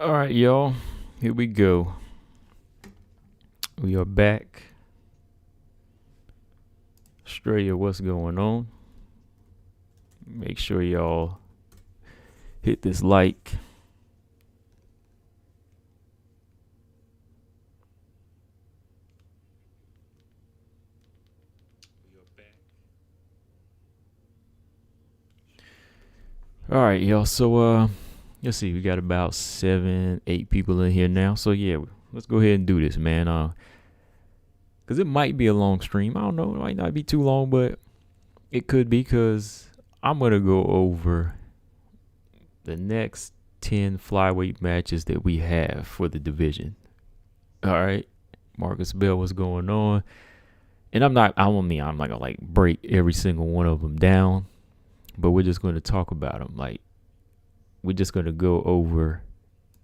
All right, y'all. Here we go. We are back. Australia, what's going on? Make sure y'all hit this like. All right, y'all. So, let's see. We got about 7-8 people in here now. So yeah, let's go ahead and do this, man. Cause it might be a long stream. I don't know. It might not be too long, but it could be. Cause I'm gonna go over the next 10 flyweight matches that we have for the division. All right, Marcus Bell, what's going on? And I'm not gonna like break every single one of them down, but we're just going to talk about them. Like, we're just going to go over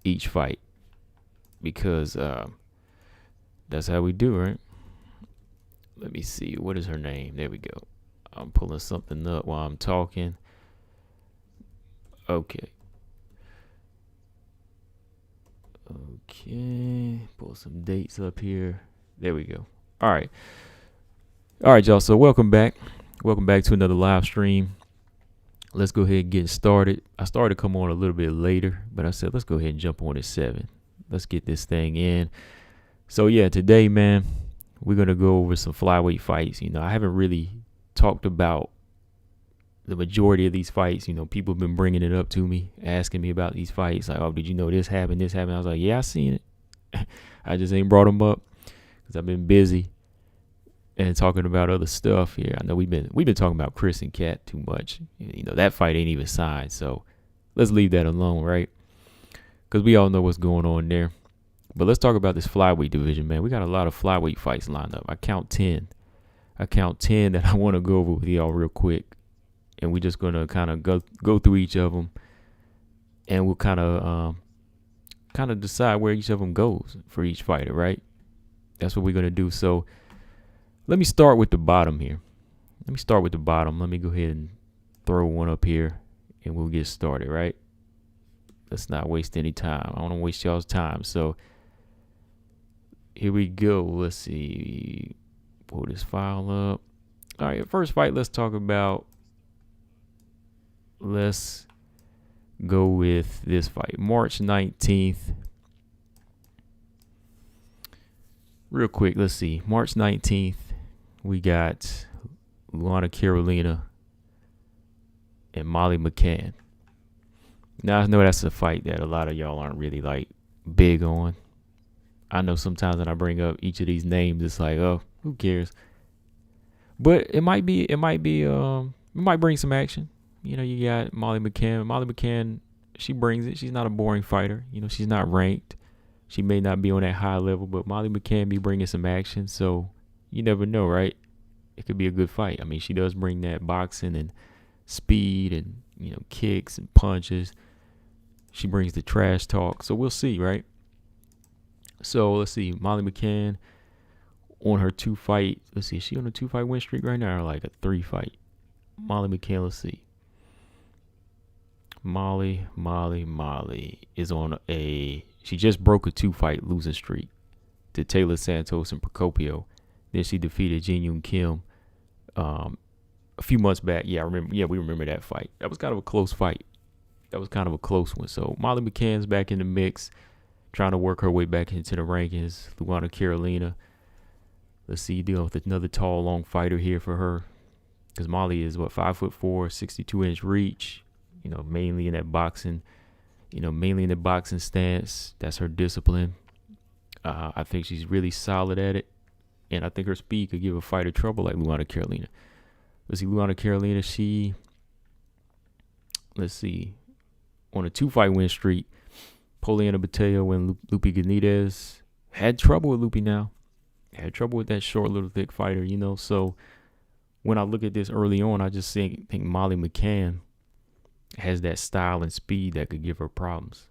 each fight because that's how we do, right? Let me see. What is her name? There we go. I'm pulling something up while I'm talking. Okay. Pull some dates up here. There we go. All right, y'all. So welcome back. Welcome back to another live stream. Let's go ahead and get started. I started to come on a little bit later, but I said, let's go ahead and jump on at 7. Let's get this thing in. So yeah, today, man, we're going to go over some flyweight fights. You know, I haven't really talked about the majority of these fights. You know, people have been bringing it up to me, asking me about these fights. Like, oh, did you know this happened? This happened. I was like, yeah, I seen it. I just ain't brought them up because I've been busy and talking about other stuff here. I know we've been talking about Chris and Kat too much. You know, that fight ain't even signed, so let's leave that alone, right? Because we all know what's going on there. But let's talk about this flyweight division, man. We got a lot of flyweight fights lined up. I count 10 that I want to go over with y'all real quick, and we're just gonna kind of go through each of them, and we'll kind of decide where each of them goes for each fighter, right? That's what we're gonna do. So let me start with the bottom here. Let me go ahead and throw one up here and we'll get started, right? Let's not waste any time. I don't want to waste y'all's time. So here we go. Let's see. Pull this file up. All right, first fight, let's go with this fight. March 19th. Real quick, let's see. March 19th. We got Luana Carolina and Molly McCann. Now, I know that's a fight that a lot of y'all aren't really like big on. I know sometimes when I bring up each of these names, it's like, oh, who cares? But it might bring some action. You know, you got Molly McCann. Molly McCann, she brings it. She's not a boring fighter. You know, she's not ranked. She may not be on that high level, but Molly McCann be bringing some action. So you never know, right? It could be a good fight. I mean, she does bring that boxing and speed and, you know, kicks and punches. She brings the trash talk. So we'll see, right? So let's see. Molly McCann on her 2-fight. Let's see. Is she on a 2-fight win streak right now or like a 3-fight? Molly McCann, let's see. Molly is on she just broke a 2-fight losing streak to Taylor Santos and Procopio. Then she defeated Jin Yoon Kim a few months back. Yeah, we remember that fight. That was kind of a close fight. That was kind of a close one. So Molly McCann's back in the mix, trying to work her way back into the rankings. Luana Carolina. Let's see, dealing with another tall, long fighter here for her. Because Molly is 5'4", 62-inch reach. You know, mainly in that boxing stance. That's her discipline. I think she's really solid at it. And I think her speed could give a fighter trouble like Luana Carolina. Let's see, Luana Carolina, on a 2-fight win streak. Poliana Bateo and Lupe Benitez. Had trouble with Lupe now. Had trouble with that short, little, thick fighter, you know. So when I look at this early on, I just think Molly McCann has that style and speed that could give her problems.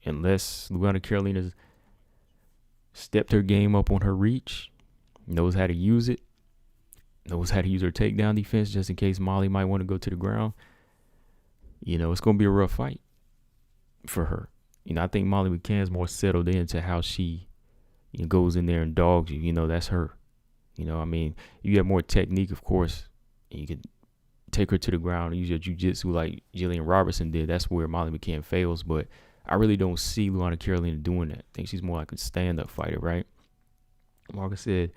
Unless Luana Carolina's stepped her game up on her reach, knows how to use it, knows how to use her takedown defense just in case Molly might want to go to the ground. You know, it's going to be a rough fight for her. I think Molly McCann's more settled into how she goes in there and dogs you. That's her. I mean, you have more technique, of course, and you could take her to the ground and use your jiu-jitsu like Jillian Robertson did. That's where Molly McCann fails, but I really don't see Luana Carolina doing that. I think she's more like a stand-up fighter, right? Marcus said,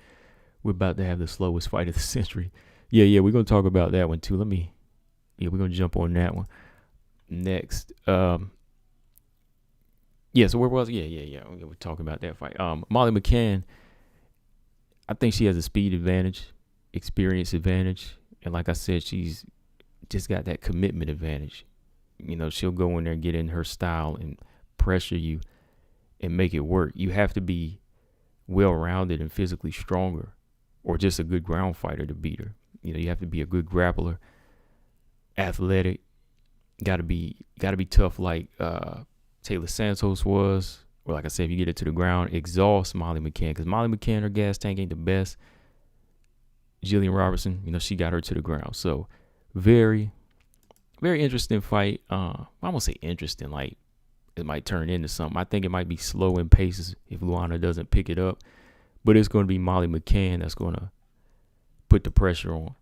we're about to have the slowest fight of the century. Yeah, we're going to talk about that one too. We're going to jump on that one next. So where was, we're talking about that fight. Molly McCann, I think she has a speed advantage, experience advantage, and like I said, she's just got that commitment advantage. She'll go in there and get in her style and pressure you and make it work. You have to be well-rounded and physically stronger, or just a good ground fighter to beat her. You have to be a good grappler, athletic, gotta be tough like Taylor Santos was, or like I said, if you get it to the ground, exhaust Molly McCann, because Molly McCann, her gas tank ain't the best. Jillian Robertson, she got her to the ground. So very, very interesting fight. I won't say interesting, like it might turn into something. I think it might be slow in paces if Luana doesn't pick it up, but it's going to be Molly McCann that's going to put the pressure on.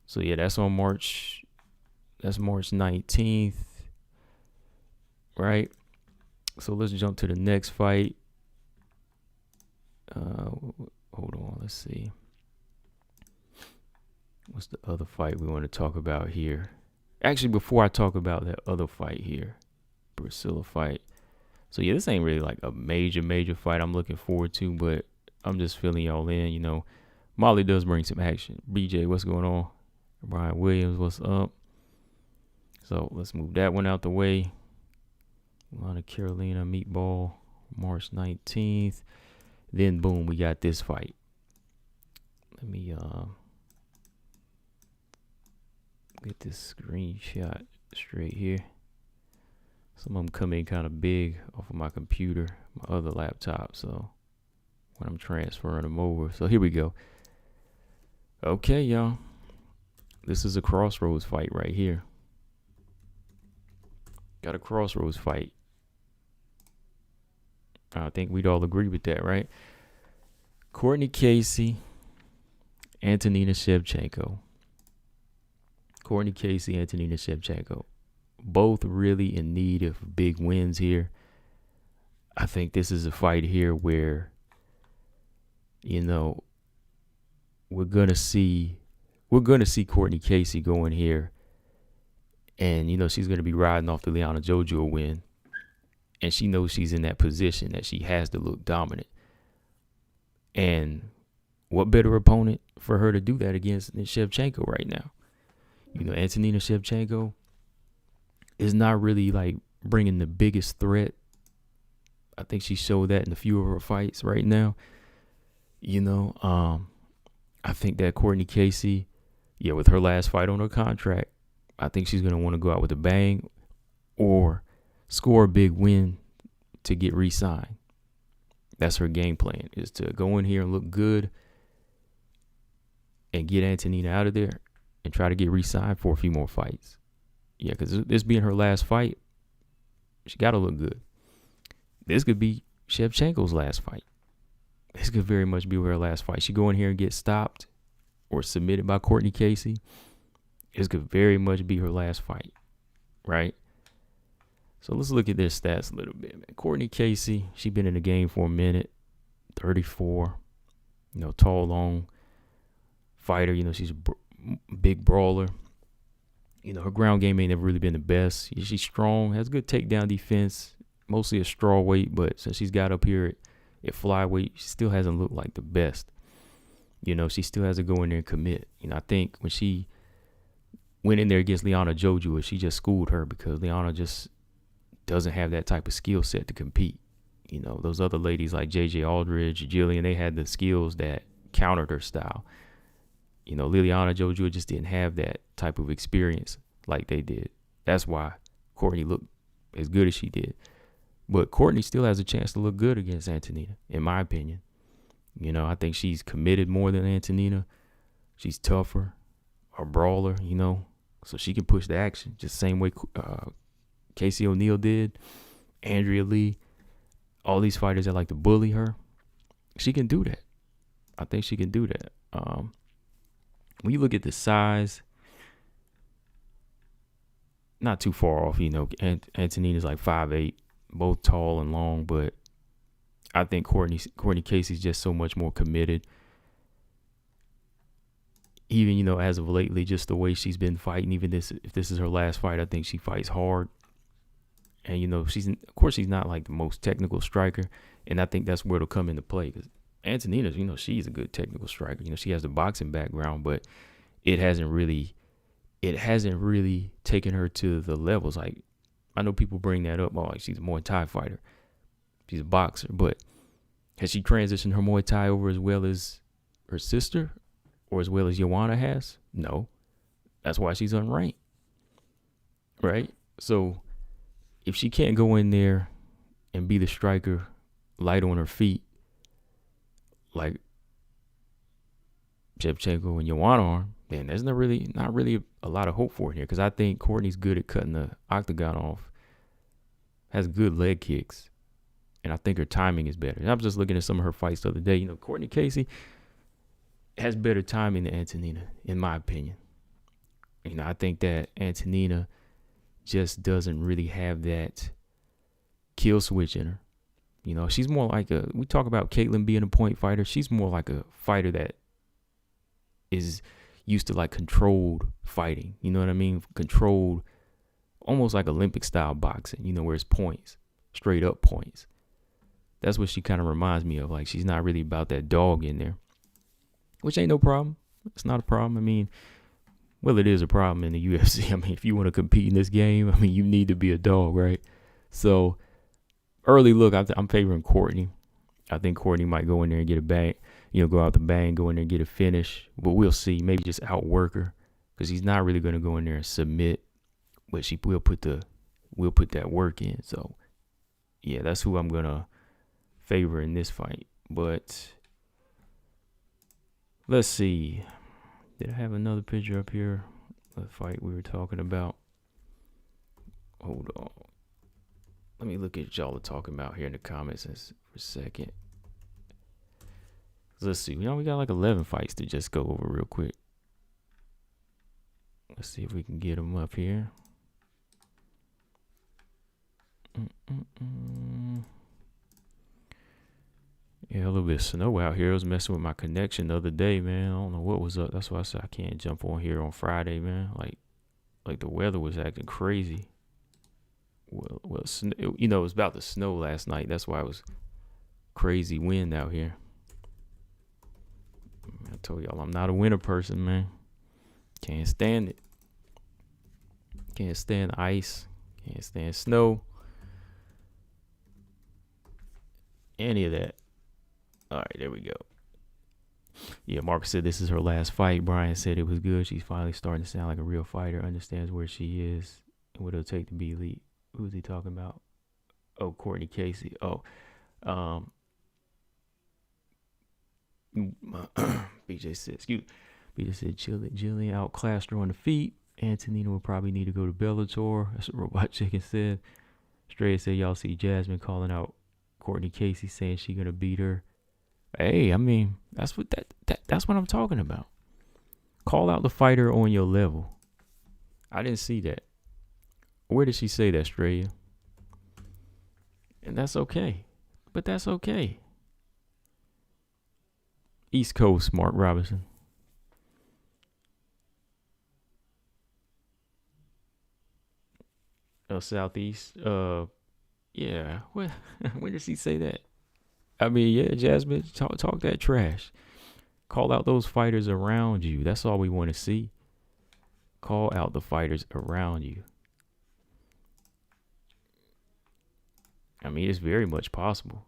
So yeah, that's March 19th, right? So let's jump to the next fight. Hold on, let's see. What's the other fight we want to talk about here? Actually, before I talk about that other fight here, Priscilla fight. So yeah, this ain't really like a major fight I'm looking forward to, but I'm just filling y'all in. Molly does bring some action. BJ, what's going on? Brian Williams, what's up? So let's move that one out the way. Luana Carolina meatball, March 19th. Then boom, we got this fight. Let me get this screenshot straight here. Some of them come in kind of big off of my computer, my other laptop, so when I'm transferring them over. So here we go. Okay, y'all. This is a crossroads fight right here. Got a crossroads fight. I think we'd all agree with that, right? Courtney Casey, Antonina Shevchenko. Courtney Casey, Antonina Shevchenko. Both really in need of big wins here. I think this is a fight here where, we're gonna see Courtney Casey go in here, and she's gonna be riding off the Liana Jojo win, and she knows she's in that position that she has to look dominant. And what better opponent for her to do that against than Shevchenko right now? Antonina Shevchenko is not really like bringing the biggest threat. I think she showed that in a few of her fights right now. I think that Courtney Casey, with her last fight on her contract, I think she's going to want to go out with a bang or score a big win to get re-signed. That's her game plan, is to go in here and look good and get Antonina out of there and try to get re-signed for a few more fights. Yeah, because this being her last fight, she got to look good. This could be Shevchenko's last fight. This could very much be her last fight. She go in here and get stopped or submitted by Courtney Casey. This could very much be her last fight, right? So let's look at their stats a little bit, man. Courtney Casey, she been in the game for a minute, 34, tall, long fighter. She's a big brawler. Her ground game ain't never really been the best. She's strong, has good takedown defense, mostly a straw weight, but since she's got up here at flyweight, she still hasn't looked like the best. She still has to go in there and commit. I think when she went in there against Liana Jojo, she just schooled her, because Liana just doesn't have that type of skill set to compete. Those other ladies like JJ Aldridge, Jillian, they had the skills that countered her style. Liliana Jojo just didn't have that type of experience like they did. That's why Courtney looked as good as she did. But Courtney still has a chance to look good against Antonina, in my opinion. I think she's committed more than Antonina. She's tougher, a brawler, so she can push the action just the same way Casey ONeill did. Andrea Lee, all these fighters that like to bully her, she can do that. I think she can do that. When you look at the size, not too far off. Antonina's like 5'8", both tall and long, but I think Courtney Casey's just so much more committed. Even, as of lately, just the way she's been fighting, if this is her last fight, I think she fights hard. And, she's not like the most technical striker. And I think that's where it'll come into play. Because Antonina's, she's a good technical striker. She has the boxing background, but it hasn't really taken her to the levels. Like, I know people bring that up. Oh, like she's a Muay Thai fighter. She's a boxer. But has she transitioned her Muay Thai over as well as her sister? Or as well as Luana has? No. That's why she's unranked. Right? So if she can't go in there and be the striker, light on her feet, like Shevchenko and Luana are, then there's not really a lot of hope for it here. Because I think Courtney's good at cutting the octagon off, has good leg kicks, and I think her timing is better. And I was just looking at some of her fights the other day. Courtney Casey has better timing than Antonina, in my opinion. I think that Antonina just doesn't really have that kill switch in her. She's more like we talk about Caitlin being a point fighter. She's more like a fighter that is used to like controlled fighting. You know what I mean? Controlled, almost like Olympic style boxing, where it's points, straight up points. That's what she kind of reminds me of. Like, she's not really about that dog in there. Which ain't no problem. It's not a problem. Well, it is a problem in the UFC. If you want to compete in this game, you need to be a dog, right? So, early look, I'm favoring Courtney. I think Courtney might go in there and get a bang, go out the bang, go in there and get a finish. But we'll see. Maybe just outwork her, because he's not really going to go in there and submit. But she will put that work in. So, yeah, that's who I'm going to favor in this fight. But let's see. Did I have another picture up here? The fight we were talking about. Hold on. Let me look at y'all are talking about here in the comments for a second. Let's see. We got like 11 fights to just go over real quick. Let's see if we can get them up here. Yeah, a little bit of snow out here. I was messing with my connection the other day, man. I don't know what was up. That's why I said I can't jump on here on Friday, man. Like the weather was acting crazy. Well, it was about to snow last night. That's why it was crazy wind out here. I told y'all I'm not a winter person, man. Can't stand it. Can't stand ice. Can't stand snow. Any of that. All right, there we go. Yeah, Marcus said this is her last fight. Brian said it was good. She's finally starting to sound like a real fighter, understands where she is and what it'll take to be elite. Who's he talking about? Oh, Courtney Casey. Oh, BJ said Jillian outclassed her on the feet. Antonina will probably need to go to Bellator. That's what Robot Chicken said. Straya said y'all see Jasmine calling out Courtney Casey, saying she gonna beat her. Hey, that's what that's what I'm talking about. Call out the fighter on your level. I didn't see that. Where did she say that, Straya? And that's okay. But that's okay. East Coast, Mark Robinson. Southeast. Yeah. When did she say that? Yeah, Jasmine, talk that trash. Call out those fighters around you. That's all we want to see. Call out the fighters around you. It's very much possible.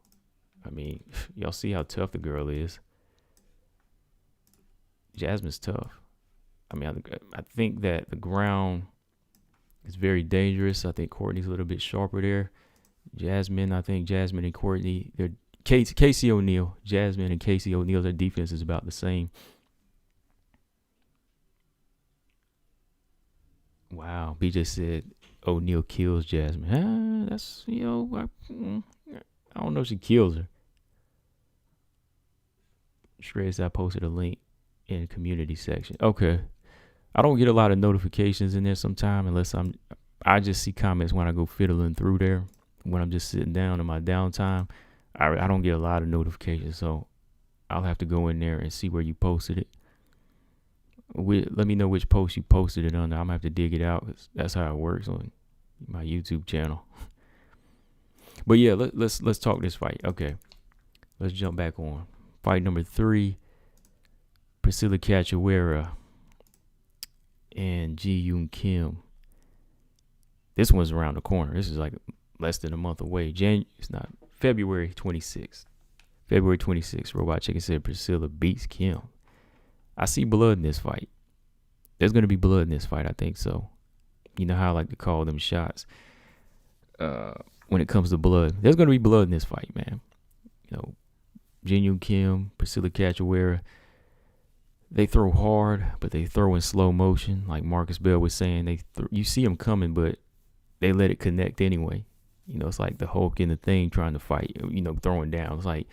Y'all see how tough the girl is. Jasmine's tough. I think that the ground is very dangerous. I think Courtney's a little bit sharper there. I think Jasmine and Courtney, they're Casey ONeill. Jasmine and Casey ONeill, their defense is about the same. Wow. BJ said ONeill kills Jasmine. That's, I don't know if she kills her. Straight, I posted a link in the community section. Okay. I don't get a lot of notifications in there sometime unless I just see comments when I go fiddling through there. When I'm just sitting down in my downtime, I don't get a lot of notifications. So I'll have to go in there and see where you posted it. Let me know which post you posted it under. I'm gonna have to dig it out. That's how it works on my YouTube channel. But yeah, let's talk this fight. Okay, let's jump back on fight number 3. Priscilla Cachoeira and Ji-Yoon Kim. This one's around the corner. This is like less than a month away. It's not February 26th. February 26th. Robot Chicken said Priscilla beats Kim. I see blood in this fight. There's going to be blood in this fight, I think so. You know how I like to call them shots. When it comes to blood, there's going to be blood in this fight, man. Ji-Yoon Kim, Priscilla Cachoeira, they throw hard, but they throw in slow motion. Like Marcus Bell was saying, you see them coming, but they let it connect anyway. It's like the Hulk in the Thing trying to fight, throwing down. It's like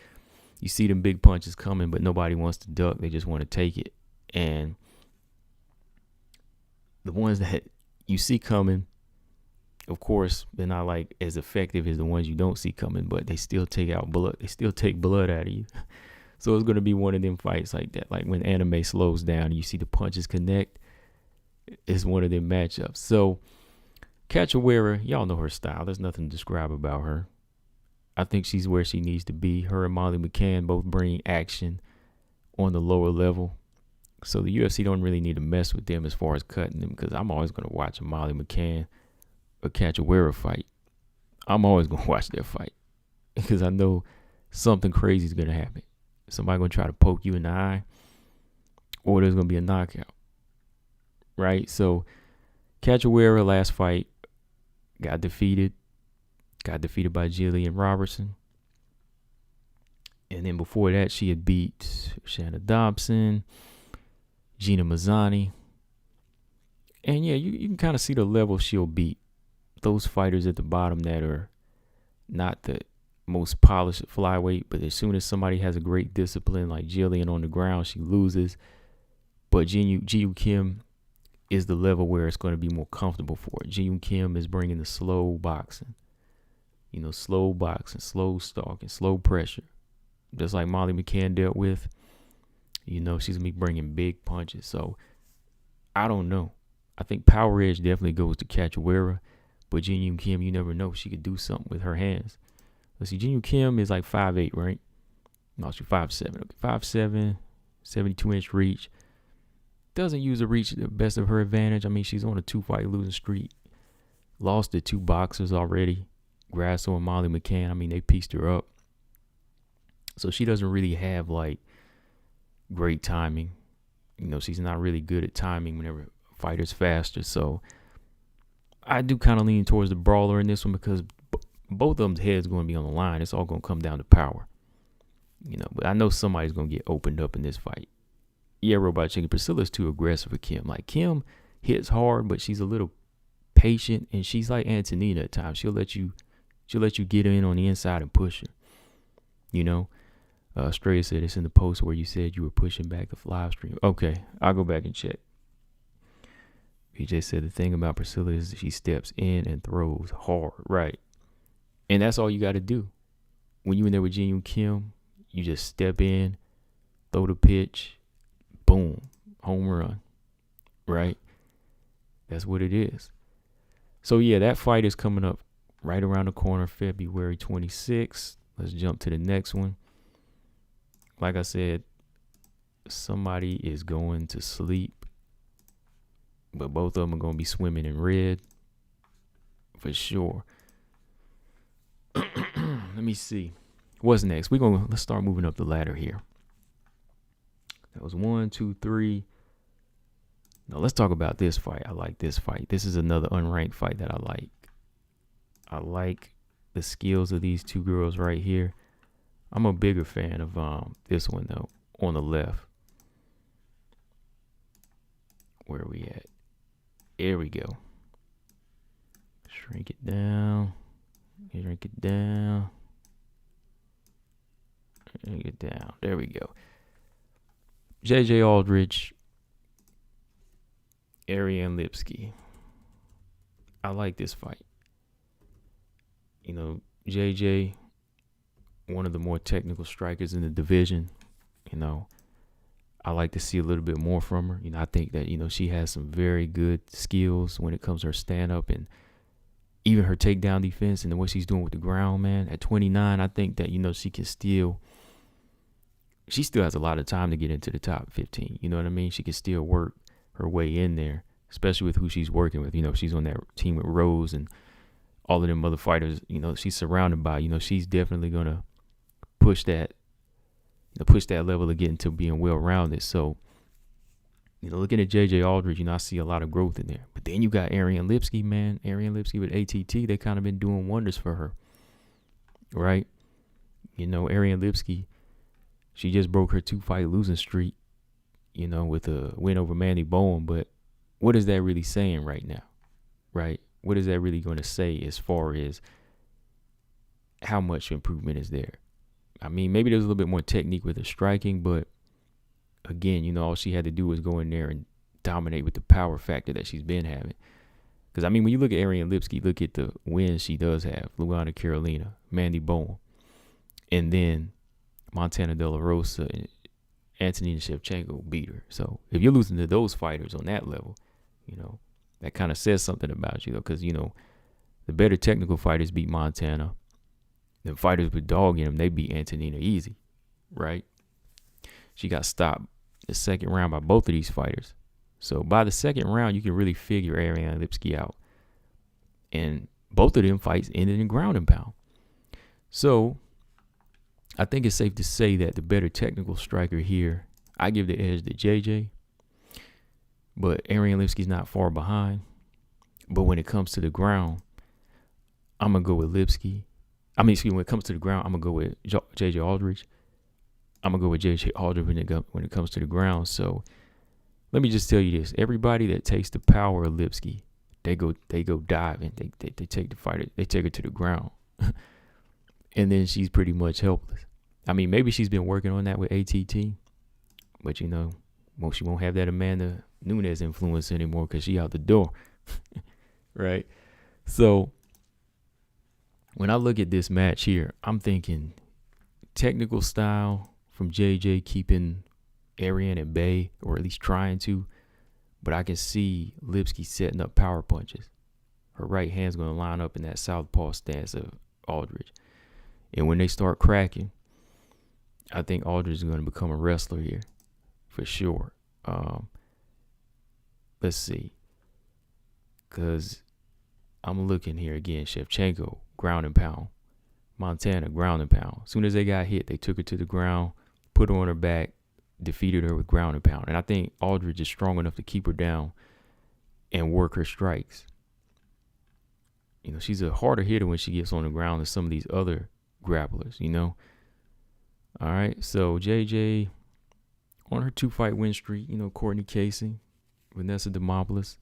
you see them big punches coming, but nobody wants to duck. They just want to take it. And the ones that you see coming, of course, they're not like as effective as the ones you don't see coming, but they still take out blood. They still take blood out of you. So it's going to be one of them fights like that. Like when anime slows down and you see the punches connect, it's one of them matchups. So Cachoeira, y'all know her style. There's nothing to describe about her. I think she's where she needs to be. Her and Molly McCann both bring action on the lower level. So the UFC don't really need to mess with them as far as cutting them, because I'm always going to watch a Molly McCann or Cachoeira fight. I'm always going to watch their fight because I know something crazy is going to happen. Somebody going to try to poke you in the eye, or there's going to be a knockout. Right? So Cachoeira last fight got defeated by Jillian Robertson. And then before that, she had beat Shanna Dobson, Gina Mazzani. And yeah, you can kind of see the level she'll beat. Those fighters at the bottom that are not the most polished at flyweight, but as soon as somebody has a great discipline like Jillian on the ground, she loses. But Ji-Yoon Kim is the level where it's going to be more comfortable for her. Ji-Yoon Kim is bringing the slow boxing. Slow boxing, slow stalking, slow pressure. Just like Molly McCann dealt with. She's going to be bringing big punches. So, I don't know. I think power edge definitely goes to Cachoeira. But Ji-Yoon Kim, you never know. She could do something with her hands. Let's see, Ji-Yoon Kim is like 5'8", right? No, she's 5'7". Okay, 5'7", 72-inch reach. Doesn't use the reach to the best of her advantage. I mean, she's on a 2-fight losing streak. Lost to 2 boxers already. Grasso and Molly McCann. I mean, they pieced her up. So she doesn't really have like great timing. She's not really good at timing whenever a fighter's faster. So I do kind of lean towards the brawler in this one because both of them's heads going to be on the line. It's all going to come down to power. But I know somebody's going to get opened up in this fight. Yeah, Robot Chicken, Priscilla's too aggressive for Kim. Like, Kim hits hard, but she's a little patient, and she's like Antonina at times. She'll let you get in on the inside and push her. Straya said it's in the post where you said you were pushing back the live stream. Okay, I'll go back and check. PJ said the thing about Priscilla is she steps in and throws hard, right? And that's all you got to do. When you in there with Ji-Yoon Kim, you just step in, throw the pitch, boom, home run, right? That's what it is. So yeah, that fight is coming up right around the corner, February 26th. Let's jump to the next one. Like I said, somebody is going to sleep, but both of them are going to be swimming in red for sure. Let me see. What's next? Let's start moving up the ladder here. That was 1, 2, 3. Now let's talk about this fight. I like this fight. This is another unranked fight that I like. I like the skills of these two girls right here. I'm a bigger fan of this one though, on the left. Where are we at? There we go. Shrink it down. Shrink it down. Shrink it down. There we go. JJ Aldridge. Aryan Lipsky. I like this fight. You know, JJ, one of the more technical strikers in the division. You know, I like to see a little bit more from her. You know, I think that, you know, she has some very good skills when it comes to her stand-up and even her takedown defense and what she's doing with the ground, man. At 29, I think that, you know, she still has a lot of time to get into the top 15. You know what I mean? She can still work her way in there, especially with who she's working with. You know, she's on that team with Rose and all of them other fighters, you know, she's surrounded by. You know, she's definitely going to push that level of getting to being well-rounded. So, you know, looking at JJ Aldridge, you know, I see a lot of growth in there. But then you got Aryan Lipsky, man. Aryan Lipsky with ATT, they kind of been doing wonders for her, right? You know, Aryan Lipsky, she just broke her 2-fight losing streak, you know, with a win over Mandy Bowen. But what is that really saying right now, right? What is that really going to say as far as how much improvement is there? I mean, maybe there's a little bit more technique with her striking, but again, you know, all she had to do was go in there and dominate with the power factor that she's been having. Because, I mean, when you look at Aryan Lipsky, look at the wins she does have. Luana, Carolina, Mandy Bowen, and then Montana De La Rosa and Antonina Shevchenko beat her. So if you're losing to those fighters on that level, you know, that kind of says something about you, though, because, you know, the better technical fighters beat Montana. The fighters with dog in them, they beat Antonina easy, right? She got stopped the second round by both of these fighters. So by the second round, you can really figure Aryan Lipsky out. And both of them fights ended in ground and pound. So I think it's safe to say that the better technical striker here, I give the edge to JJ. But Aryan Lipsky's not far behind. But when it comes to the ground, I'm going to go with Lipsky. When it comes to the ground, I'm going to go with JJ Aldridge. I'm going to go with JJ Aldridge when it comes to the ground. So let me just tell you this. Everybody that takes the power of Lipsky, they go diving. They take the fighter, they take her to the ground. And then she's pretty much helpless. I mean, maybe she's been working on that with ATT. But, you know, she won't have that Amanda Nunes influence anymore because she out the door. Right? So when I look at this match here, I'm thinking technical style from JJ keeping Aryan at bay, or at least trying to. But I can see Lipsky setting up power punches. Her right hand's going to line up in that southpaw stance of Aldridge. And when they start cracking, I think Aldridge is going to become a wrestler here for sure. Let's see. Because I'm looking here again. Shevchenko, ground and pound. Montana, ground and pound. As soon as they got hit, they took her to the ground, put her on her back, defeated her with ground and pound. And I think Aldridge is strong enough to keep her down and work her strikes. You know, she's a harder hitter when she gets on the ground than some of these other grapplers, you know. All right, so JJ on her 2-fight win streak, you know, Courtney Casey, Vanessa Demopoulos.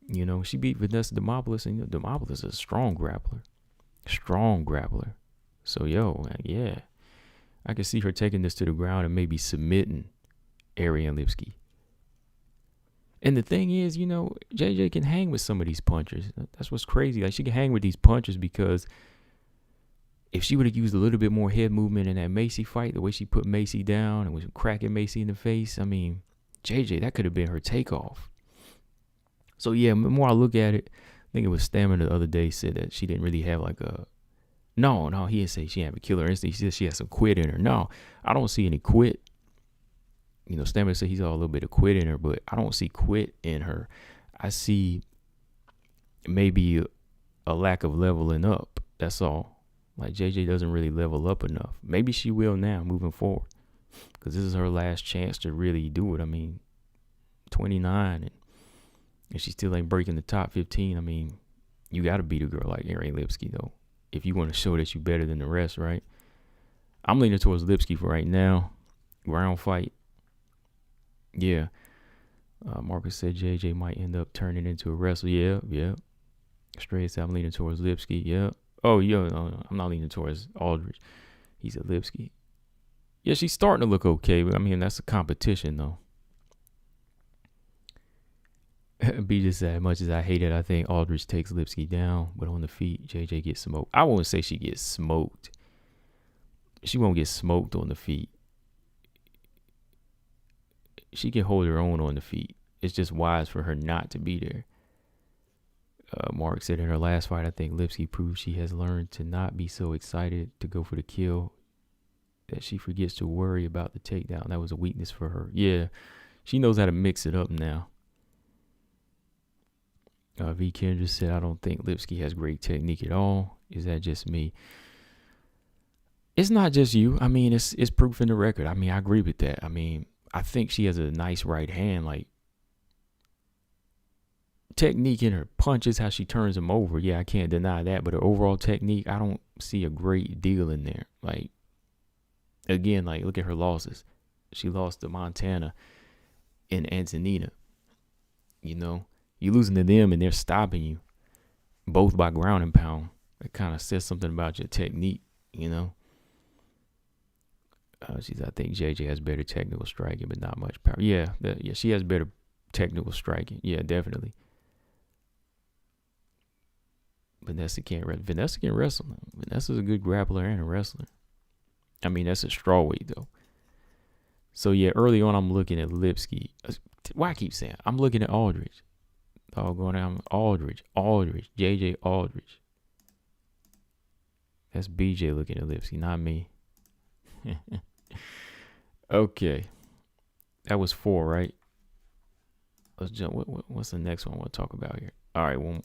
You know, she beat Vanessa Demopoulos, and, you know, Demopoulos is a strong grappler. So, yeah, I can see her taking this to the ground and maybe submitting Aryan Lipsky. And the thing is, you know, JJ can hang with some of these punchers. That's what's crazy. Like, she can hang with these punchers because if she would have used a little bit more head movement in that Macy fight, the way she put Macy down and was cracking Macy in the face, I mean, JJ, that could have been her takeoff. So, yeah, the more I look at it, I think it was Stamina the other day said that she didn't really have like a... No, he didn't say she had a killer instinct. He said she had some quit in her. No, I don't see any quit. You know, Stamina said he's all a little bit of quit in her, but I don't see quit in her. I see maybe a lack of leveling up. That's all. Like, JJ doesn't really level up enough. Maybe she will now moving forward because this is her last chance to really do it. I mean, 29 and she still ain't breaking the top 15. I mean, you got to beat a girl like Aryan Lipsky, though, if you want to show that you're better than the rest, right? I'm leaning towards Lipsky for right now. Ground fight. Yeah. Marcus said JJ might end up turning into a wrestler. Yeah. Straight said I'm leaning towards Lipsky. Yeah. Oh, yeah. No, I'm not leaning towards Aldridge. He said Lipsky. Yeah, she's starting to look okay, but I mean that's a competition though. B just said, as much as I hate it, I think Aldridge takes Lipsky down, but on the feet, JJ gets smoked. I won't say she gets smoked. She won't get smoked on the feet. She can hold her own on the feet. It's just wise for her not to be there. Mark said in her last fight, I think Lipsky proved she has learned to not be so excited to go for the kill that she forgets to worry about the takedown. That was a weakness for her. Yeah, she knows how to mix it up now. V. Kendra said, I don't think Lipsky has great technique at all. Is that just me? It's not just you. I mean, it's proof in the record. I mean, I agree with that. I mean, I think she has a nice right hand. Like, technique in her punches, how she turns them over. Yeah, I can't deny that. But her overall technique, I don't see a great deal in there. Like, again, like, look at her losses. She lost to Montana and Antonina. You know? You're losing to them and they're stopping you both by ground and pound. It kind of says something about your technique, you know. I think JJ has better technical striking, but not much power. Yeah, she has better technical striking. Yeah, definitely. Vanessa can't wrestle. Vanessa can wrestle. Vanessa's a good grappler and a wrestler. I mean, that's a strawweight though. So yeah, early on I'm looking at Lipsky. Why I keep saying I'm looking at Aldridge. Oh, going down Aldridge, JJ Aldridge. That's BJ looking at Lipsky, not me. Okay, that was 4, right? Let's jump. What's the next one I want to talk about here? All right,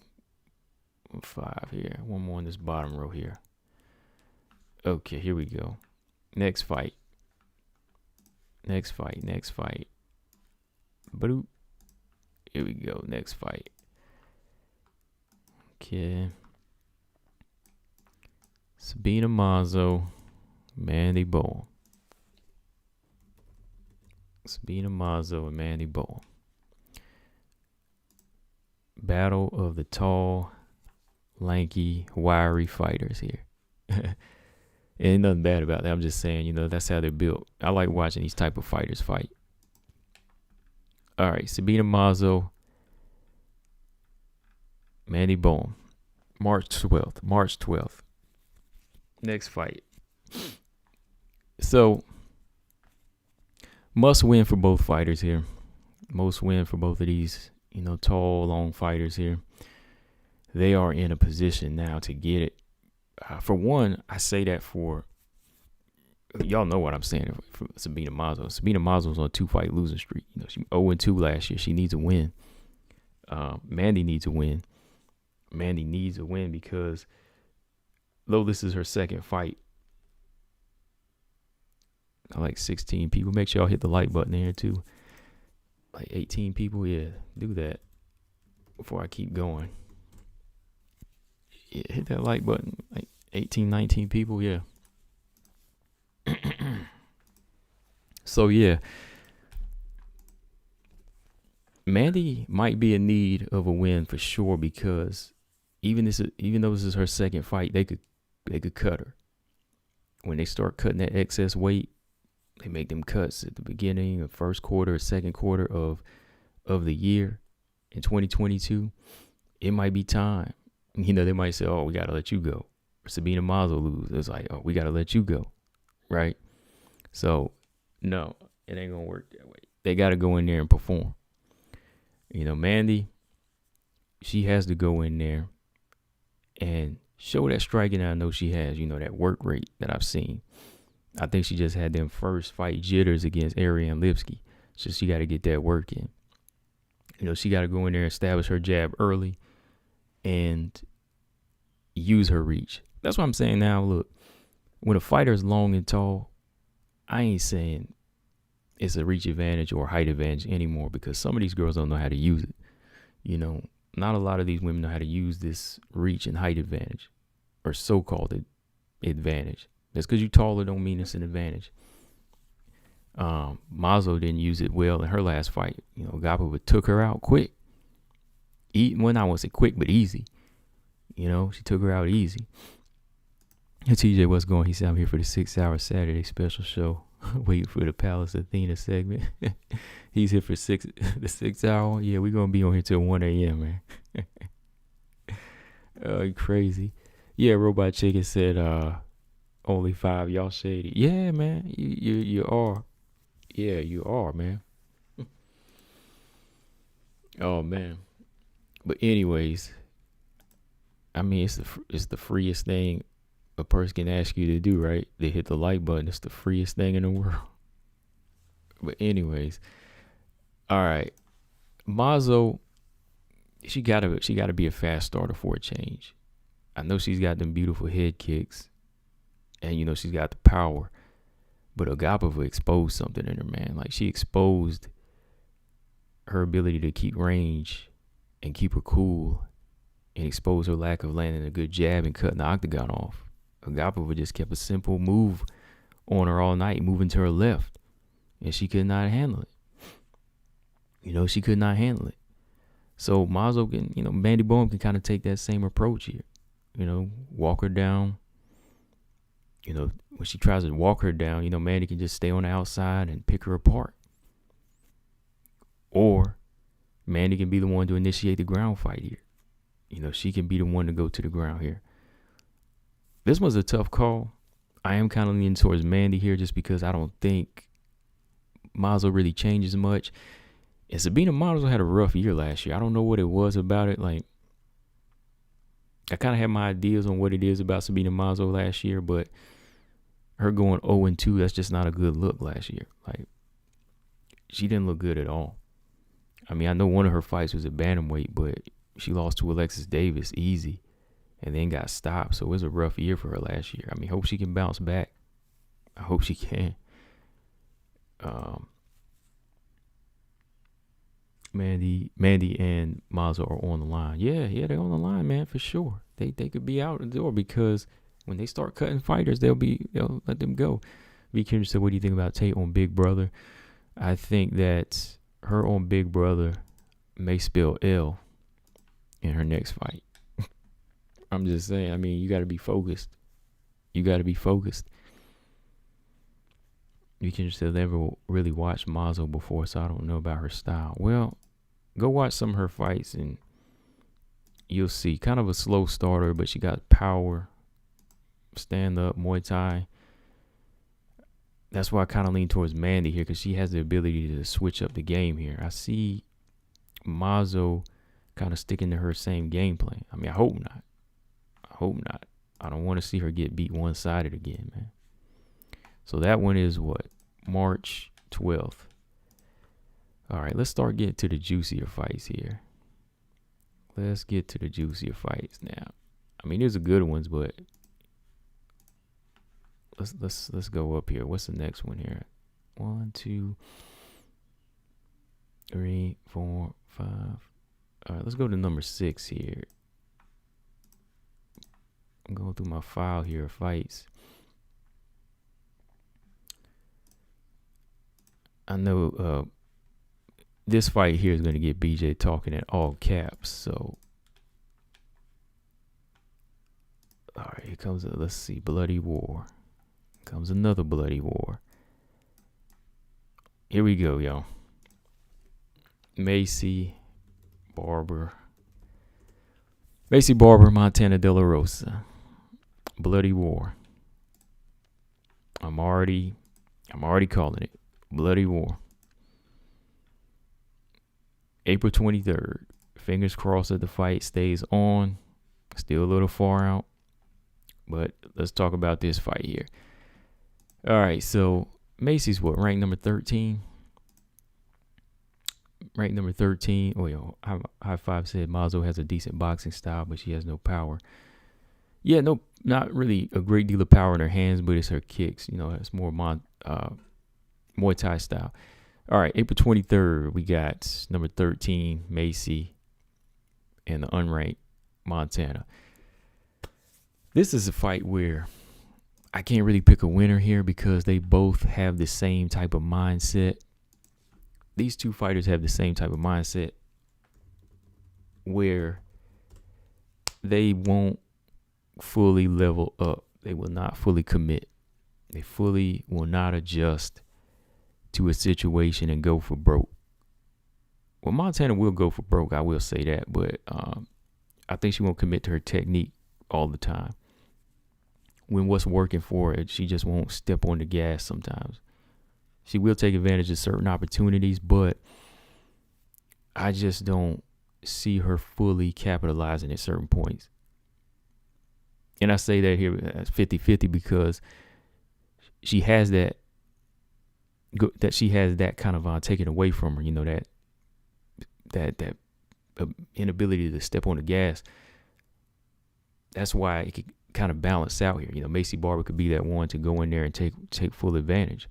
5 here. One more in this bottom row here. Okay, here we go. Next fight. Boop. Here we go. Next fight. Okay. Sabina Mazzo, Mandy Bowl. Sabina Mazzo and Mandy Bowl. Battle of the tall, lanky, wiry fighters here. Ain't nothing bad about that. I'm just saying, you know, that's how they're built. I like watching these type of fighters fight. All right, Sabina Mazzo, Mandy Bowl, March 12th. Next fight. So, must win for both fighters here. Must win for both of these, you know, tall, long fighters here. They are in a position now to get it. For one, I say that for, y'all know what I'm saying for Sabina Mazzo. Sabina Mazzo was on a 2-fight losing streak. You know, she 0-2 last year. She needs a win. Mandy needs a win. Mandy needs a win because though this is her second fight, I like 16 people. Make sure y'all hit the like button there too. Like 18 people, yeah, do that before I keep going. Yeah, hit that like button. Like 18, 19 people, yeah. So yeah, Mandy might be in need of a win for sure because even though this is her second fight, they could cut her. When they start cutting that excess weight, they make them cuts at the beginning of first quarter, second quarter of the year in 2022. It might be time. You know, they might say, "Oh, we gotta let you go." Or Sabina Mazzo lose. It's like, "Oh, we gotta let you go," right? So, no, it ain't gonna work that way. They gotta go in there and perform. You know, Mandy, she has to go in there and show that striking that I know she has. You know, that work rate that I've seen. I think she just had them first fight jitters against Aryan Lipsky. So she got to get that work in. You know, she got to go in there and establish her jab early and use her reach. That's what I'm saying now. Look, when a fighter is long and tall, I ain't saying it's a reach advantage or height advantage anymore because some of these girls don't know how to use it. You know, not a lot of these women know how to use this reach and height advantage or so-called advantage. Just because you're taller don't mean it's an advantage. Mazzo didn't use it well in her last fight. You know, Gapova took her out quick. Well, not want to say quick, but easy. You know, she took her out easy. And TJ, what's going? He said, I'm here for the 6-hour Saturday special show. Waiting for the Palace Athena segment. He's here for the 6 hour. Yeah, we're going to be on here till 1 a.m., man. Crazy. Yeah, Robot Chicken said, only 5. Y'all shady. Yeah, man. You are. Yeah, you are, man. Oh, man. But anyways, I mean, it's the freest thing a person can ask you to do, right? They hit the like button. It's the freest thing in the world. But anyways, all right, Mazzo, she gotta be a fast starter for a change. I know she's got them beautiful head kicks, and you know she's got the power. But Agapova exposed something in her, man. Like, she exposed her ability to keep range and keep her cool, and expose her lack of landing a good jab and cutting the octagon off. Agapova just kept a simple move on her all night, moving to her left, and she could not handle it. You know, she could not handle it. So Mazzo can, you know, Mandy Bohm can kind of take that same approach here. You know, walk her down. You know, when she tries to walk her down, you know, Mandy can just stay on the outside and pick her apart. Or Mandy can be the one to initiate the ground fight here. You know, she can be the one to go to the ground here. This was a tough call. I am kind of leaning towards Mandy here just because I don't think Mazzo really changes much. And Sabina Mazzo had a rough year last year. I don't know what it was about it. Like, I kind of had my ideas on what it is about Sabina Mazzo last year, but her going 0-2, that's just not a good look last year. Like, she didn't look good at all. I mean, I know one of her fights was at bantamweight, but she lost to Alexis Davis easy and then got stopped. So it was a rough year for her last year. I mean, hope she can bounce back. I hope she can. Mandy and Mazzo are on the line. Yeah, they're on the line, man, for sure. They could be out the door because when they start cutting fighters, they'll let them go. Be curious to what do you think about Tate on Big Brother? I think that her on Big Brother may spell L in her next fight. I'm just saying. I mean, you got to be focused. You can just have never really watched Mazzo before, so I don't know about her style. Well, go watch some of her fights and you'll see. Kind of a slow starter, but she got power, stand up, Muay Thai. That's why I kind of lean towards Mandy here because she has the ability to switch up the game here. I see Mazzo kind of sticking to her same game plan. I mean, I hope not. I don't want to see her get beat one-sided again, man. So that one is what? March 12th. All right, let's start getting to the juicier fights here. Let's get to the juicier fights now. I mean, there's the good ones, but let's go up here. What's the next one here? 1, 2, 3, 4, 5. All right, let's go to number 6 here. I'm going through my file here of fights. I know this fight here is going to get BJ talking in all caps. So, all right, here comes let's see, bloody war. Comes another bloody war. Here we go, y'all. Macy Barber, Montana De La Rosa. Bloody war. I'm already calling it. Bloody war. April 23rd. Fingers crossed that the fight stays on. Still a little far out. But let's talk about this fight here. All right, so Macy's what? Ranked number 13? Ranked number 13. Oh, yo, High Five said Mazzo has a decent boxing style, but she has no power. Yeah, no, not really a great deal of power in her hands, but it's her kicks. You know, it's more Muay Thai style. All right, April 23rd, we got number 13, Macy, and the unranked Montana. This is a fight where I can't really pick a winner here because they both have the same type of mindset. These two fighters have the same type of mindset where they won't fully level up. They will not fully commit. They fully will not adjust to a situation and go for broke. Well, Montana will go for broke, I will say that, but I think she won't commit to her technique all the time. When what's working for her, she just won't step on the gas sometimes. She will take advantage of certain opportunities, but I just don't see her fully capitalizing at certain points. And I say that here as 50-50 because she has that she has that kind of taken away from her, that inability to step on the gas. That's why it could kind of balance out here. Macy Barber could be that one to go in there and take full advantage.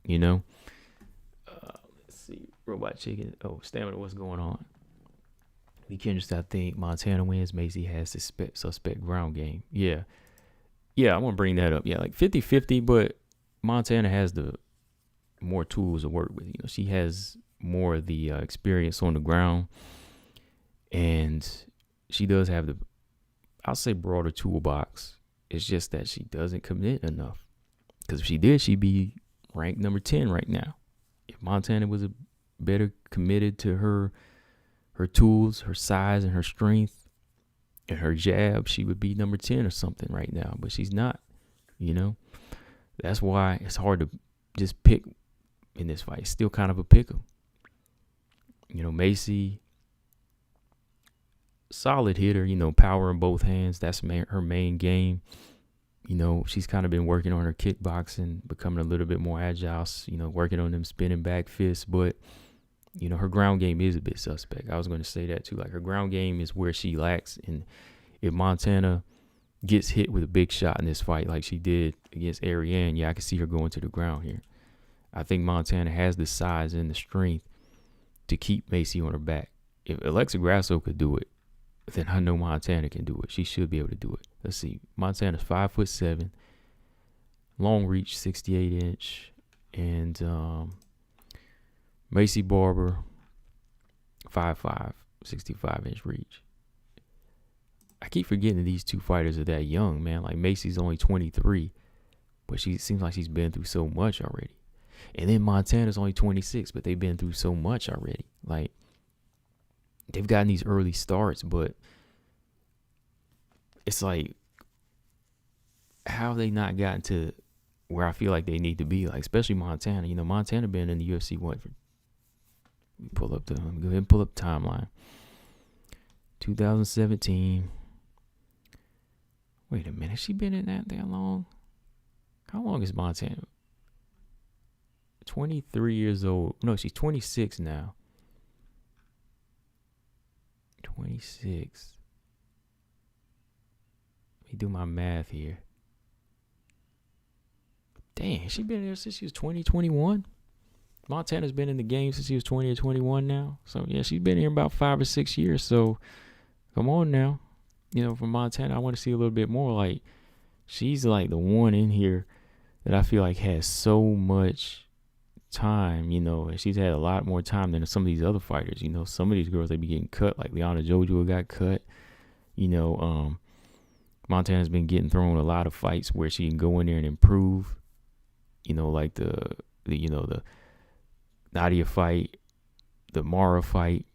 Let's see. Robot Chicken. Oh, Stamina, what's going on? Kendrick, I think Montana wins. Macy has suspect ground game. Yeah, I'm going to bring that up. Yeah, like 50-50, but Montana has the more tools to work with. She has more of the experience on the ground, and she does have the, I'll say, broader toolbox. It's just that she doesn't commit enough. Because if she did, she'd be ranked number 10 right now. If Montana was a better committed to her tools, her size, and her strength, and her jab, she would be number 10 or something right now. But she's not, That's why it's hard to just pick in this fight. It's still kind of a pick 'em. Macy, solid hitter, power in both hands. That's her main game. She's kind of been working on her kickboxing, becoming a little bit more agile, working on them spinning back fists. But, her ground game is a bit suspect. I was going to say that too. Like, her ground game is where she lacks. And if Montana gets hit with a big shot in this fight like she did against Aryan, I can see her going to the ground here. I think Montana has the size and the strength to keep Macy on her back. If Alexa Grasso could do it, then I know Montana can do it. She should be able to do it. Let's see. Montana's 5'7", long reach, 68-inch, and Macy Barber, 5'5", 65-inch reach. I keep forgetting that these two fighters are that young, man. Like, Macy's only 23, but she seems like she's been through so much already. And then Montana's only 26, but they've been through so much already. Like, they've gotten these early starts, but it's like, how have they not gotten to where I feel like they need to be? Like, especially Montana. Montana been in the UFC, let me go ahead and pull up the timeline. 2017. Wait a minute, has she been in that long? How long is Montana? 23 years old. No, she's 26 now. 26. Let me do my math here. Dang, she been there since she was 20, 21? Montana's been in the game since she was 20 or 21 now. So, yeah, she's been here about 5 or 6 years. So, come on now. From Montana, I want to see a little bit more. Like, she's like the one in here that I feel like has so much time, and she's had a lot more time than some of these other fighters. Some of these girls, they be getting cut, like Liana Jojo got cut. Montana's been getting thrown a lot of fights where she can go in there and improve. Like the Nadia fight, the Mara fight.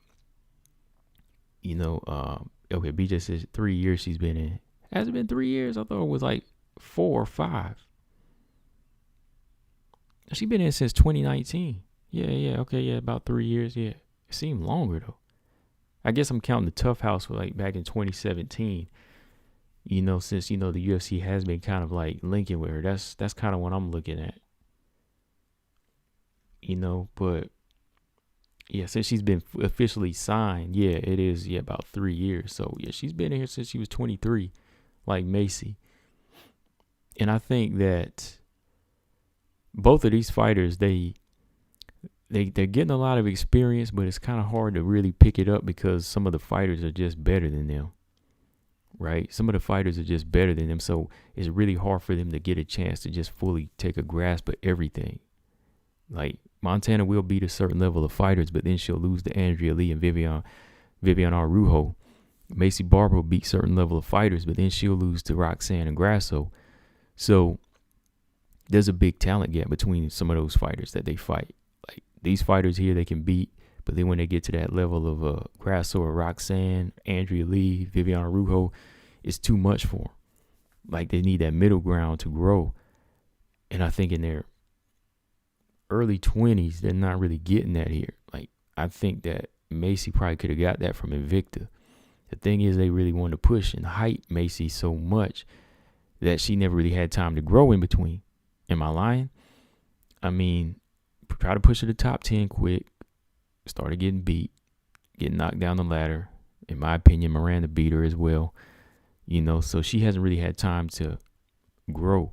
Okay, BJ says 3 years she's been in. Has it been 3 years? I thought it was like 4 or 5. She's been in since 2019. Yeah, okay, about 3 years, yeah. It seemed longer, though. I guess I'm counting the Tough House for, like, back in 2017. Since, the UFC has been kind of, like, linking with her. That's kind of what I'm looking at. But, yeah, since she's been officially signed, it is, about 3 years. So, yeah, she's been here since she was 23, like Macy. And I think that both of these fighters, they're getting a lot of experience, but it's kind of hard to really pick it up because some of the fighters are just better than them, right? Some of the fighters are just better than them, so it's really hard for them to get a chance to just fully take a grasp of everything. Like, Montana will beat a certain level of fighters, but then she'll lose to Andrea Lee and Vivian Araujo. Macy Barber will beat certain level of fighters, but then she'll lose to Roxanne and Grasso. So there's a big talent gap between some of those fighters that they fight. Like these fighters here, they can beat, but then when they get to that level of Grasso or Roxanne, Andrea Lee, Viviane Araujo, it's too much for them. Like they need that middle ground to grow. And I think in their early 20s, they're not really getting that here. Like I think that Macy probably could have got that from Invicta. The thing is, they really wanted to push and hype Macy so much that she never really had time to grow in between. Am I lying? I mean, try to push her to top 10 quick. Started getting beat, getting knocked down the ladder. In my opinion, Miranda beat her as well. You know, so she hasn't really had time to grow.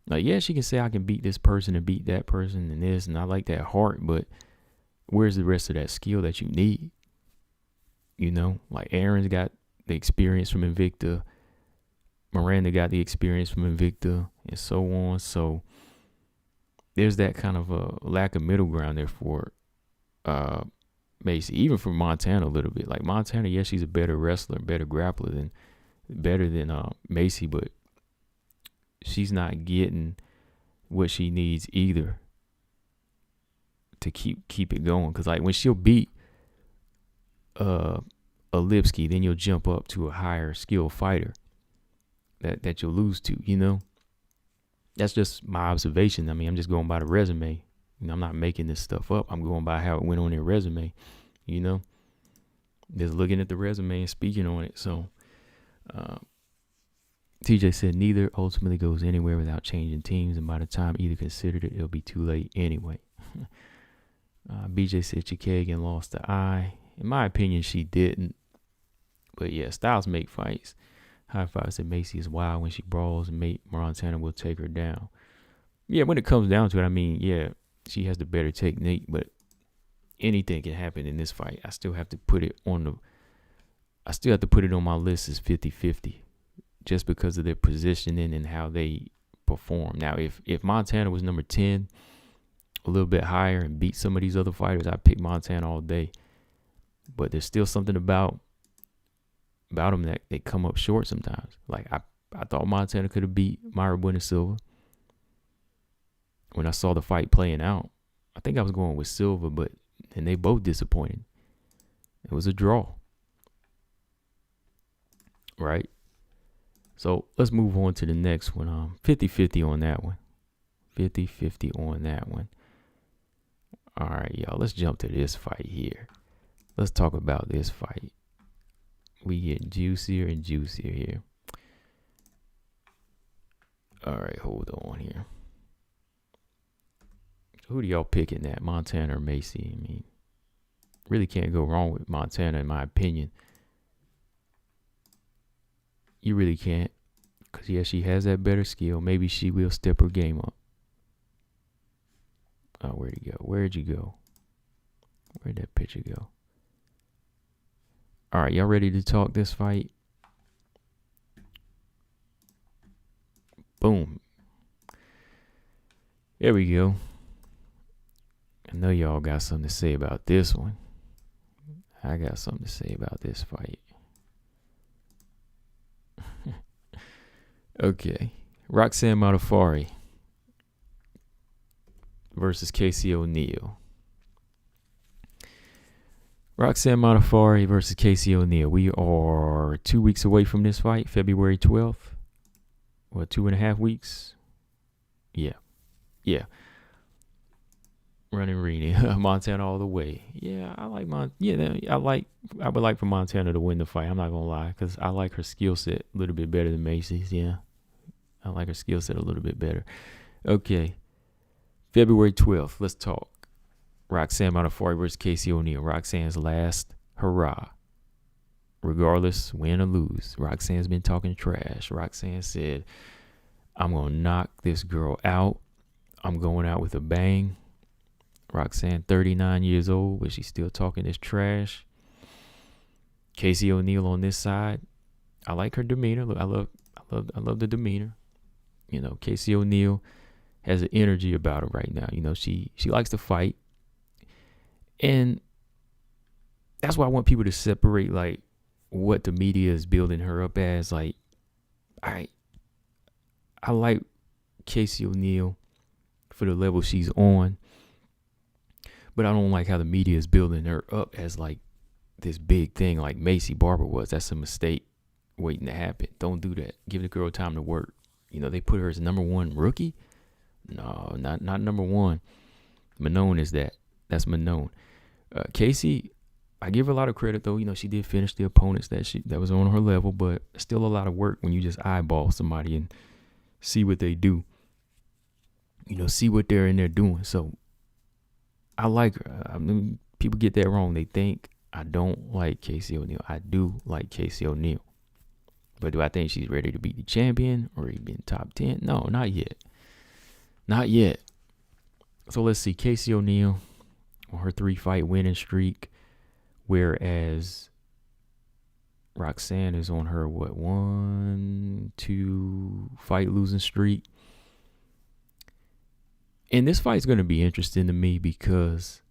Like, yeah, she can say, I can beat this person and beat that person and this, and I like that heart, but where's the rest of that skill that you need? You know, like Aaron's got the experience from Invicta. Miranda got the experience from Invicta and so on. So there's that kind of a lack of middle ground there for Macy, even for Montana a little bit. Like Montana, yes, she's a better wrestler, better grappler better than Macy, but she's not getting what she needs either to keep it going. Because like when she'll beat a Lipsky, then you'll jump up to a higher skill fighter that you'll lose to, you know. That's just my observation. I mean, I'm just going by the resume. You know, I'm not making this stuff up. I'm going by how it went on their resume, you know. Just looking at the resume and speaking on it. So TJ said neither ultimately goes anywhere without changing teams, and by the time either considered it, it'll be too late anyway. BJ said Chikagan lost the eye. In my opinion, she didn't. But yeah, styles make fights. High Five said Macy is wild when she brawls, and Montana will take her down. Yeah, when it comes down to it, I mean, yeah, she has the better technique, but anything can happen in this fight. I still have to put it on my list as 50-50, just because of their positioning and how they perform. Now, if Montana was number 10, a little bit higher, and beat some of these other fighters, I'd pick Montana all day. But there's still something about them that they come up short sometimes. Like I thought Montana could have beat Mayra Bueno Silva. When I saw the fight playing out, I think I was going with Silva, and they both disappointed. It was a draw. Right? So let's move on to the next one. 50-50 on that one. 50-50 on that one. All right, y'all. Let's jump to this fight here. Let's talk about this fight. We get juicier and juicier here. All right, hold on here. Who do y'all pick in that, Montana or Macy? I mean, really can't go wrong with Montana, in my opinion. You really can't. Because, yeah, she has that better skill. Maybe she will step her game up. Oh, where'd he go? Where'd you go? Where'd that picture go? All right, y'all ready to talk this fight? Boom. There we go. I know y'all got something to say about this one. I got something to say about this fight. Okay. Roxanne Modafferi versus Casey ONeill. Roxanne Modafferi versus Casey ONeill. We are 2 weeks away from this fight, February 12th. What, 2.5 weeks? Yeah. Running Rini. Montana all the way. Yeah, I like I would like for Montana to win the fight. I'm not gonna lie, because I like her skill set a little bit better than Macy's. Yeah, I like her skill set a little bit better. Okay, February 12th. Let's talk. Roxanne Modafferi versus Casey ONeill. Roxanne's last hurrah. Regardless, win or lose, Roxanne's been talking trash. Roxanne said, I'm going to knock this girl out. I'm going out with a bang. Roxanne, 39 years old, but she's still talking this trash. Casey ONeill on this side. I like her demeanor. Look, I love the demeanor. You know, Casey ONeill has an energy about her right now. You know, she likes to fight. And that's why I want people to separate, like, what the media is building her up as. Like, I like Casey ONeill for the level she's on, but I don't like how the media is building her up as like this big thing like Macy Barber was. That's a mistake waiting to happen. Don't do that. Give the girl time to work. They put her as number one rookie. No, not number one. Manon is that. That's Manon. Casey, I give her a lot of credit though. She did finish the opponents that was on her level, but still a lot of work when you just eyeball somebody and see what they do. See what they're in there doing. So I like her. I mean, people get that wrong. They think I don't like Casey ONeill. I do like Casey ONeill. But do I think she's ready to beat the champion or even top 10? No, not yet. Not yet. So let's see. Casey ONeill on her 3-fight winning streak, whereas Roxanne is on her 1-2 fight losing streak. And this fight's going to be interesting to me because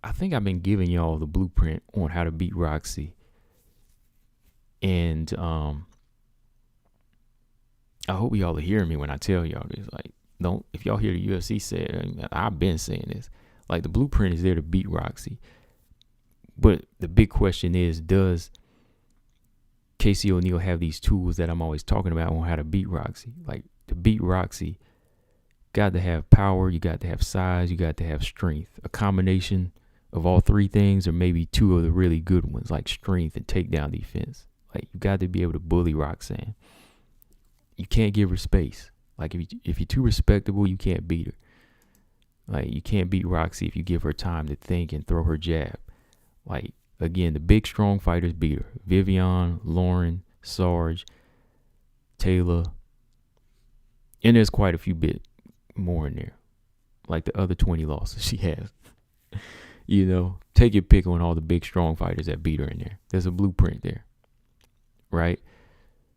I think I've been giving y'all the blueprint on how to beat Roxy. And I hope y'all are hearing me when I tell y'all this. Like, if y'all hear the UFC say it, I've been saying this. Like, the blueprint is there to beat Roxy. But the big question is, does Casey ONeill have these tools that I'm always talking about on how to beat Roxy? Like, to beat Roxy, got to have power, you got to have size, you got to have strength. A combination of all three things, or maybe two of the really good ones, like strength and takedown defense. Like, you got to be able to bully Roxanne. You can't give her space. Like, if you're too respectable, you can't beat her. Like, you can't beat Roxy if you give her time to think and throw her jab. Like, again, the big, strong fighters beat her. Vivian, Lauren, Sarge, Taylor. And there's quite a few bit more in there. Like the other 20 losses she has. Take your pick on all the big, strong fighters that beat her in there. There's a blueprint there. Right?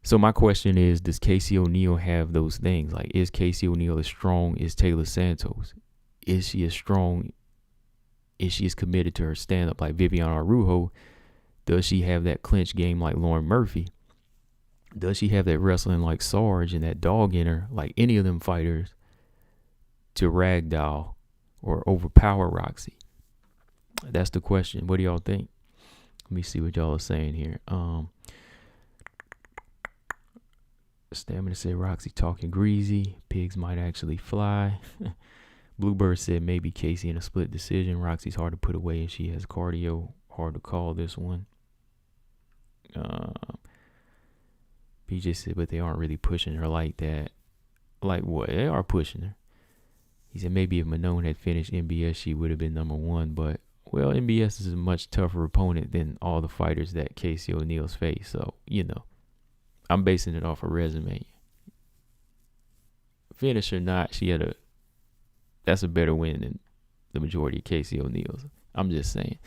So my question is, does Casey ONeill have those things? Like, is Casey ONeill as strong as Taylor Santos? Is she as strong? Is she as committed to her stand-up like Vivian Araujo? Does she have that clinch game like Lauren Murphy? Does she have that wrestling like Sarge and that dog in her like any of them fighters to ragdoll or overpower Roxy? That's the question. What do y'all think? Let me see what y'all are saying here. Stamina said Roxy talking greasy. Pigs might actually fly. Bluebird said maybe Casey in a split decision. Roxy's hard to put away and she has cardio. Hard to call this one. PJ said, but they aren't really pushing her like that. Like what? They are pushing her. He said maybe if Manon had finished MBS, she would have been number one. But, well, MBS is a much tougher opponent than all the fighters that Casey ONeill's faced. So, I'm basing it off her resume. Finish or not, that's a better win than the majority of Casey ONeill's. I'm just saying.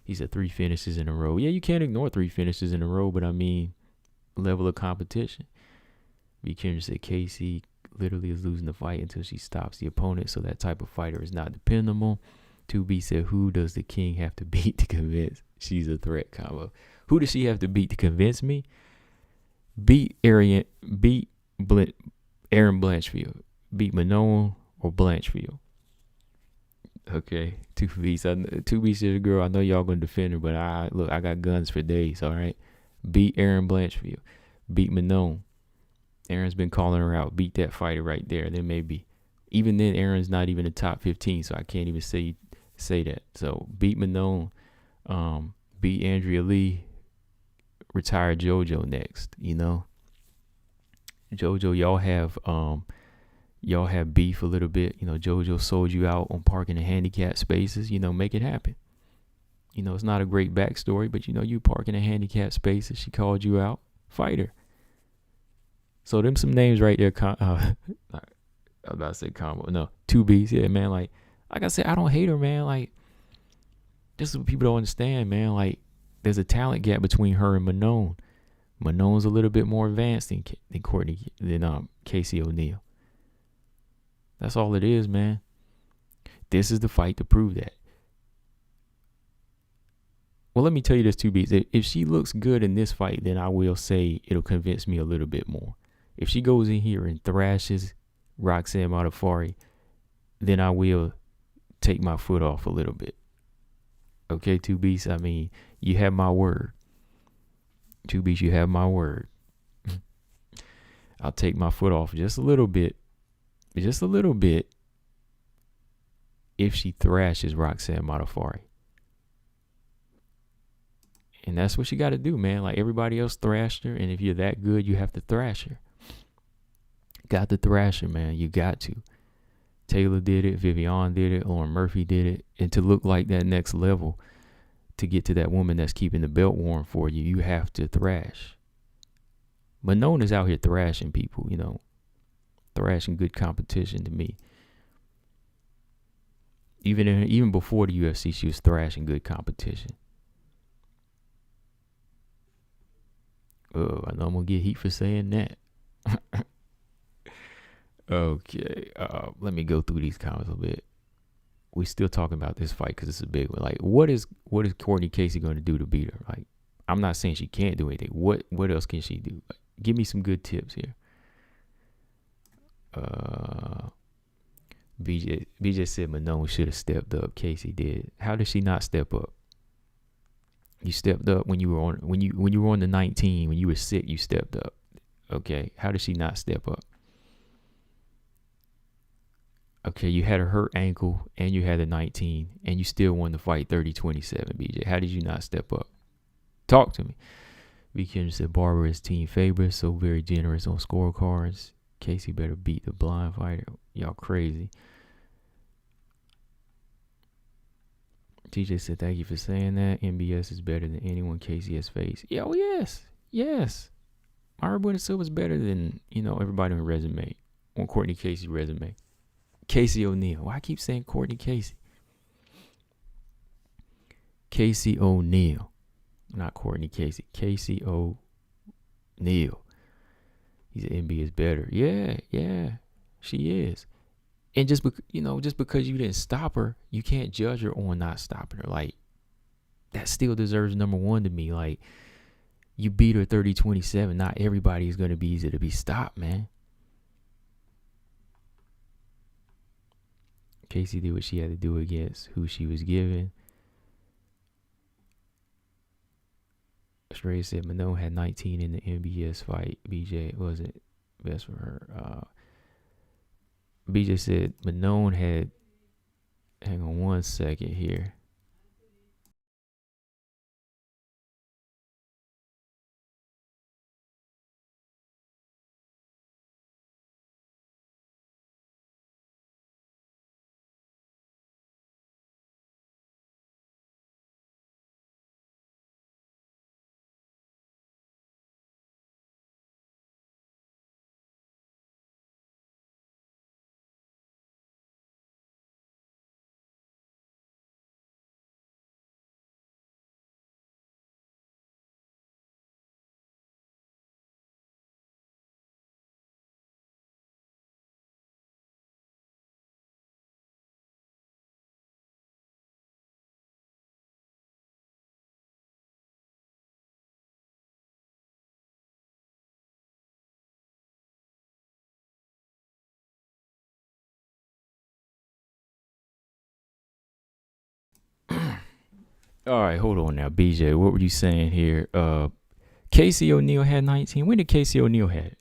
He said 3 finishes in a row. Yeah, you can't ignore 3 finishes in a row, but I mean, level of competition. B. Kendrick said Casey literally is losing the fight until she stops the opponent, so that type of fighter is not dependable. 2B said, who does the king have to beat to convince she's a threat combo? Who does she have to beat to convince me? Beat Aryan, Aaron Blanchfield. Beat Manon or Blanchfield. Okay, 2B said, girl, I know y'all gonna defend her, but I got guns for days, all right? Beat Aaron Blanchfield. Beat Manon. Aaron's been calling her out. Beat that fighter right there. Then maybe, even then, Aaron's not even in the top 15, so I can't even say that. So beat Manon. Beat Andrea Lee. Retire JoJo next. JoJo, y'all have beef a little bit. JoJo sold you out on parking in handicapped spaces. Make it happen. It's not a great backstory, but you parking in handicapped spaces. She called you out. Fight her. So them some names right there. I was about to say combo. No, 2Bs. Yeah, man. Like I said, I don't hate her, man. Like, this is what people don't understand, man. Like, there's a talent gap between her and Manon. Manon's a little bit more advanced than Casey ONeill. That's all it is, man. This is the fight to prove that. Well, let me tell you this, 2Bs. If she looks good in this fight, then I will say it'll convince me a little bit more. If she goes in here and thrashes Roxanne Modafferi, then I will take my foot off a little bit. Okay, 2Bs. I mean, you have my word. 2Bs, you have my word. I'll take my foot off just a little bit. Just a little bit. If she thrashes Roxanne Modafferi. And that's what you got to do, man. Like everybody else thrashed her. And if you're that good, you have to thrash her. Got to thrash her, man. You got to. Taylor did it. Vivian did it. Lauren Murphy did it. And to look like that next level, to get to that woman that's keeping the belt warm for you, you have to thrash. Manon is out here thrashing people, you know. Thrashing good competition to me. Even before the UFC, she was thrashing good competition. Oh, I know I'm going to get heat for saying that. Okay. Let me go through these comments a bit. We still talking about this fight because it's a big one. Like, what is Courtney Casey going to do to beat her? Like, I'm not saying she can't do anything. What else can she do? Like, give me some good tips here. BJ said Manon should have stepped up. Casey did. How did she not step up? You stepped up when you were on the 19. When you were sick, you stepped up. Okay. How did she not step up? Okay, you had a hurt ankle and you had a 19 and you still won the fight 30-27, BJ. How did you not step up? Talk to me. B. Kendra said Barbara is team favorite, so very generous on scorecards. Casey better beat the blind fighter. Y'all crazy. TJ said, thank you for saying that. MBS is better than anyone Casey has faced. Yeah, oh, yes. Yes. Myra Bueno Silva is better than, everybody on her resume. On Courtney Casey's resume. Casey ONeill. Why I keep saying Courtney Casey? Casey ONeill. Not Courtney Casey. Casey ONeill. He said MB is better. Yeah. She is. And just because you didn't stop her, you can't judge her on not stopping her. Like, that still deserves number one to me. Like, you beat her 30-27. Not everybody is going to be easy to be stopped, man. Casey did what she had to do against who she was given. Australia said Manon had 19 in the MBS fight. BJ wasn't best for her. BJ said Manon had, hang on one second here. All right, hold on now, BJ. What were you saying here? Casey ONeill had 19. When did Casey ONeill have it?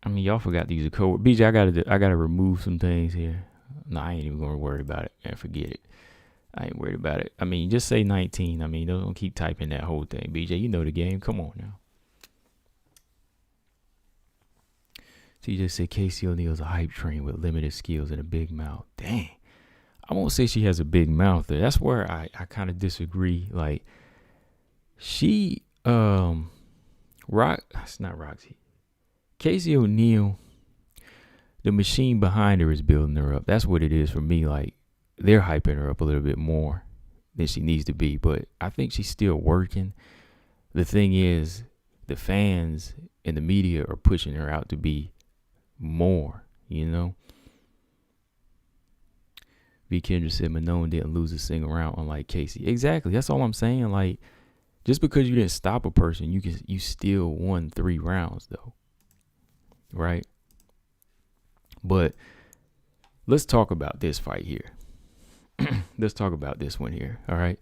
I mean, y'all forgot to use a code. BJ, I gotta remove some things here. No, I ain't even gonna worry about it. Man, forget it. I ain't worried about it. I mean, just say 19. I mean, don't keep typing that whole thing. BJ, you know the game. Come on now. TJ said Casey ONeill's a hype train with limited skills and a big mouth. Dang. I won't say she has a big mouth there. That's where I kind of disagree. Like, she, it's not Roxy. Casey ONeill, the machine behind her is building her up. That's what it is for me. Like, they're hyping her up a little bit more than she needs to be. But I think she's still working. The thing is, the fans and the media are pushing her out to be more, B. Kendra said Manon didn't lose a single round, unlike Casey. Exactly. That's all I'm saying. Like, just because you didn't stop a person, you still won 3 rounds though, right? But let's talk about this fight here. Let's talk about this one here. All right.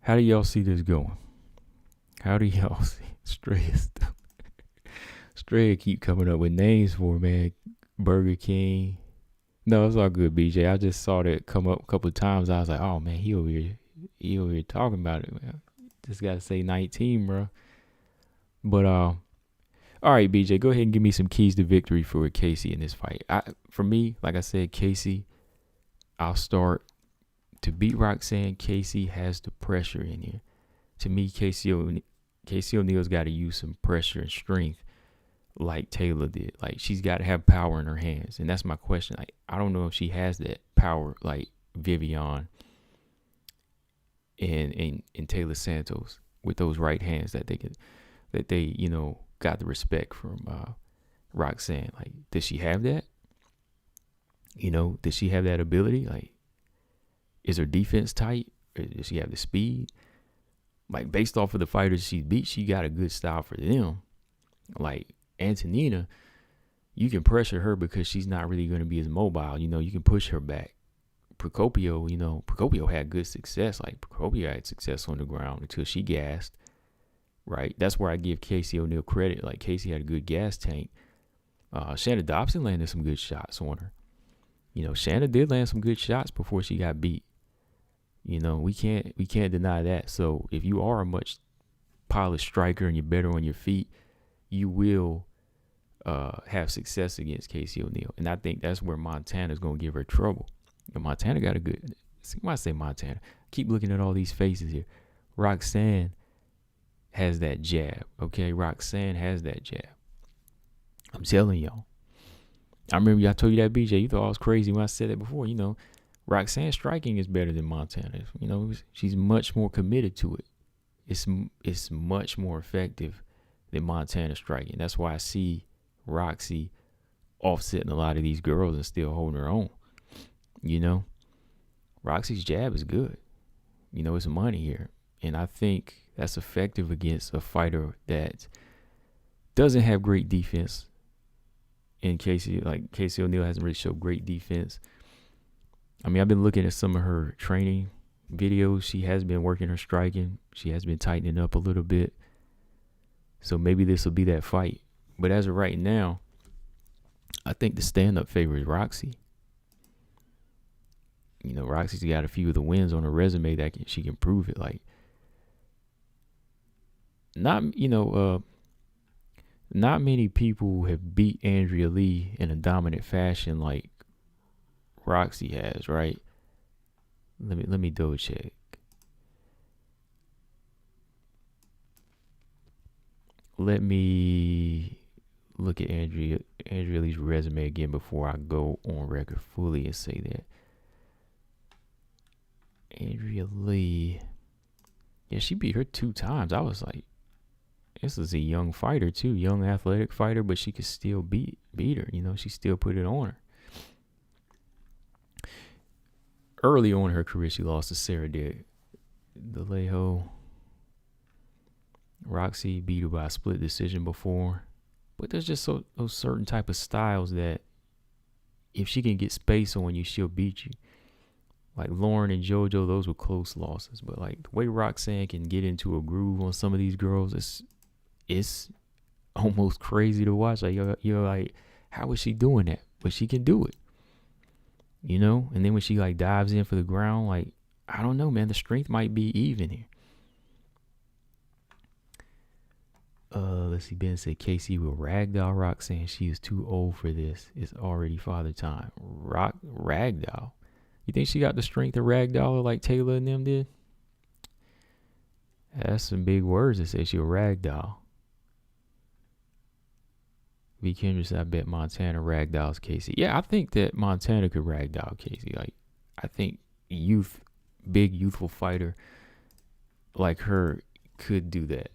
How do y'all see this going? How do y'all see Stray keep coming up with names for, man? Burger King. No, it's all good, BJ. I just saw that come up a couple of times. I was like, oh man, he over here talking about it, man. Just gotta say 19, bro. But all right, BJ, go ahead and give me some keys to victory for Casey in this fight. For me, like I said, Casey, I'll start. To beat Roxanne, Casey has the pressure in here. To me, Casey O'Neill's got to use some pressure and strength like Taylor did. Like, she's got to have power in her hands. And that's my question. Like, I don't know if she has that power like Vivian and Taylor Santos with those right hands that they got the respect from Roxanne. Like, does she have that? Does she have that ability? Like, is her defense tight? Or does she have the speed? Like, based off of the fighters she beat, she got a good style for them. Like, Antonina, you can pressure her because she's not really going to be as mobile. You can push her back. Procopio had good success. Like, Procopio had success on the ground until she gassed, right? That's where I give Casey O'Neill credit. Like, Casey had a good gas tank. Shanna Dobson landed some good shots on her. Shanna did land some good shots before she got beat. We can't deny that. So if you are a much polished striker and you're better on your feet, you will have success against Casey O'Neill. And I think that's where Montana's going to give her trouble. And Montana got a good, when I say Montana, keep looking at all these faces here. Roxanne has that jab, okay? Roxanne has that jab. I'm telling y'all. I remember I told you that, BJ. You thought I was crazy when I said that before. Roxanne's striking is better than Montana. She's much more committed to it. It's much more effective than Montana striking. That's why I see Roxy offsetting a lot of these girls and still holding her own. Roxy's jab is good. It's money here. And I think that's effective against a fighter that doesn't have great defense. And Casey O'Neill hasn't really showed great defense. I mean, I've been looking at some of her training videos. She has been working her striking. She has been tightening up a little bit. So maybe this will be that fight. But as of right now, I think the stand-up favor is Roxy. Roxy's got a few of the wins on her resume that she can prove it. Like, not many people have beat Andrea Lee in a dominant fashion like Roxy has, right? Let me double check. Let me look at Andrea Lee's resume again before I go on record fully and say that. Andrea Lee, yeah, she beat her 2 times. I was like, this is a young fighter too, young athletic fighter, but she could still beat her. She still put it on her. Early on in her career, she lost to Sarah DeLejo. Roxy beat her by a split decision before. But there's just those certain type of styles that if she can get space on you, she'll beat you. Like Lauren and JoJo, those were close losses. But like the way Roxanne can get into a groove on some of these girls, it's almost crazy to watch. Like you're like, how is she doing that? But she can do it. And then when she like dives in for the ground, like, I don't know, man, the strength might be even here. Let's see, Ben said Casey will ragdoll Roxanne. She is too old for this. It's already father time. Ragdoll. You think she got the strength of ragdoll like Taylor and them did? That's some big words to say she'll ragdoll. V. Kendra said, I bet Montana ragdolls Casey. Yeah, I think that Montana could ragdoll Casey. Like, I think big youthful fighter like her could do that.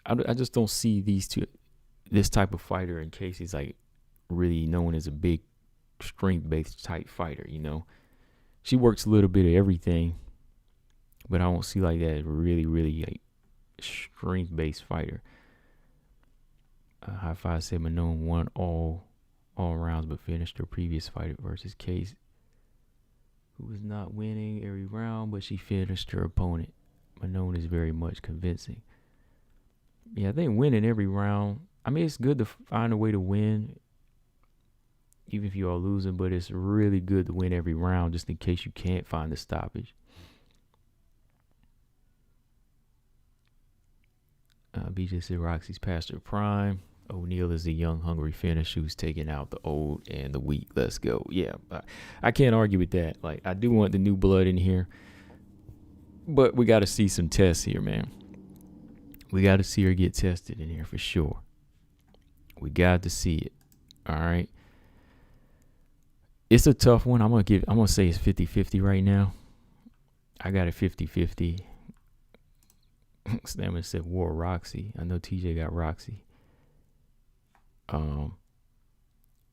I just don't see this type of fighter in Casey's like really known as a big strength-based type fighter, you know. She works a little bit of everything, but I don't see like that really, really like strength-based fighter. High Five said Manon won all rounds, but finished her previous fight versus Case, who was not winning every round, but she finished her opponent. Manon is very much convincing. Yeah, I think winning every round, I mean, it's good to find a way to win, even if you are losing, but it's really good to win every round just in case you can't find the stoppage. BJ said Roxy's past her prime. ONeill is a young, hungry finisher who's taking out the old and the weak. Let's go. Yeah, I can't argue with that. Like, I do want the new blood in here, but we got to see some tests here, man. We got to see her get tested in here for sure. We got to see it. All right. It's a tough one. I'm going to say it's 50-50 right now. I got it 50-50. Stamina said War Roxy. I know TJ got Roxy.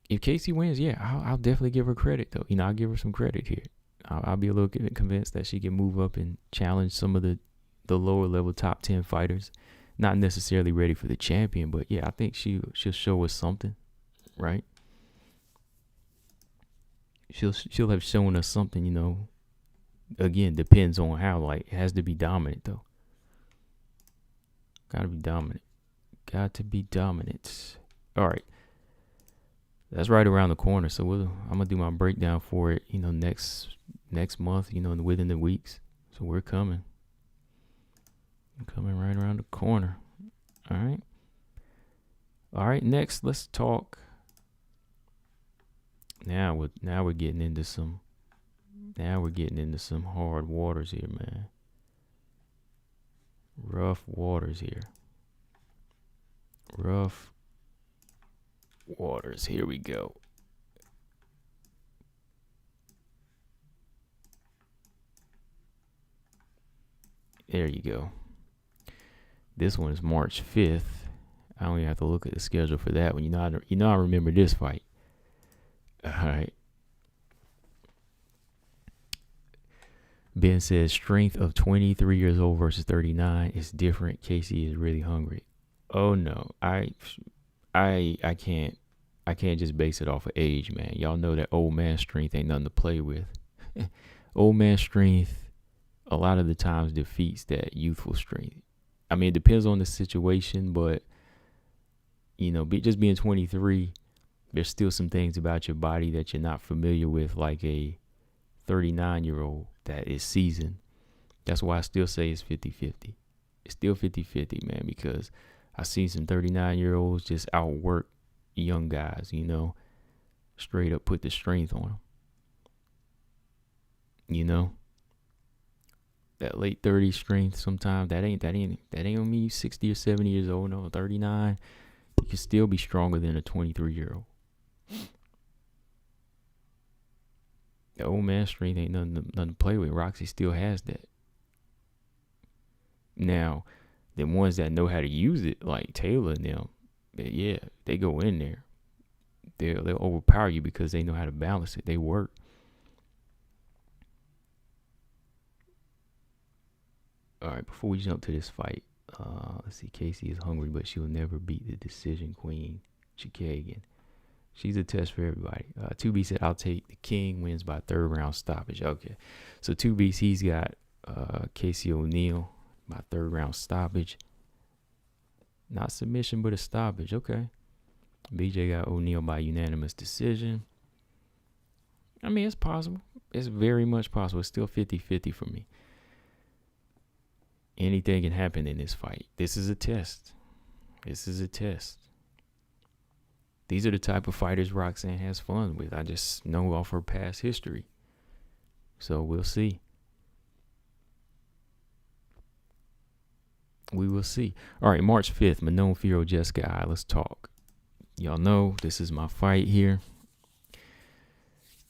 If Casey wins, yeah, I'll definitely give her credit though. You know, I'll give her some credit here. I'll be a little convinced that she can move up and challenge some of the lower level top 10 fighters. Not necessarily ready for the champion, but yeah, I think she'll show us something, right? She'll have shown us something, you know. Again, depends on how. Like, it has to be dominant though. Got to be dominant. Got to be dominant. All right. That's right around the corner. So I'm going to do my breakdown for it, you know, next month, you know, within the weeks. So we're coming. I'm coming right around the corner. All right. All right. Next, let's talk. Now we're getting into some hard waters here, man. Rough waters here. Rough waters. Here we go. There you go. This one is March 5th. I don't even have to look at the schedule for that one. You know I remember this fight. All right. Ben says strength of 23 years old versus 39 is different. Casey is really hungry. Oh no, I can't just base it off of age, man. Y'all know that old man strength ain't nothing to play with. Old man strength a lot of the times defeats that youthful strength. I mean, it depends on the situation, but you know, just being 23, there's still some things about your body that you're not familiar with, like a 39-year-old that is seasoned. That's why I still say it's 50-50. It's still 50-50, man, because I see some 39-year-olds just outwork young guys, you know, straight up put the strength on them. You know, that late 30s strength sometimes that ain't on me 60 or 70 years old. No, 39, you can still be stronger than a 23-year-old. The old man strength ain't nothing to play with. Roxy still has that. Now, the ones that know how to use it, like Taylor and them, yeah, they go in there. They'll overpower you because they know how to balance it. They work. All right, before we jump to this fight, let's see. Casey is hungry, but she'll never beat the decision queen, Chikagan. She's a test for everybody. 2B said, I'll take the king, wins by third round stoppage. Okay. So 2B, he's got Casey ONeill by third round stoppage. Not submission, but a stoppage. Okay. BJ got ONeill by unanimous decision. I mean, it's possible. It's very much possible. It's still 50-50 for me. Anything can happen in this fight. This is a test. This is a test. These are the type of fighters Roxanne has fun with. I just know off her past history. So we'll see. We will see. All right, March 5th, Manon Fiorot, Jessica. Let's talk. Y'all know this is my fight here.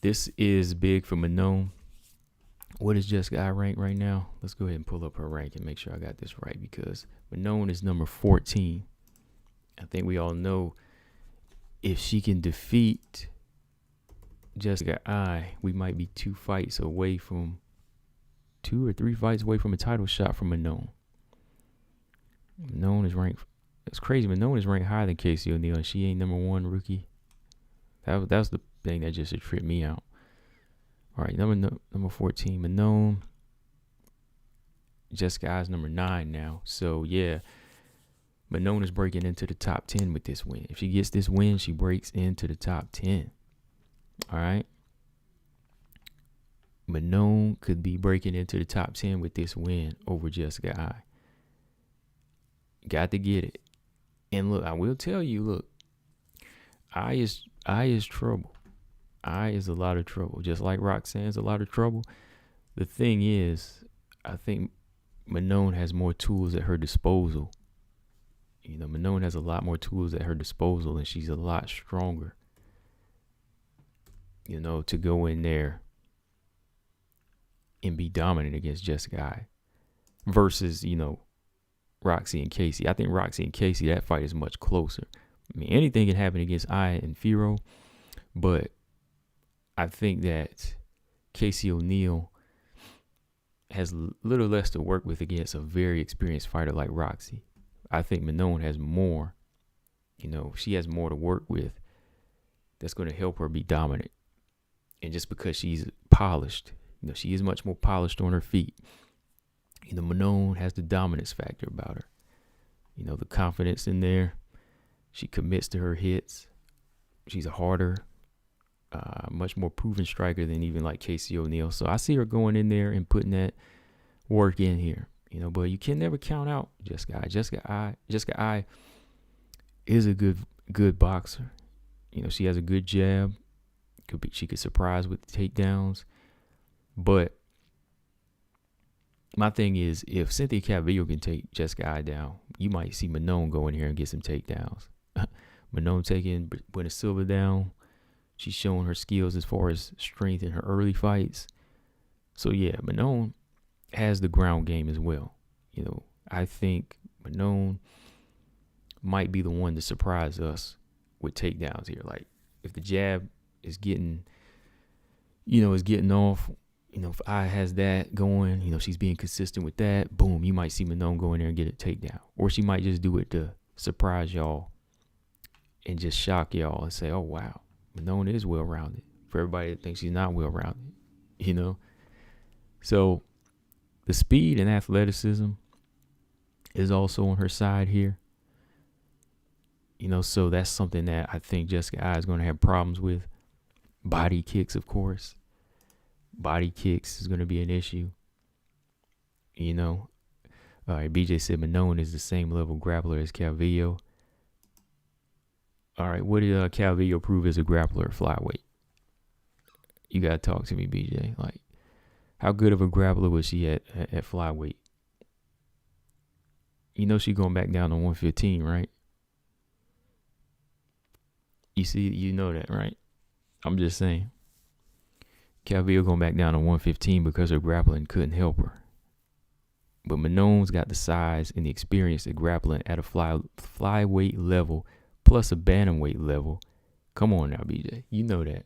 This is big for Manon. What is Jessica rank right now? Let's go ahead and pull up her rank and make sure I got this right, because Manon is number 14. I think we all know if she can defeat Jessica we might be 2 fights away from 2 or 3 fights away from a title shot from McCann. McCann is ranked. It's crazy. McCann is ranked higher than Casey ONeill, and she ain't number 1 rookie. That's the thing that just tripped me out. All right, number 14, McCann. Jessica I's number 9 now. So yeah, McCann is breaking into the top 10 with this win. If she gets this win, she breaks into the top 10. All right. McCann could be breaking into the top 10 with this win over Jessica I. Got to get it. And look, I will tell you, look, I is trouble. I is a lot of trouble. Just like Roxanne's a lot of trouble. The thing is, I think McCann has more tools at her disposal. You know, McCann has a lot more tools at her disposal, and she's a lot stronger, you know, to go in there and be dominant against Jessica I versus, you know, Roxy and Casey. I think Roxy and Casey, that fight is much closer. I mean, anything can happen against I and Fiorot, but I think that Casey ONeill has little less to work with against a very experienced fighter like Roxy. I think McCann has more, you know, she has more to work with that's going to help her be dominant. And just because she's polished, you know, she is much more polished on her feet. You know, McCann has the dominance factor about her. You know, the confidence in there. She commits to her hits. She's a harder, much more proven striker than even like Casey ONeill. So I see her going in there and putting that work in here. You know, but you can never count out Jessica I. Jessica I is a good boxer. You know, she has a good jab. She could surprise with takedowns. But my thing is, if Cynthia Calvillo can take Jessica I down, you might see McCann go in here and get some takedowns. McCann taking Buena Silva down. She's showing her skills as far as strength in her early fights. So yeah, McCann has the ground game as well. You know, I think McCann might be the one to surprise us with takedowns here. Like if the jab is getting, you know, off. You know, if I has that going, you know, she's being consistent with that, boom, you might see McCann go in there and get a takedown. Or she might just do it to surprise y'all and just shock y'all and say, oh, wow, McCann is well-rounded. For everybody that thinks she's not well-rounded, you know. So the speed and athleticism is also on her side here. You know, so that's something that I think Jessica I is going to have problems with. Body kicks, of course. Body kicks is going to be an issue. You know. All right, BJ said McCann is the same level grappler as Calvillo. All right, what did Calvillo prove as a grappler at flyweight? You got to talk to me, BJ. Like, how good of a grappler was she at flyweight? You know she going back down to 115, right? You know that, right? I'm just saying. Calvillo going back down to 115 because her grappling couldn't help her. But McCann's got the size and the experience at grappling at a flyweight level plus a bantamweight level. Come on now, BJ. You know that.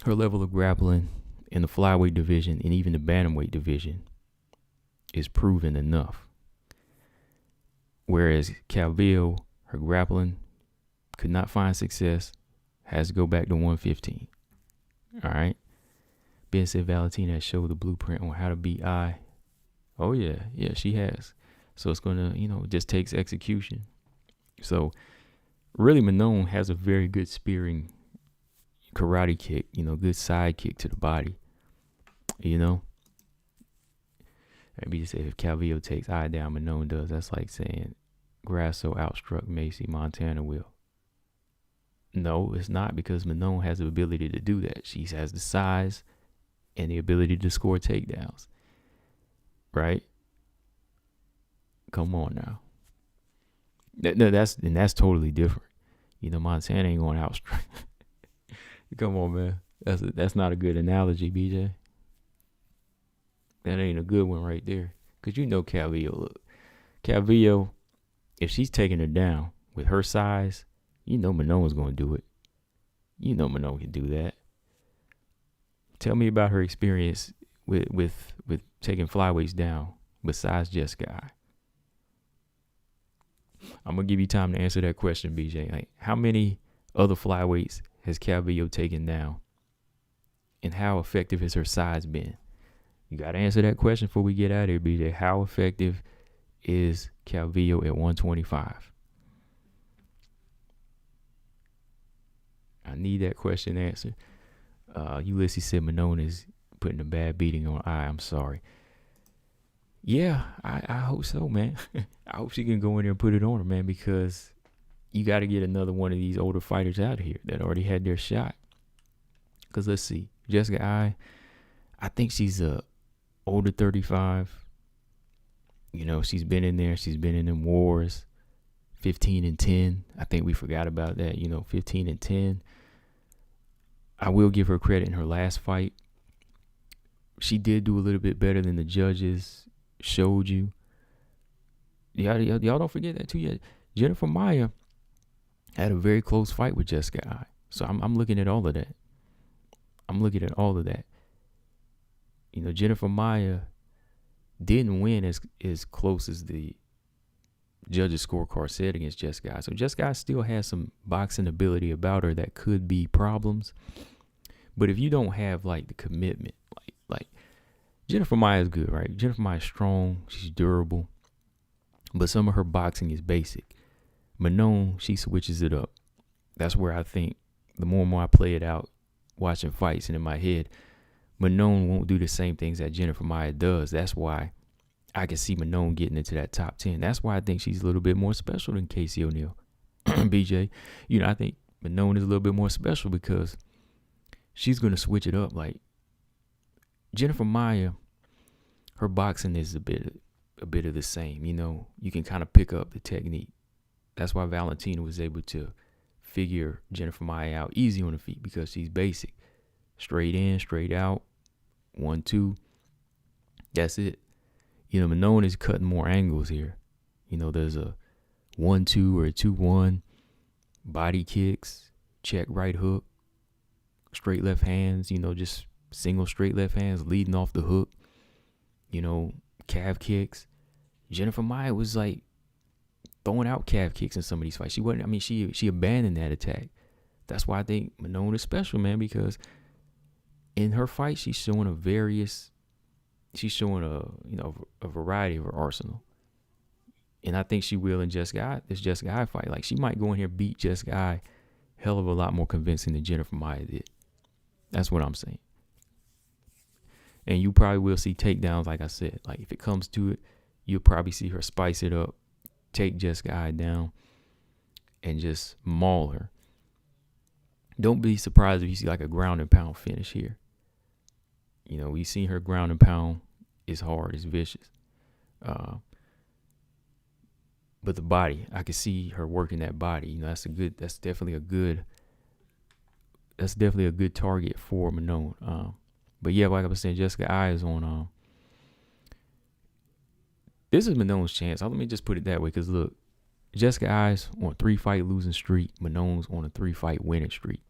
Her level of grappling in the flyweight division and even the bantamweight division is proven enough. Whereas Calvillo, her grappling could not find success, has to go back to 115. All right. Ben said Valentina has showed the blueprint on how to beat I. Oh, yeah. Yeah, she has. So it's going to, you know, it just takes execution. So really McCann has a very good spearing karate kick, you know, good side kick to the body, you know. Maybe just say if Calvillo takes I down, McCann does. That's like saying Grasso outstruck Macy, Montana will. No, it's not, because McCann has the ability to do that. She has the size and the ability to score takedowns. Right? Come on now. That's totally different. You know, Montana ain't going to outstrike. Come on, man. That's not a good analogy, BJ. That ain't a good one right there. Because you know Calvillo, look. Calvillo, if she's taking her down with her size, you know McCann was going to do it. You know Manon can do that. Tell me about her experience with taking flyweights down besides Jessica I. I'm gonna give you time to answer that question, BJ. Like, how many other flyweights has Calvillo taken down? And how effective has her size been? You gotta answer that question before we get out of here, BJ. How effective is Calvillo at 125? I need that question answered. Ulysses said Manon is putting a bad beating on I. I'm sorry. Yeah, I hope so, man. I hope she can go in there and put it on her, man, because you got to get another one of these older fighters out of here that already had their shot. Because let's see. Jessica I think she's a older 35. You know, she's been in there. She's been in them wars. 15-10. I think we forgot about that. 15-10. I will give her credit in her last fight. She did do a little bit better than the judges showed you. Y'all don't forget that too yet. Jennifer Maia had a very close fight with Jessica I. So I'm looking at all of that. Jennifer Maia didn't win as close as the judges' scorecard said against Jessica I. So Jessica I still has some boxing ability about her that could be problems. But if you don't have like the commitment, like Jennifer Maia is good, right? Jennifer Maia is strong, she's durable, but some of her boxing is basic. Manon, she switches it up. That's where I think the more and more I play it out, watching fights and in my head, Manon won't do the same things that Jennifer Maia does. That's why I can see Manon getting into that top 10. That's why I think she's a little bit more special than Casey ONeill. BJ, I think Manon is a little bit more special because she's going to switch it up. Like Jennifer Maia, her boxing is a bit of the same. You can kind of pick up the technique. That's why Valentina was able to figure Jennifer Maia out easy on the feet because she's basic. Straight in, straight out, 1-2. That's it. Manon is cutting more angles here. There's a 1-2 or a 2-1, body kicks, check right hook, straight left hands, just single straight left hands leading off the hook, calf kicks. Jennifer Maia was like throwing out calf kicks in some of these fights. She abandoned that attack. That's why I think Manon is special, man, because in her fight, she's showing a variety of her arsenal. And I think she will in this Jessica I fight. Like, she might go in here and beat Jessica I hell of a lot more convincing than Jennifer Maia did. That's what I'm saying. And you probably will see takedowns, like I said. Like, if it comes to it, you'll probably see her spice it up, take Jessica I down, and just maul her. Don't be surprised if you see like a ground and pound finish here. We've seen her ground and pound is hard, it's vicious. But the body, I can see her working that body. That's definitely a good target for Manon. But yeah, like I was saying, Jessica I is on. This is Manon's chance. Let me just put it that way, because look, Jessica I's on a 3-fight losing streak. Manon's on a 3-fight winning streak.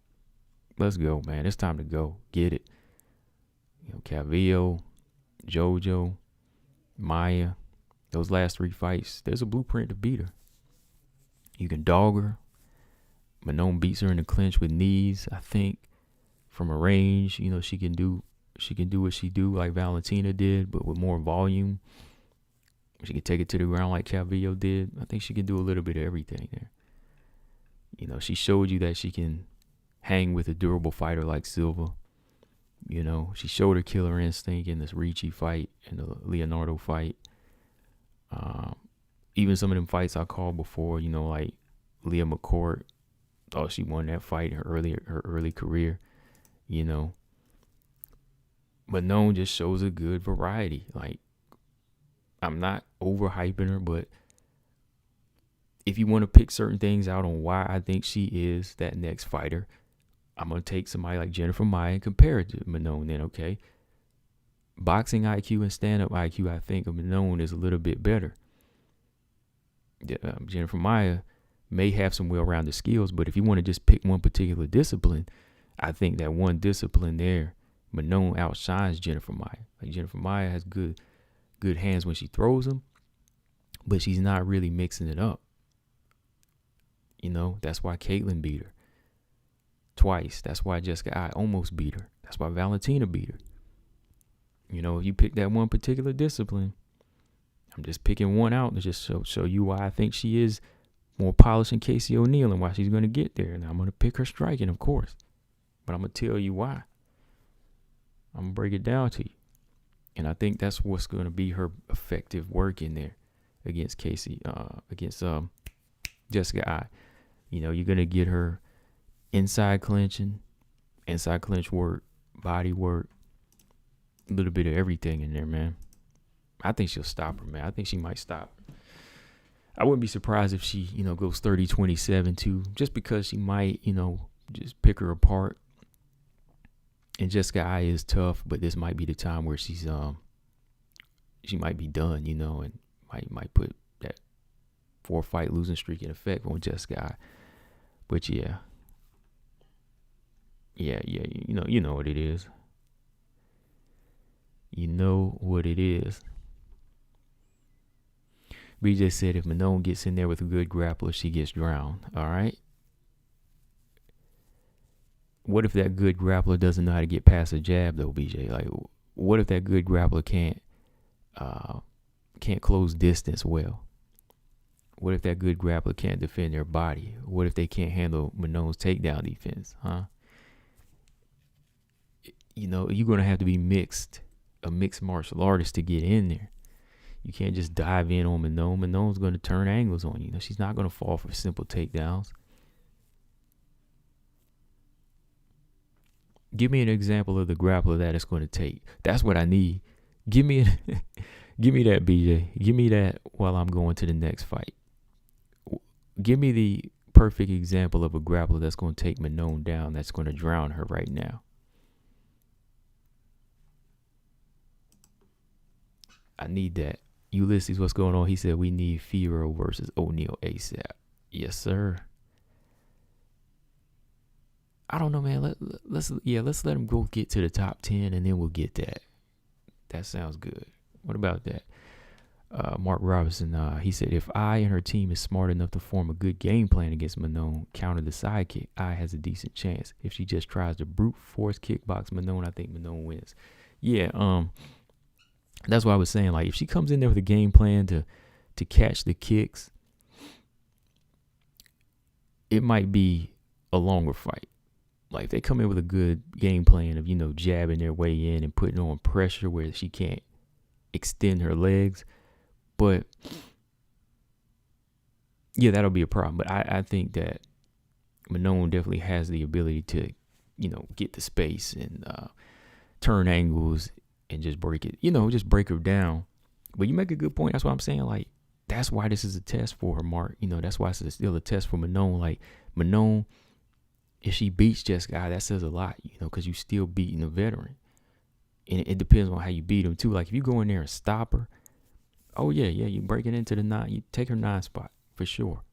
Let's go, man. It's time to go. Get it. Calvillo, JoJo, Maia, those last 3 fights, there's a blueprint to beat her. You can dog her. Manon beats her in the clinch with knees, I think. From a range, she can do what she do like Valentina did, but with more volume. She can take it to the ground like Calvillo did. I think she can do a little bit of everything there. She showed you that she can hang with a durable fighter like Silva. She showed her killer instinct in this Ricci fight and the Leonardo fight. Even some of them fights I called before, like Leah McCourt, thought she won that fight in her early career, But Manon just shows a good variety. Like, I'm not overhyping her, but if you want to pick certain things out on why I think she is that next fighter, I'm going to take somebody like Jennifer Maia and compare it to Manon then, okay? Boxing IQ and stand-up IQ, I think, of Manon is a little bit better. Jennifer Maia may have some well-rounded skills, but if you want to just pick one particular discipline, I think that one discipline there, Manon outshines Jennifer Maia. Like Jennifer Maia has good hands when she throws them, but she's not really mixing it up. You know, that's why Caitlin beat her twice. That's why Jessica I almost beat her. That's why Valentina beat her. You know, if you pick that one particular discipline, I'm just picking one out to just show you why I think she is more polished than Casey ONeill and why she's going to get there. And I'm going to pick her striking, of course. But I'm going to tell you why. I'm going to break it down to you. And I think that's what's going to be her effective work in there against Jessica I. You know, you're going to get her inside clinch work, body work, a little bit of everything in there, man. I think she'll stop her, man. I think she might stop her. I wouldn't be surprised if she, you know, goes 30-27 too, just because she might, you know, just pick her apart. And Jessica I is tough, but this might be the time where she might be done, you know, and might put that 4-fight losing streak in effect on Jessica I. But yeah, you know what it is. You know what it is. BJ said if Manon gets in there with a good grappler, she gets drowned. All right. What if that good grappler doesn't know how to get past a jab, though, BJ? Like, what if that good grappler can't close distance well? What if that good grappler can't defend their body? What if they can't handle Manon's takedown defense, huh? You know, you're going to have to be a mixed martial artist to get in there. You can't just dive in on Manon. Manon's going to turn angles on you. You know, she's not going to fall for simple takedowns. Give me an example of the grappler that it's going to take. That's what I need. Give me that, BJ. Give me that while I'm going to the next fight. Give me the perfect example of a grappler that's going to take Manon down, that's going to drown her right now. I need that. Ulysses, what's going on? He said we need Fiorot versus ONeill ASAP. Yes, sir. I don't know, man. Let's let him go get to the top 10 and then we'll get that. That sounds good. What about that? Mark Robinson, he said if I and her team is smart enough to form a good game plan against Manon, counter the sidekick, I has a decent chance. If she just tries to brute force kickbox Manon, I think Manon wins. Yeah, that's what I was saying. Like if she comes in there with a game plan to catch the kicks, it might be a longer fight. Like if they come in with a good game plan of, you know, jabbing their way in and putting on pressure where she can't extend her legs. But yeah, that'll be a problem. But I think that Manon definitely has the ability to, you know, get the space and turn angles and just break it, you know, just break her down. But you make a good point. That's what I'm saying. Like, that's why this is a test for her, Mark. You know, that's why it's still a test for Manon. Like, Manon, if she beats Jessica, that says a lot, you know, because you still beating a veteran. And it depends on how you beat him, too. Like, if you go in there and stop her, oh, yeah, you break it into the 9. You take her 9 spot, for sure.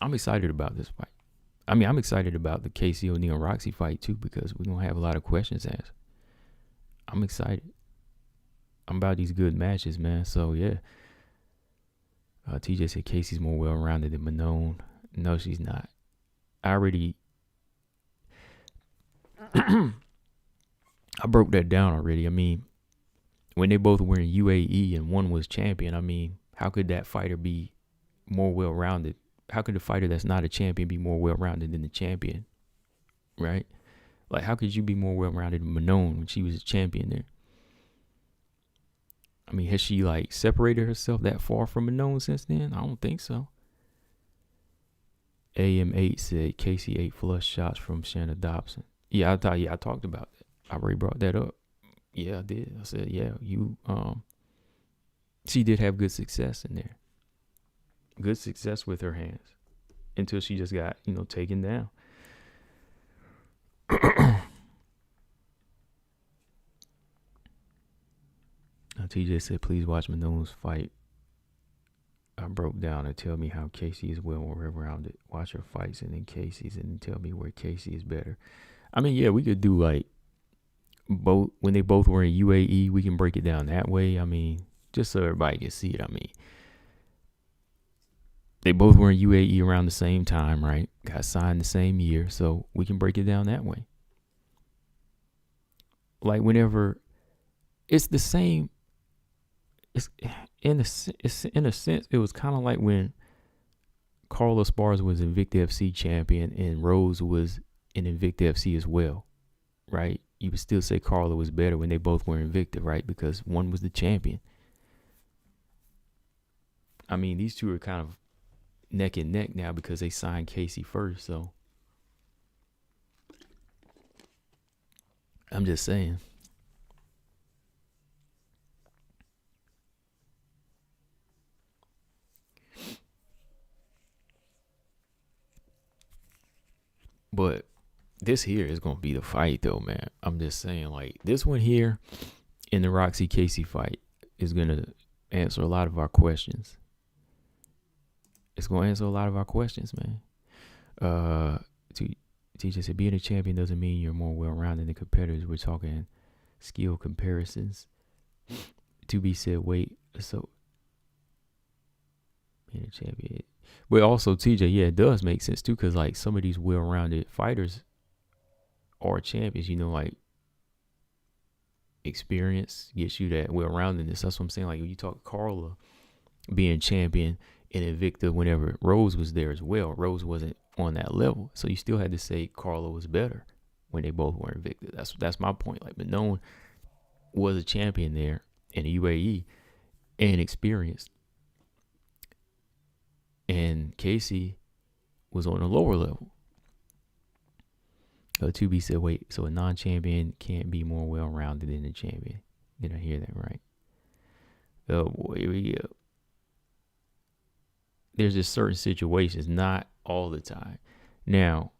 I'm excited about this fight. I mean, I'm excited about the Casey ONeill and Roxy fight, too, because we're going to have a lot of questions asked. I'm excited. I'm about these good matches, man. So, yeah. TJ said Casey's more well-rounded than Manon. No, she's not. I broke that down already. I mean, when they both were in UAE and one was champion, I mean, how could that fighter be more well-rounded? How could the fighter that's not a champion be more well-rounded than the champion? Right? Like, how could you be more well-rounded than Manon when she was a champion there? I mean, has she, like, separated herself that far from Manon since then? I don't think so. AM8 said Casey 8 flush shots from Shanna Dobson. Yeah, I talked about that. I already brought that up. Yeah, I did. I said, yeah, she did have good success in there. Good success with her hands until she just got, you know, taken down. TJ said, please watch Manon's fight I broke down and tell me how Casey is well rounded. Watch her fights and then Casey's and then tell me where Casey is better. I mean, yeah, we could do like both when they both were in UAE. We can break it down that way. I mean, just so everybody can see it. I mean, they both were in UAE around the same time, right? Got signed the same year, so we can break it down that way. Like whenever it's the same, it's in a sense, it was kind of like when Carla Esparza was Invicta FC champion and Rose was in Invicta FC as well, right? You would still say Carla was better when they both were Invicta, right? Because one was the champion. I mean, these two are kind of neck and neck now because they signed Casey first, so I'm just saying. But this here is going to be the fight, though, man. I'm just saying, like, this one here in the Roxy Casey fight is going to answer a lot of our questions. It's going to answer a lot of our questions, man. TJ said, being a champion doesn't mean you're more well-rounded than competitors. We're talking skill comparisons. To be said, wait, so being a champion. But also, TJ, yeah, it does make sense, too, because, like, some of these well-rounded fighters are champions, you know, like, experience gets you that well-roundedness. That's what I'm saying. Like, when you talk Carla being champion and Invicta whenever Rose was there as well, Rose wasn't on that level. So you still had to say Carla was better when they both were Invicta. That's my point. Like, Manon was a champion there in the UAE and experienced. And Casey was on a lower level. 2B said, wait, so a non-champion can't be more well-rounded than a champion. Did I hear that right? Oh, boy, here we go. There's just certain situations, not all the time. Now,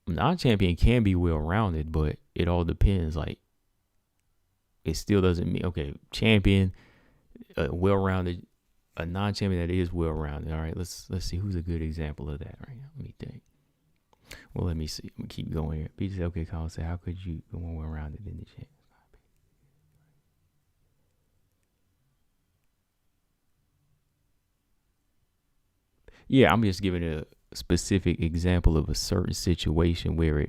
a non-champion can be well-rounded, but it all depends. Like, it still doesn't mean, okay, champion, well-rounded, a non-champion that is well-rounded. All right, let's see who's a good example of that right now. Let me think. Well, let me see. I'm going to keep going here. Peter said, okay, Colin said, how could you be more well-rounded than the champion? Yeah, I'm just giving a specific example of a certain situation where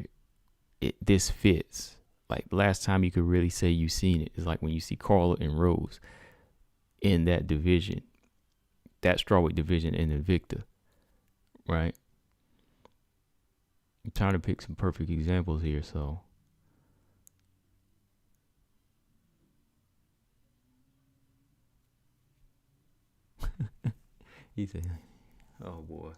this fits. Like, last time you could really say you've seen it is like when you see Carla and Rose in that division, that strawweight division in Invicta, right? I'm trying to pick some perfect examples here, so. He said, oh boy.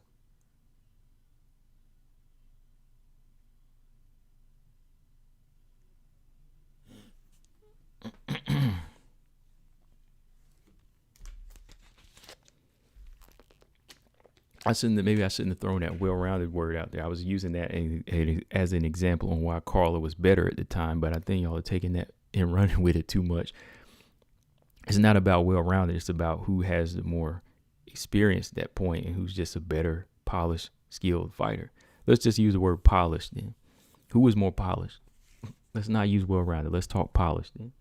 I shouldn't have thrown that well-rounded word out there. I was using that as an example on why Carla was better at the time, but I think y'all are taking that and running with it too much. It's not about well-rounded. It's about who has the more experience at that point and who's just a better, polished, skilled fighter. Let's just use the word polished then. Who was more polished? Let's not use well-rounded. Let's talk polished then.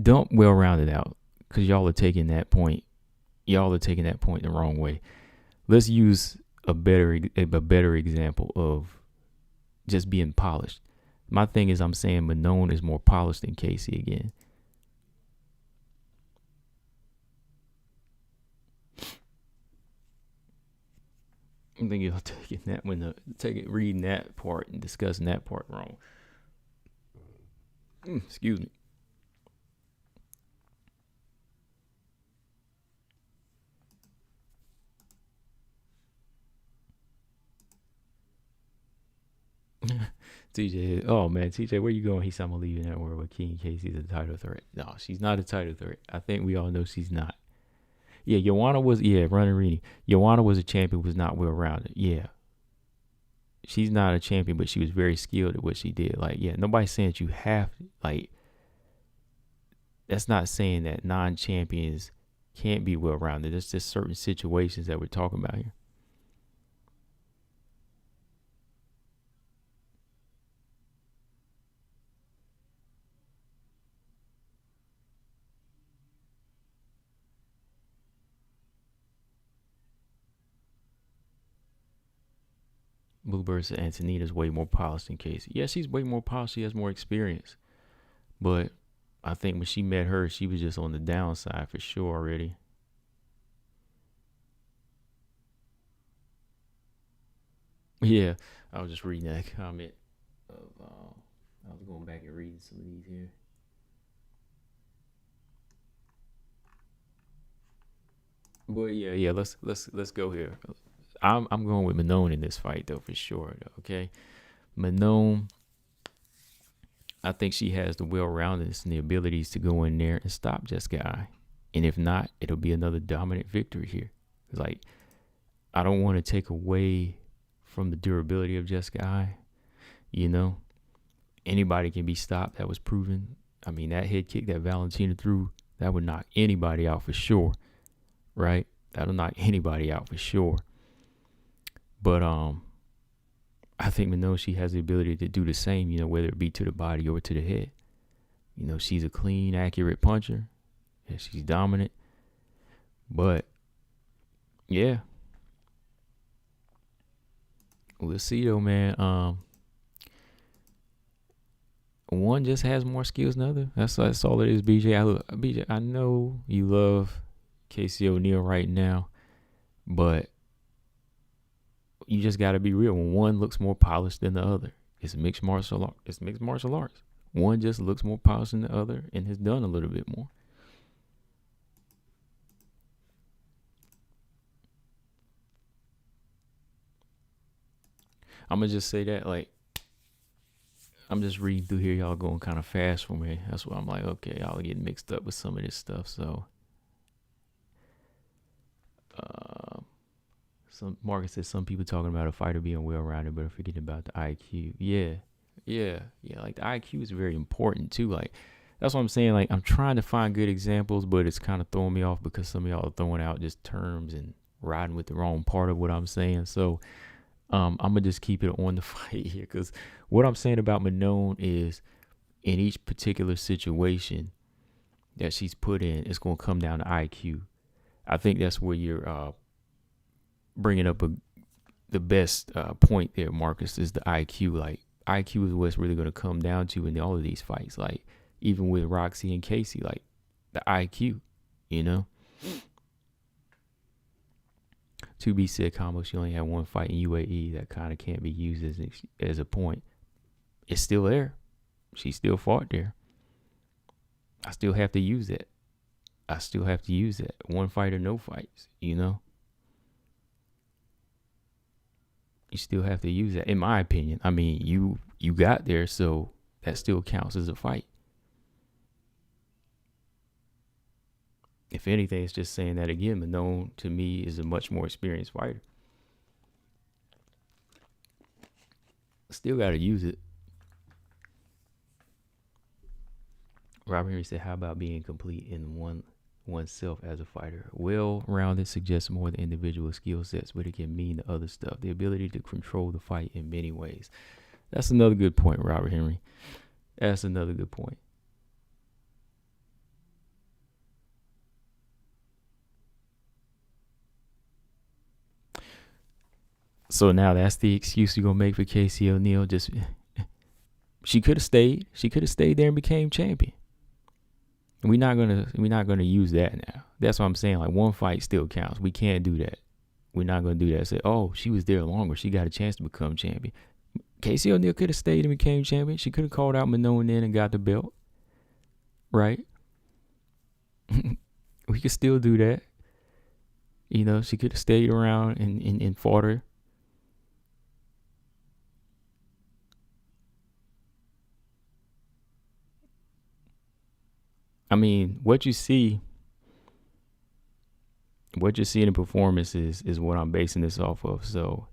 Dump well-rounded out because y'all are taking that point. Y'all are taking that point the wrong way. Let's use a better example of just being polished. My thing is I'm saying Manon is more polished than Casey again. I think y'all taking that reading that part and discussing that part wrong. Excuse me. TJ, oh man, TJ, where you going? He said I'm gonna leave in that world with King Casey's a title threat. No, she's not a title threat. I think we all know she's not. Yeah, Joanna was, Running Rini. Joanna was a champion, was not well-rounded. Yeah. She's not a champion, but she was very skilled at what she did. Like, yeah, nobody's saying that you have, like, that's not saying that non-champions Can't be well-rounded. There's just certain situations that we're talking about here. Bluebird said Antonina's way more polished than Casey. Yeah, she's way more polished. She has more experience. But I think when she met her, she was just on the downside for sure already. Yeah, I was just reading that comment. I was going back and reading some of these here. But yeah, let's go here. I'm going with Manon in this fight though for sure. Though, okay, Manon, I think she has the well-roundedness and the abilities to go in there and stop Jessica Eye. And if not, it'll be another dominant victory here. It's like, I don't want to take away from the durability of Jessica Eye. You know, anybody can be stopped. That was proven. I mean, that head kick that Valentina threw, that would knock anybody out for sure. Right? That'll knock anybody out for sure. But I think Manon, she has the ability to do the same, you know, whether it be to the body or to the head. You know, she's a clean, accurate puncher. Yeah, she's dominant. But, yeah. We'll see, though, man. One just has more skills than the other. That's all it is, BJ. I know you love Casey ONeill right now, but you just got to be real. When one looks more polished than the other, it's mixed martial arts. One just looks more polished than the other and has done a little bit more. I'm going to just say that, like, I'm just reading through here. Y'all going kind of fast for me. That's why I'm like, okay, y'all get mixed up with some of this stuff. So, Marcus says some people talking about a fighter being well-rounded, but are forgetting about the IQ. Yeah. Like, the IQ is very important, too. Like, that's what I'm saying. Like, I'm trying to find good examples, but it's kind of throwing me off because some of y'all are throwing out just terms and riding with the wrong part of what I'm saying. So, I'm going to just keep it on the fight here because what I'm saying about Manon is in each particular situation that she's put in, it's going to come down to IQ. I think that's where you're bringing up the best point there, Marcus, is the IQ. Like, IQ is what's really going to come down to in all of these fights. Like, even with Roxy and Casey, like, the IQ, you know? 2B said combo, she only had one fight in UAE. That kind of can't be used as a point. It's still there. She still fought there. I still have to use that. One fight or no fights, you know? You still have to use that, in my opinion. I mean, you got there, so that still counts as a fight. If anything, it's just saying that again, Manon, to me, is a much more experienced fighter. Still got to use it. Robert Henry said, how about being complete in oneself as a fighter? Well-rounded suggests more than individual skill sets, but it can mean the other stuff. The ability to control the fight in many ways. That's another good point, Robert Henry. That's another good point. So now that's the excuse you're gonna make for Casey ONeill. Just she could have stayed. She could have stayed there and became champion. We're not gonna use that now. That's what I'm saying. Like, one fight still counts. We can't do that. We're not gonna do that. Say, oh, she was there longer. She got a chance to become champion. Casey ONeill could have stayed and became champion. She could have called out Manon in and got the belt. Right? We could still do that. You know, she could have stayed around and fought her. I mean, what you see in performances is what I'm basing this off of. So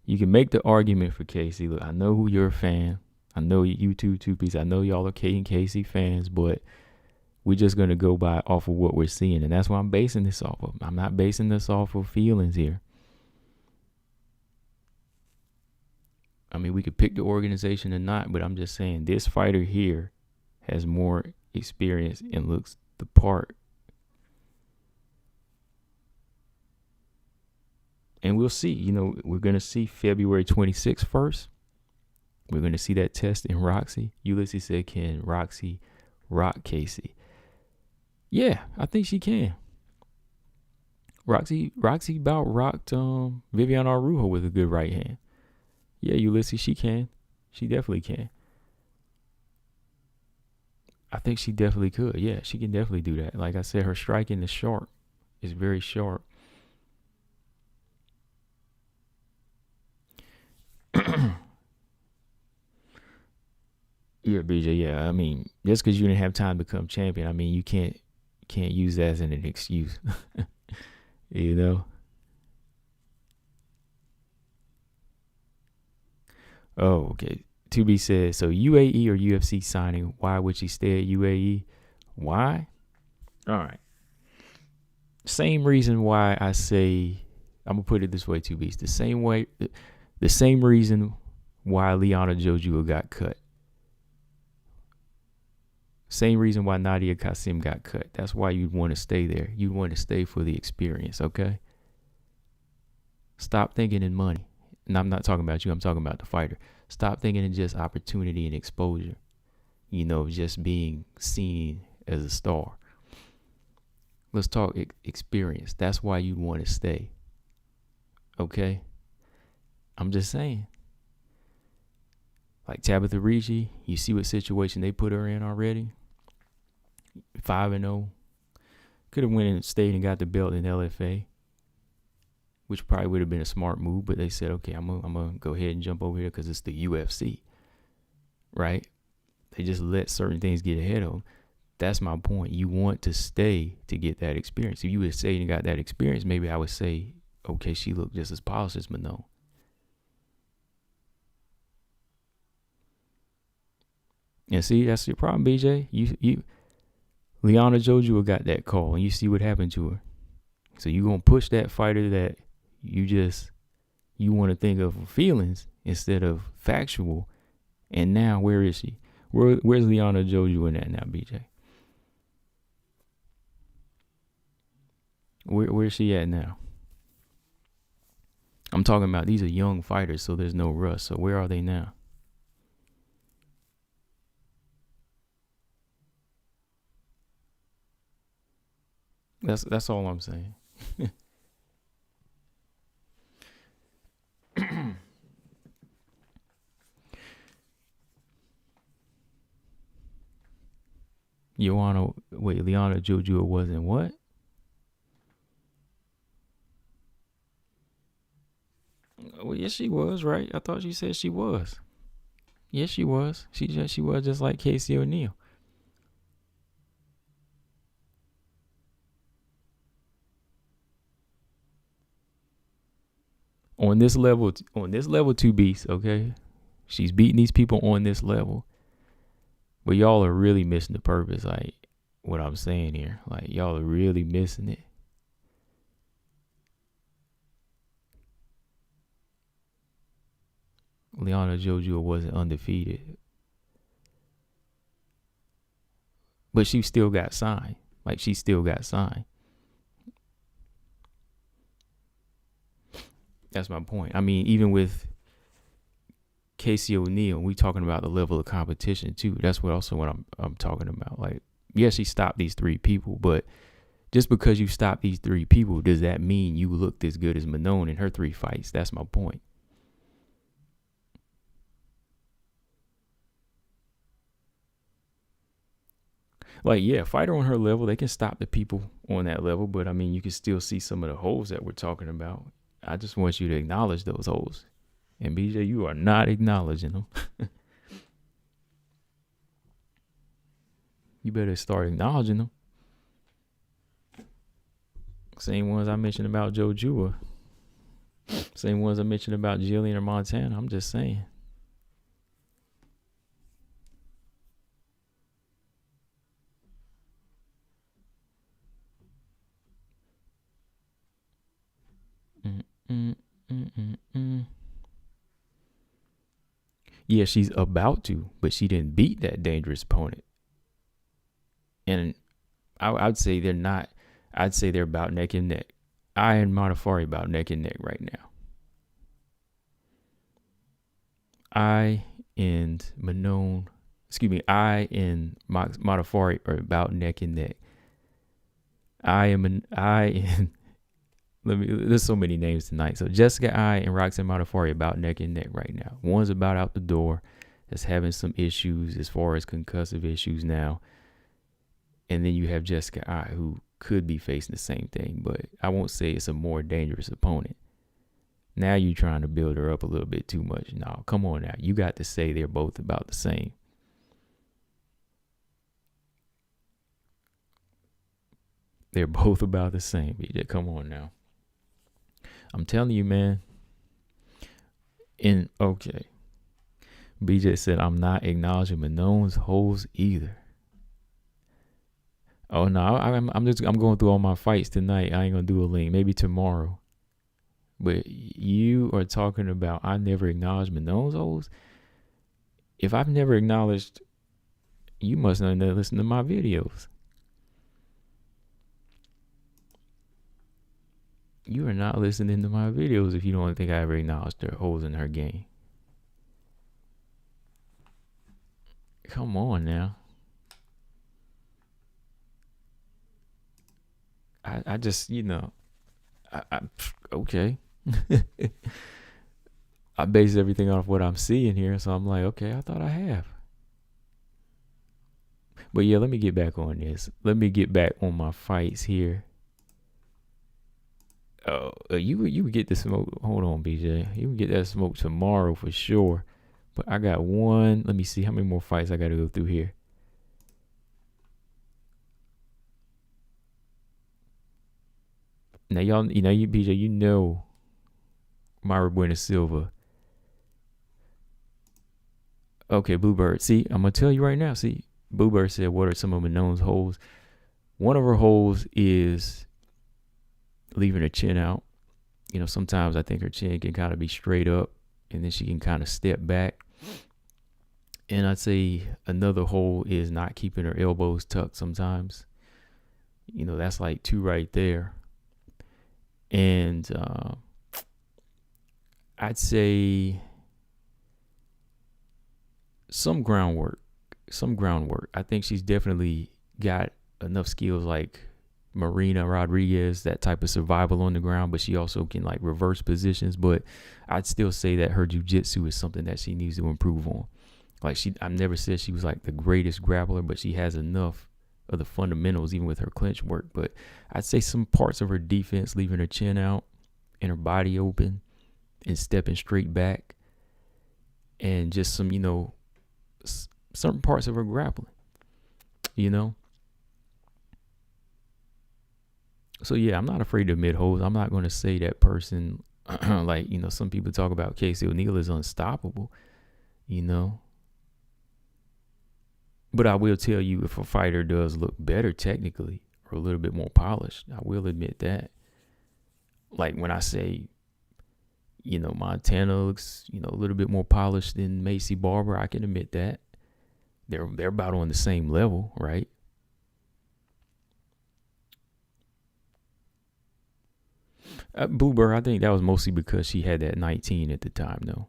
you can make the argument for Casey. Look, I know who you're a fan. I know you two piece. I know y'all are Kate and Casey fans, but We're just going to go by off of what we're seeing. And that's what I'm basing this off of. I'm not basing this off of feelings here. I mean, we could pick the organization or not, but I'm just saying this fighter here has more experience and looks the part. And we'll see. You know, we're going to see February 26th first. We're going to see that test in Roxy. Ulysses said, can Roxy rock Casey? Yeah, I think she can. Roxy about rocked Viviane Araujo with a good right hand. Yeah, Ulysses, she can. She definitely can. I think she definitely could. Yeah, she can definitely do that. Like I said, her striking is sharp. It's very sharp. Yeah, BJ. Yeah, I mean, just because you didn't have time to become champion, I mean, you can't use that as an excuse. You know. Oh, okay. To be said. So UAE or UFC signing? Why would she stay at UAE? Why? All right. Same reason why I say, I'm gonna put it this way, two B's. The same reason why Liana Jojua got cut. Same reason why Nadia Kasim got cut. That's why you'd want to stay there. You'd want to stay for the experience, okay? Stop thinking in money. And I'm not talking about you. I'm talking about the fighter. Stop thinking in just opportunity and exposure. You know, just being seen as a star. Let's talk experience. That's why you'd want to stay. Okay? I'm just saying. Like Tabitha Ricci, you see what situation they put her in already? 5-0. Could have went and stayed and got the belt in LFA, which probably would have been a smart move. But they said, okay, I'm gonna go ahead and jump over here because it's the UFC, right? They just let certain things get ahead of them. That's my point. You want to stay to get that experience. If you would say and got that experience, maybe I would say, okay, she looked just as polished as Manon. And see, that's your problem, BJ. You Liana Jojua got that call, and you see what happened to her. So you gonna push that fighter that you want to think of feelings instead of factual. And now where is she? Where's Liana Jojua at now, BJ? Where's she at now? I'm talking about these are young fighters, so there's no rush. So where are they now? That's all I'm saying. Liana Jojua wasn't what? Well, yes, she was, right? I thought you said she was. Yes, she was. She was just like Casey ONeill. On this level, two beasts, okay? She's beating these people on this level. But y'all are really missing the purpose, like what I'm saying here. Like, y'all are really missing it. Liana Jojua wasn't undefeated. But she still got signed. Like, she still got signed. That's my point. I mean, even with Casey ONeill, we talking about the level of competition too. That's what I'm talking about. Like, yes, she stopped these three people, but just because you stopped these three people, does that mean you looked as good as Manon in her 3 fights? That's my point. Like, yeah, fighter on her level, they can stop the people on that level, but I mean, you can still see some of the holes that we're talking about. I just want you to acknowledge those holes. And BJ, you are not acknowledging them. You better start acknowledging them. Same ones I mentioned about Jojua. Same ones I mentioned about Jillian or Montana. I'm just saying. Yeah, she's about to, but she didn't beat that dangerous opponent. And I'd say they're not. I'd say they're about neck and neck. I and Modafferi about neck and neck right now. I and Modafferi are about neck and neck. There's so many names tonight. So Jessica I and Roxanne Modafferi about neck and neck right now. One's about out the door, that's having some issues as far as concussive issues now. And then you have Jessica I, who could be facing the same thing, but I won't say it's a more dangerous opponent. Now you're trying to build her up a little bit too much. No, come on now. You got to say they're both about the same. They're both about the same, BJ. Come on now. I'm telling you, man. Okay. BJ said, I'm not acknowledging Manone's holes either. Oh no, I'm going through all my fights tonight. I ain't gonna do a link. Maybe tomorrow. But you are talking about I never acknowledged Manone's holes. If I've never acknowledged, you must not listen to my videos. You are not listening to my videos if you don't think I ever acknowledged her holes in her game. Come on now. I just, okay. I base everything off what I'm seeing here, so I'm like, okay, I thought I have. But yeah, let me get back on this. Let me get back on my fights here. You would get the smoke. Hold on, BJ. You can get that smoke tomorrow for sure. But I got one. Let me see how many more fights I got to go through here. Now, y'all, you BJ, Myra Buena Silva. Okay, Bluebird. See, I'm going to tell you right now. See, Bluebird said, what are some of Manone's holes? One of her holes is leaving her chin out. Sometimes I think her chin can kind of be straight up, and then she can kind of step back. And I'd say another hole is not keeping her elbows tucked sometimes. That's like 2 right there. And I'd say some groundwork. I think she's definitely got enough skills like Marina Rodriguez, that type of survival on the ground, but she also can like reverse positions. But I'd still say that her jiu-jitsu is something that she needs to improve on. Like I've never said she was like the greatest grappler, but she has enough of the fundamentals, even with her clinch work. But I'd say some parts of her defense, leaving her chin out and her body open and stepping straight back, and just some, certain parts of her grappling, So yeah, I'm not afraid to admit holes. I'm not going to say that person, like, some people talk about Casey ONeill is unstoppable, But I will tell you, if a fighter does look better technically or a little bit more polished, I will admit that. Like when I say, Montana looks, a little bit more polished than Macy Barber, I can admit that. They're about on the same level, right? Bluebird, I think that was mostly because she had that 19 at the time, though.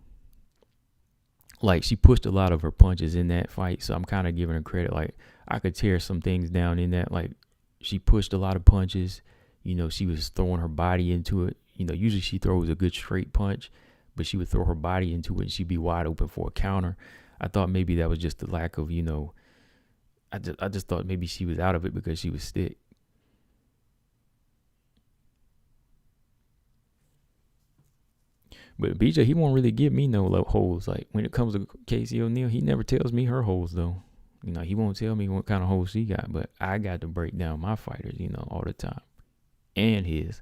Like, she pushed a lot of her punches in that fight, so I'm kind of giving her credit. Like, I could tear some things down in that. Like, she pushed a lot of punches. She was throwing her body into it. Usually she throws a good straight punch, but she would throw her body into it and she'd be wide open for a counter. I thought maybe that was just the lack of, I just thought maybe she was out of it because she was thick. But BJ, he won't really give me no holes. Like when it comes to Casey ONeill, he never tells me her holes though. He won't tell me what kind of holes she got. But I got to break down my fighters, all the time, and his.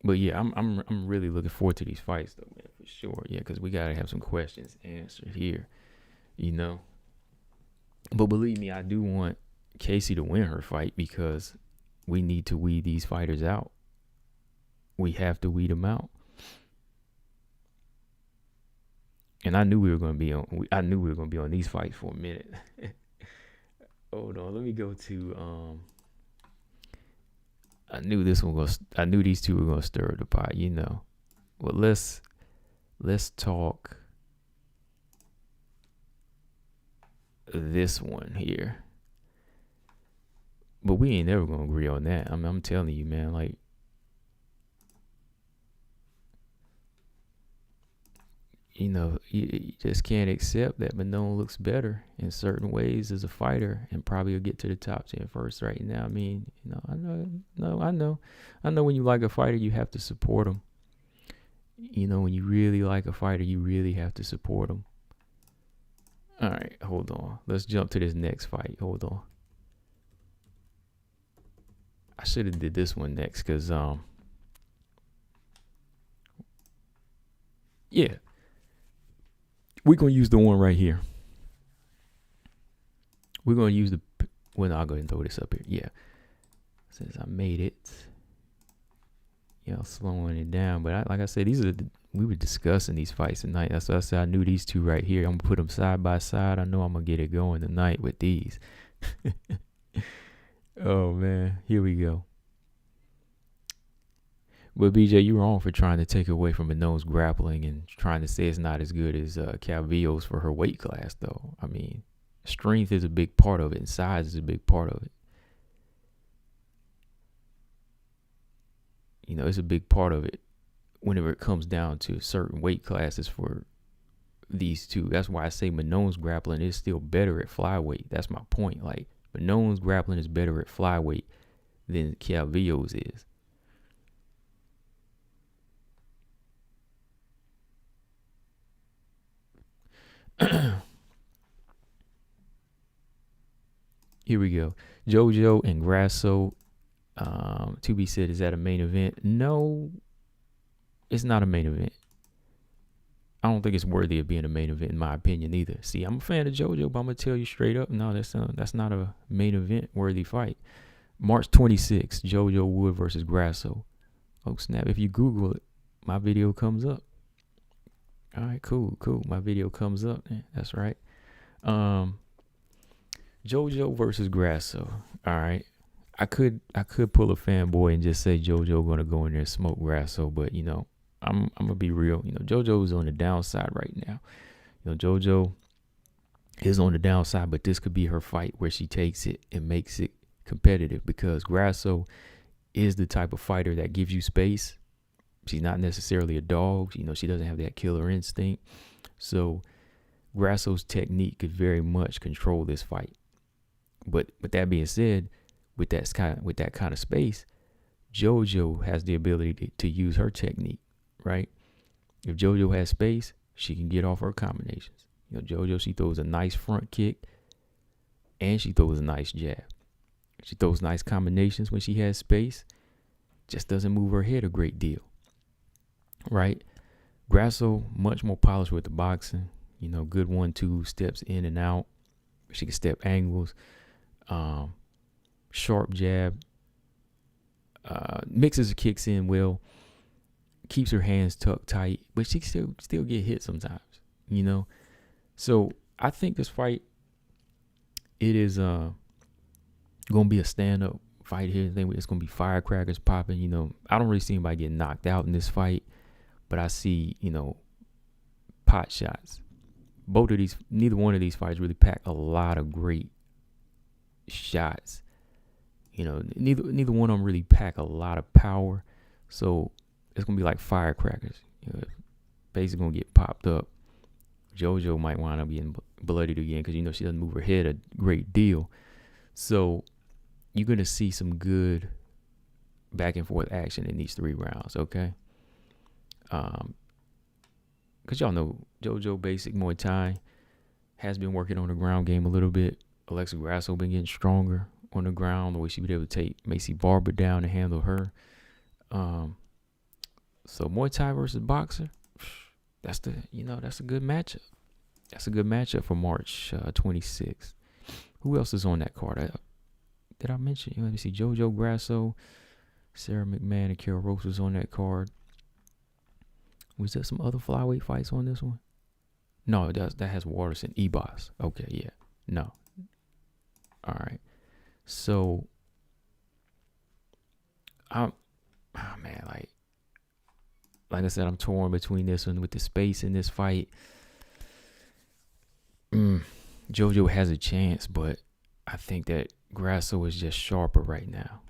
But yeah, I'm really looking forward to these fights though, man, for sure. Yeah, because we gotta have some questions answered here, But believe me, I do want Casey to win her fight because we need to weed these fighters out. We have to weed them out. And I knew we were going to be on these fights for a minute. Hold on, let me go to I knew these two were going to stir the pot, you know. Well, let's talk this one here. But we ain't never going to agree on that. I'm telling you, man, like, you know, you just can't accept that Manone looks better in certain ways as a fighter and probably will get to the top 10 first right now. I mean, you know, I know when you like a fighter, you have to support him. You know, when you really like a fighter, you really have to support him. All right, hold on. Let's jump to this next fight. Hold on. I should have did this one next because, yeah. We're going to use the one right here. We're going to use the... Well, I'll go ahead and throw this up here. Yeah. Since I made it. You know, slowing it down. But like I said, we were discussing these fights tonight. That's why I said I knew these two right here. I'm going to put them side by side. I know I'm going to get it going tonight with these. Oh, man. Here we go. But BJ, you're wrong for trying to take away from Manone's grappling and trying to say it's not as good as Calvillo's for her weight class, though. I mean, strength is a big part of it, and size is a big part of it. You know, it's a big part of it whenever it comes down to certain weight classes for these two. That's why I say Manone's grappling is still better at flyweight. That's my point. Like, Manone's grappling is better at flyweight than Calvillo's is. Here we go. JoJo and Grasso. To be said, is that a main event? No, it's not a main event. I don't think it's worthy of being a main event in my opinion either. See, I'm a fan of JoJo, but I'm gonna tell you straight up, no, that's not a main event worthy fight. March 26th, JoJo Wood versus Grasso. Oh snap! If you Google it, my video comes up. All right, cool. My video comes up. That's right. JoJo versus Grasso. All right. I could pull a fanboy and just say JoJo gonna go in there and smoke Grasso, but you know, I'm gonna be real. You know, JoJo's on the downside right now. You know, JoJo is on the downside, but this could be her fight where she takes it and makes it competitive because Grasso is the type of fighter that gives you space. She's not necessarily a dog. You know, she doesn't have that killer instinct. So Grasso's technique could very much control this fight. But with that being said, with that kind of space, JoJo has the ability to use her technique, right? If JoJo has space, she can get off her combinations. You know, JoJo, she throws a nice front kick and she throws a nice jab. She throws nice combinations when she has space. Just doesn't move her head a great deal. Right? Grasso, much more polished with the boxing. You know, good 1-2 steps in and out. She can step angles. Sharp jab. Mixes her kicks in well. Keeps her hands tucked tight. But she still get hit sometimes. You know? So, I think this fight, it is going to be a stand-up fight here. I think it's going to be firecrackers popping. You know, I don't really see anybody getting knocked out in this fight. But I see, you know, pot shots. Neither one of these fights really pack a lot of great shots. You know, neither one of them really pack a lot of power. So it's gonna be like firecrackers. You know, basically gonna get popped up. JoJo might wind up getting bloodied again because you know she doesn't move her head a great deal. So you're gonna see some good back and forth action in these 3 rounds. Okay. Because y'all know JoJo basic Muay Thai has been working on the ground game a little bit. Alexa Grasso been getting stronger on the ground, the way she be able to take Macy Barber down and handle her. So Muay Thai versus boxer, that's a good matchup. That's a good matchup for March 26th. Who else is on that card? did I mention? Let me see. JoJo Grasso, Sarah McMahon, and Carol Rose was on that card. Was there some other flyweight fights on this one? No, that has Waterson, Ebos. Okay, yeah. No. All right. So, oh man, like I said, I'm torn between this one with the space in this fight. JoJo has a chance, but I think that Grasso is just sharper right now.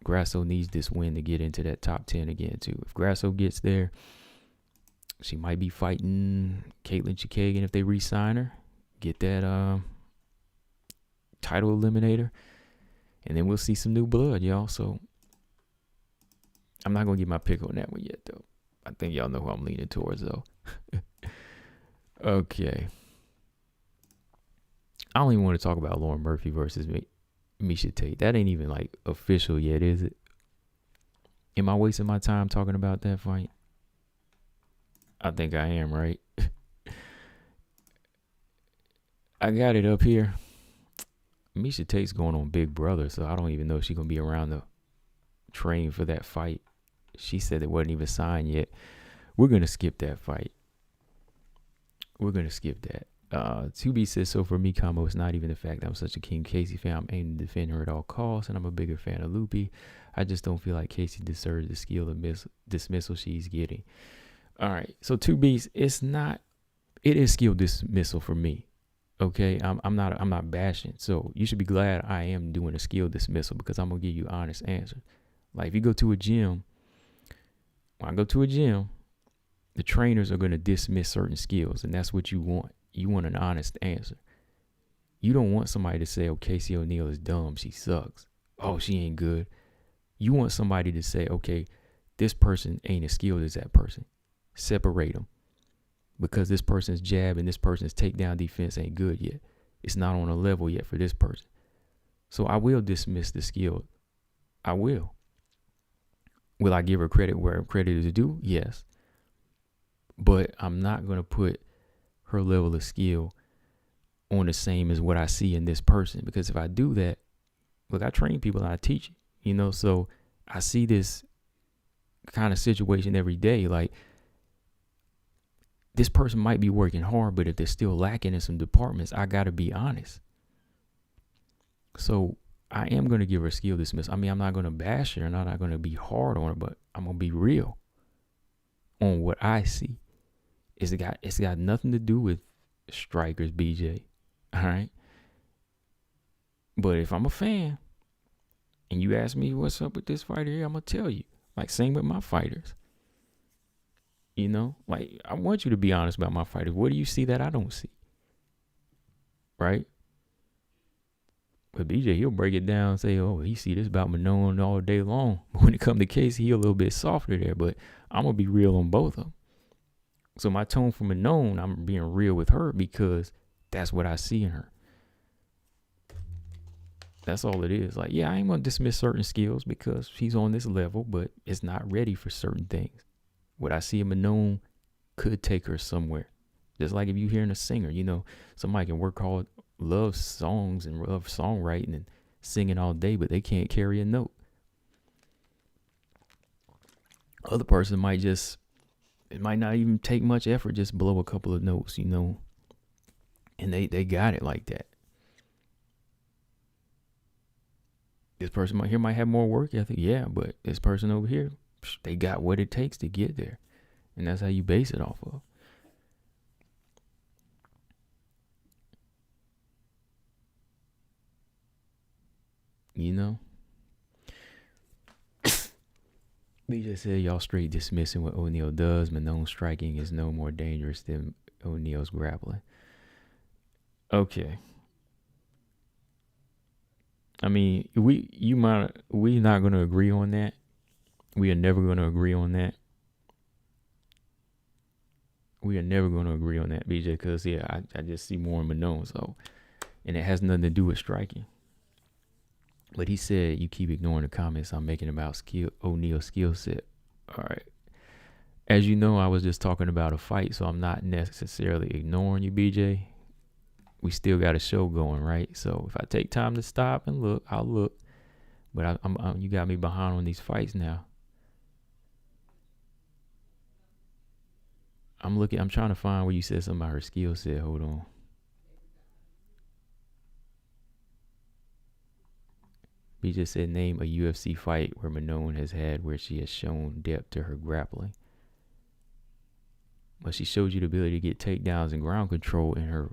Grasso needs this win to get into that top 10 again, too. If Grasso gets there, she might be fighting Caitlin Chikagan if they re-sign her. Get that title eliminator. And then we'll see some new blood, y'all. So I'm not going to get my pick on that one yet, though. I think y'all know who I'm leaning towards, though. Okay. I don't even want to talk about Lauren Murphy versus Miesha Tate. That ain't even, official yet, is it? Am I wasting my time talking about that fight? I think I am, right? I got it up here. Miesha Tate's going on Big Brother, so I don't even know if she's going to be around to train for that fight. She said it wasn't even signed yet. We're going to skip that fight. We're going to skip that. 2B says, so for me, Combo, it's not even the fact that I'm such a King Casey fan. I'm aiming to defend her at all costs, and I'm a bigger fan of Loopy. I just don't feel like Casey deserves the skill of dismissal she's getting. All right, so 2B's, it is skill dismissal for me. Okay, I'm not bashing. So you should be glad I am doing a skill dismissal because I'm gonna give you honest answers. Like if you go to a gym, when I go to a gym, the trainers are gonna dismiss certain skills, and that's what you want. You want an honest answer. You don't want somebody to say, "Oh, Casey ONeill is dumb. She sucks. Oh, she ain't good." You want somebody to say, "Okay, this person ain't as skilled as that person. Separate them." Because this person's jab and this person's takedown defense ain't good yet. It's not on a level yet for this person. So I will dismiss the skill. I will. Will I give her credit where credit is due? Yes. But I'm not going to put her level of skill on the same as what I see in this person. Because if I do that, look, I train people and I teach, so I see this kind of situation every day. Like, this person might be working hard, but if they're still lacking in some departments, I got to be honest. So I am going to give her skill dismissal. I mean, I'm not going to bash her and I'm not going to be hard on her, but I'm going to be real on what I see. It's got nothing to do with strikers, BJ. All right. But if I'm a fan and you ask me what's up with this fighter here, I'm going to tell you. Like, same with my fighters. I want you to be honest about my fighters. What do you see that I don't see? Right? But BJ, he'll break it down and say, oh, he see this about Manon all day long. But when it comes to Casey, he a little bit softer there. But I'm going to be real on both of them. So my tone for Manon, I'm being real with her because that's what I see in her. That's all it is. Like, yeah, I ain't going to dismiss certain skills because she's on this level, but it's not ready for certain things. What I see in Manon could take her somewhere. Just like if you're hearing a singer, somebody can work hard, love songs and love songwriting and singing all day, but they can't carry a note. Other person it might not even take much effort, just blow a couple of notes, and they got it like that. This person might have more work ethic, yeah, but this person over here, they got what it takes to get there. And that's how you base it off of. BJ said y'all straight dismissing what ONeill does. Manon's striking is no more dangerous than ONeill's grappling. Okay. I mean, we not going to agree on that. We are never going to agree on that. We are never going to agree on that, BJ, because, yeah, I just see more in Manon, so, and it has nothing to do with striking. But he said you keep ignoring the comments I'm making about ONeill's skill set. All right. As you know, I was just talking about a fight, so I'm not necessarily ignoring you, BJ. we still got a show going, right? So if I take time to stop and look, I'll look. But you got me behind on these fights now. I'm trying to find where you said something about her skill set. Hold on. B just said name a UFC fight where Manon has had where she has shown depth to her grappling. But she showed you the ability to get takedowns and ground control in her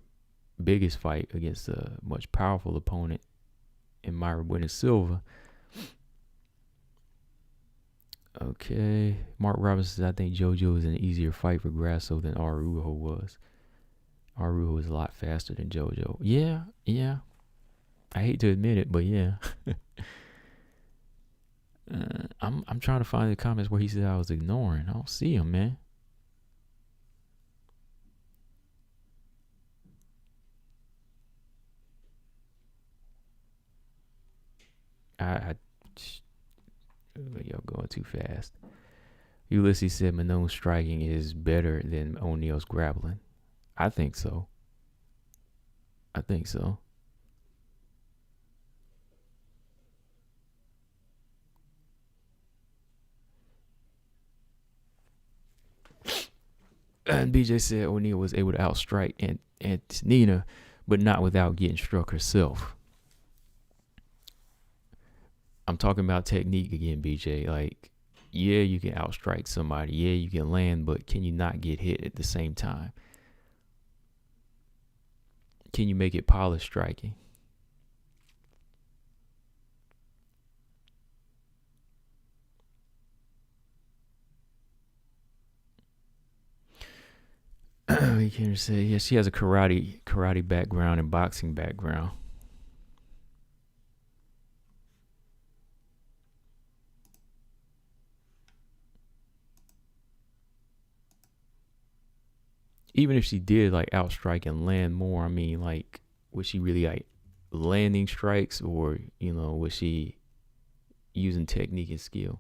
biggest fight against a much powerful opponent in Myra Buenos Silva. Okay. Mark Robinson says, I think JoJo is an easier fight for Grasso than Araujo was. Araujo is a lot faster than JoJo. Yeah. I hate to admit it, but yeah. I'm trying to find the comments where he said I was ignoring. I don't see him, man. Y'all going too fast. Ulysses said Manon's striking is better than ONeill's grappling. I think so. And BJ said ONeill was able to outstrike Antonina, but not without getting struck herself. I'm talking about technique again, BJ. Like, yeah, you can outstrike somebody. Yeah, you can land, but can you not get hit at the same time? Can you make it polished striking? You can say, yeah, she has a karate background and boxing background. Even if she did like outstrike and land more, I mean, like, was she really like landing strikes, or was she using technique and skill?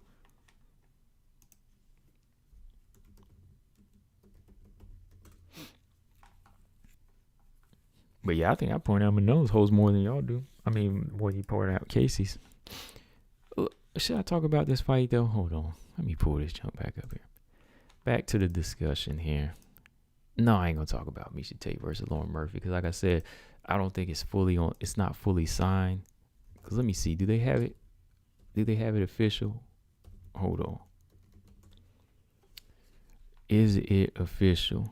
But yeah, I think I point out Manon's holds more than y'all do. I mean, what you point out Casey's. Should I talk about this fight though? Hold on, let me pull this junk back up here. Back to the discussion here. No, I ain't gonna talk about Miesha Tate versus Lauren Murphy because, like I said, I don't think it's fully on. It's not fully signed. Cause let me see. Do they have it? Do they have it official? Hold on. Is it official?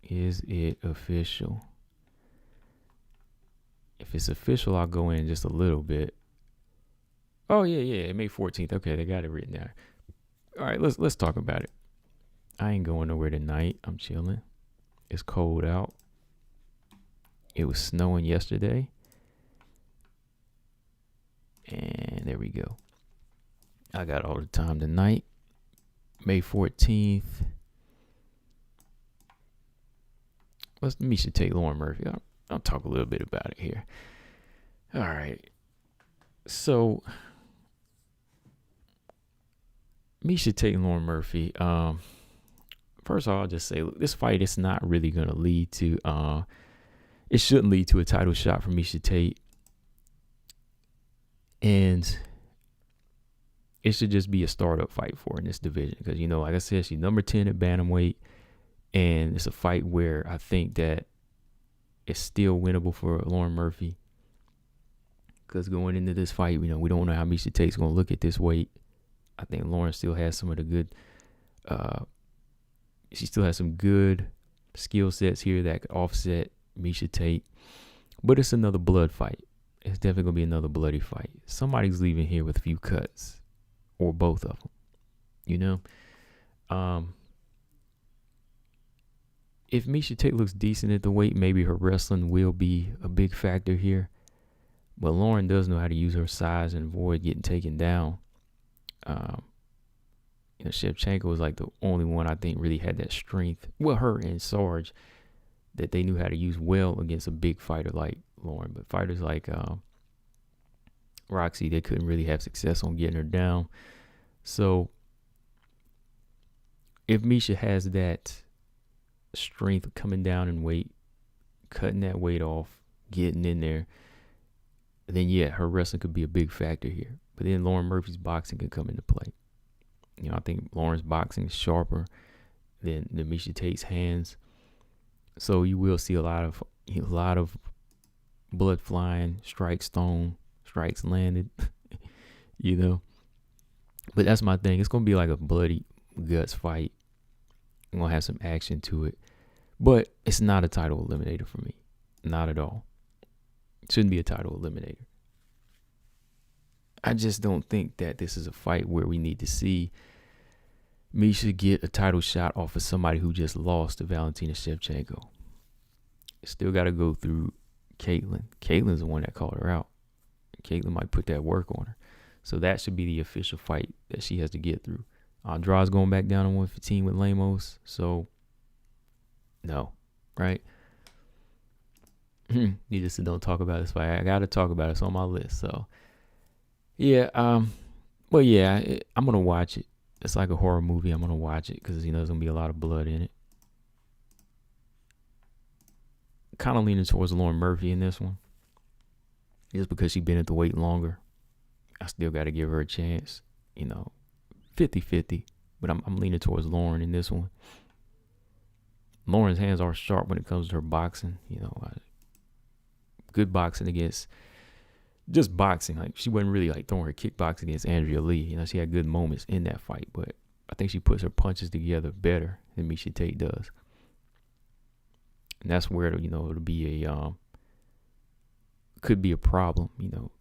Is it official? If it's official, I'll go in just a little bit. Oh yeah, May 14th. Okay, they got it written down. All right, let's talk about it. I ain't going nowhere tonight. I'm chilling. It's cold out. It was snowing yesterday. And there we go. I got all the time tonight. May 14th. Let me should take Lauren Murphy. I'll talk a little bit about it here. All right. So, Miesha Tate and Lauren Murphy. First of all, I'll just say this fight is not really going to lead to. It shouldn't lead to a title shot for Miesha Tate, and it should just be a startup fight for her in this division because like I said, she's number 10 at bantamweight, and it's a fight where I think that it's still winnable for Lauren Murphy. Because going into this fight, we don't know how Miesha Tate's going to look at this weight. I think Lauren still has some of the good, she still has some good skill sets here that could offset Miesha Tate. But it's another blood fight. It's definitely going to be another bloody fight. Somebody's leaving here with a few cuts, or both of them, If Miesha Tate looks decent at the weight, maybe her wrestling will be a big factor here. But Lauren does know how to use her size and avoid getting taken down. Shevchenko was like the only one I think really had that strength. Well, her and Sarge, that they knew how to use well against a big fighter like Lauren. But fighters like Roxy, they couldn't really have success on getting her down. So if Miesha has that strength coming down in weight, cutting that weight off, getting in there, then yeah, her wrestling could be a big factor here. But then Lauren Murphy's boxing could come into play. You know, I think Lauren's boxing is sharper than Miesha Tate's hands. So you will see a lot of blood flying, strikes thrown, strikes landed, you know. But that's my thing. It's going to be like a bloody guts fight. I'm going to have some action to it. But it's not a title eliminator for me. Not at all. It shouldn't be a title eliminator. I just don't think that this is a fight where we need to see Miesha get a title shot off of somebody who just lost to Valentina Shevchenko. Still got to go through Caitlyn. Caitlyn's the one that called her out. Caitlyn might put that work on her. So that should be the official fight that she has to get through. Andrade's going back down to 115 with Lemos. So, no. Right? Needless to don't talk about this fight. I got to talk about it. It's on my list. So, yeah. But yeah, I'm going to watch it. It's like a horror movie. I'm going to watch it because, you know, there's going to be a lot of blood in it. Kind of leaning towards Lauren Murphy in this one. Just because she's been at the weight longer. I still got to give her a chance. You know, 50-50. But I'm leaning towards Lauren in this one. Lauren's hands are sharp when it comes to her boxing. You know, good boxing against just boxing. Like, she wasn't really like throwing her kickboxing against Andrea Lee. You know, she had good moments in that fight. But I think she puts her punches together better than Miesha Tate does. And that's where, you know, it'll be could be a problem, you know.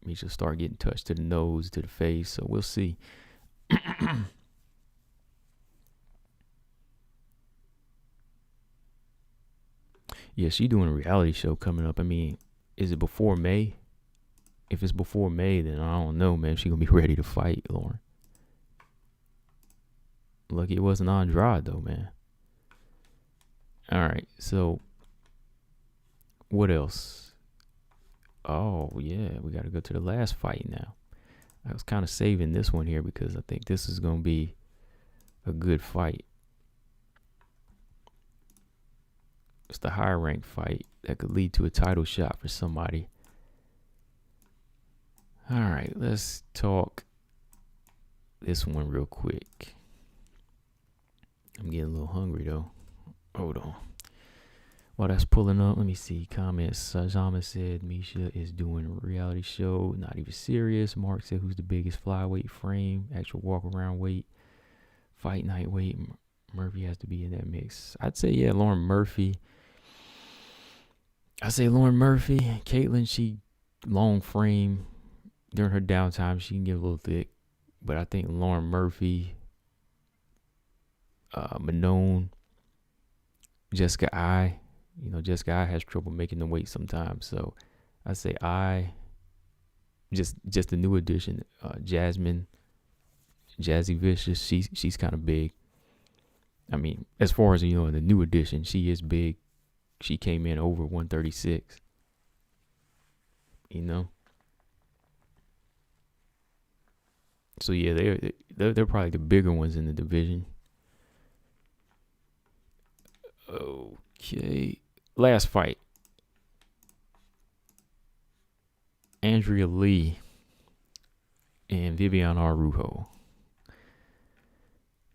Miesha start getting touched to the nose, to the face, so we'll see. Yeah, she doing a reality show coming up. I mean, is it before May? If it's before May, then I don't know, man. She gonna be ready to fight, Lauren. Lucky it wasn't Andrade, though, man. All right, so what else? Oh, yeah, we got to go to the last fight now. I was kind of saving this one here because I think this is going to be a good fight. It's the higher ranked fight that could lead to a title shot for somebody. All right, let's talk this one real quick. I'm getting a little hungry, though. Hold on. While that's pulling up, let me see. Comments. Sajama said Miesha is doing a reality show. Not even serious. Mark said who's the biggest flyweight frame. Actual walk around weight. Fight night weight. Murphy has to be in that mix. I'd say, yeah, Lauren Murphy. I say Lauren Murphy. Caitlyn, she long frame. During her downtime, she can get a little thick. But I think Lauren Murphy, Manon, Jessica I. You know, Jessica I has trouble making the weight sometimes. So I say I. Just a new addition. Jasmine, Jazzy Vicious, she's kind of big. I mean, as far as, you know, in the new addition, she is big. She came in over 136. You know? So yeah, they're probably the bigger ones in the division. Okay. Last fight. Andrea Lee and Viviane Araujo.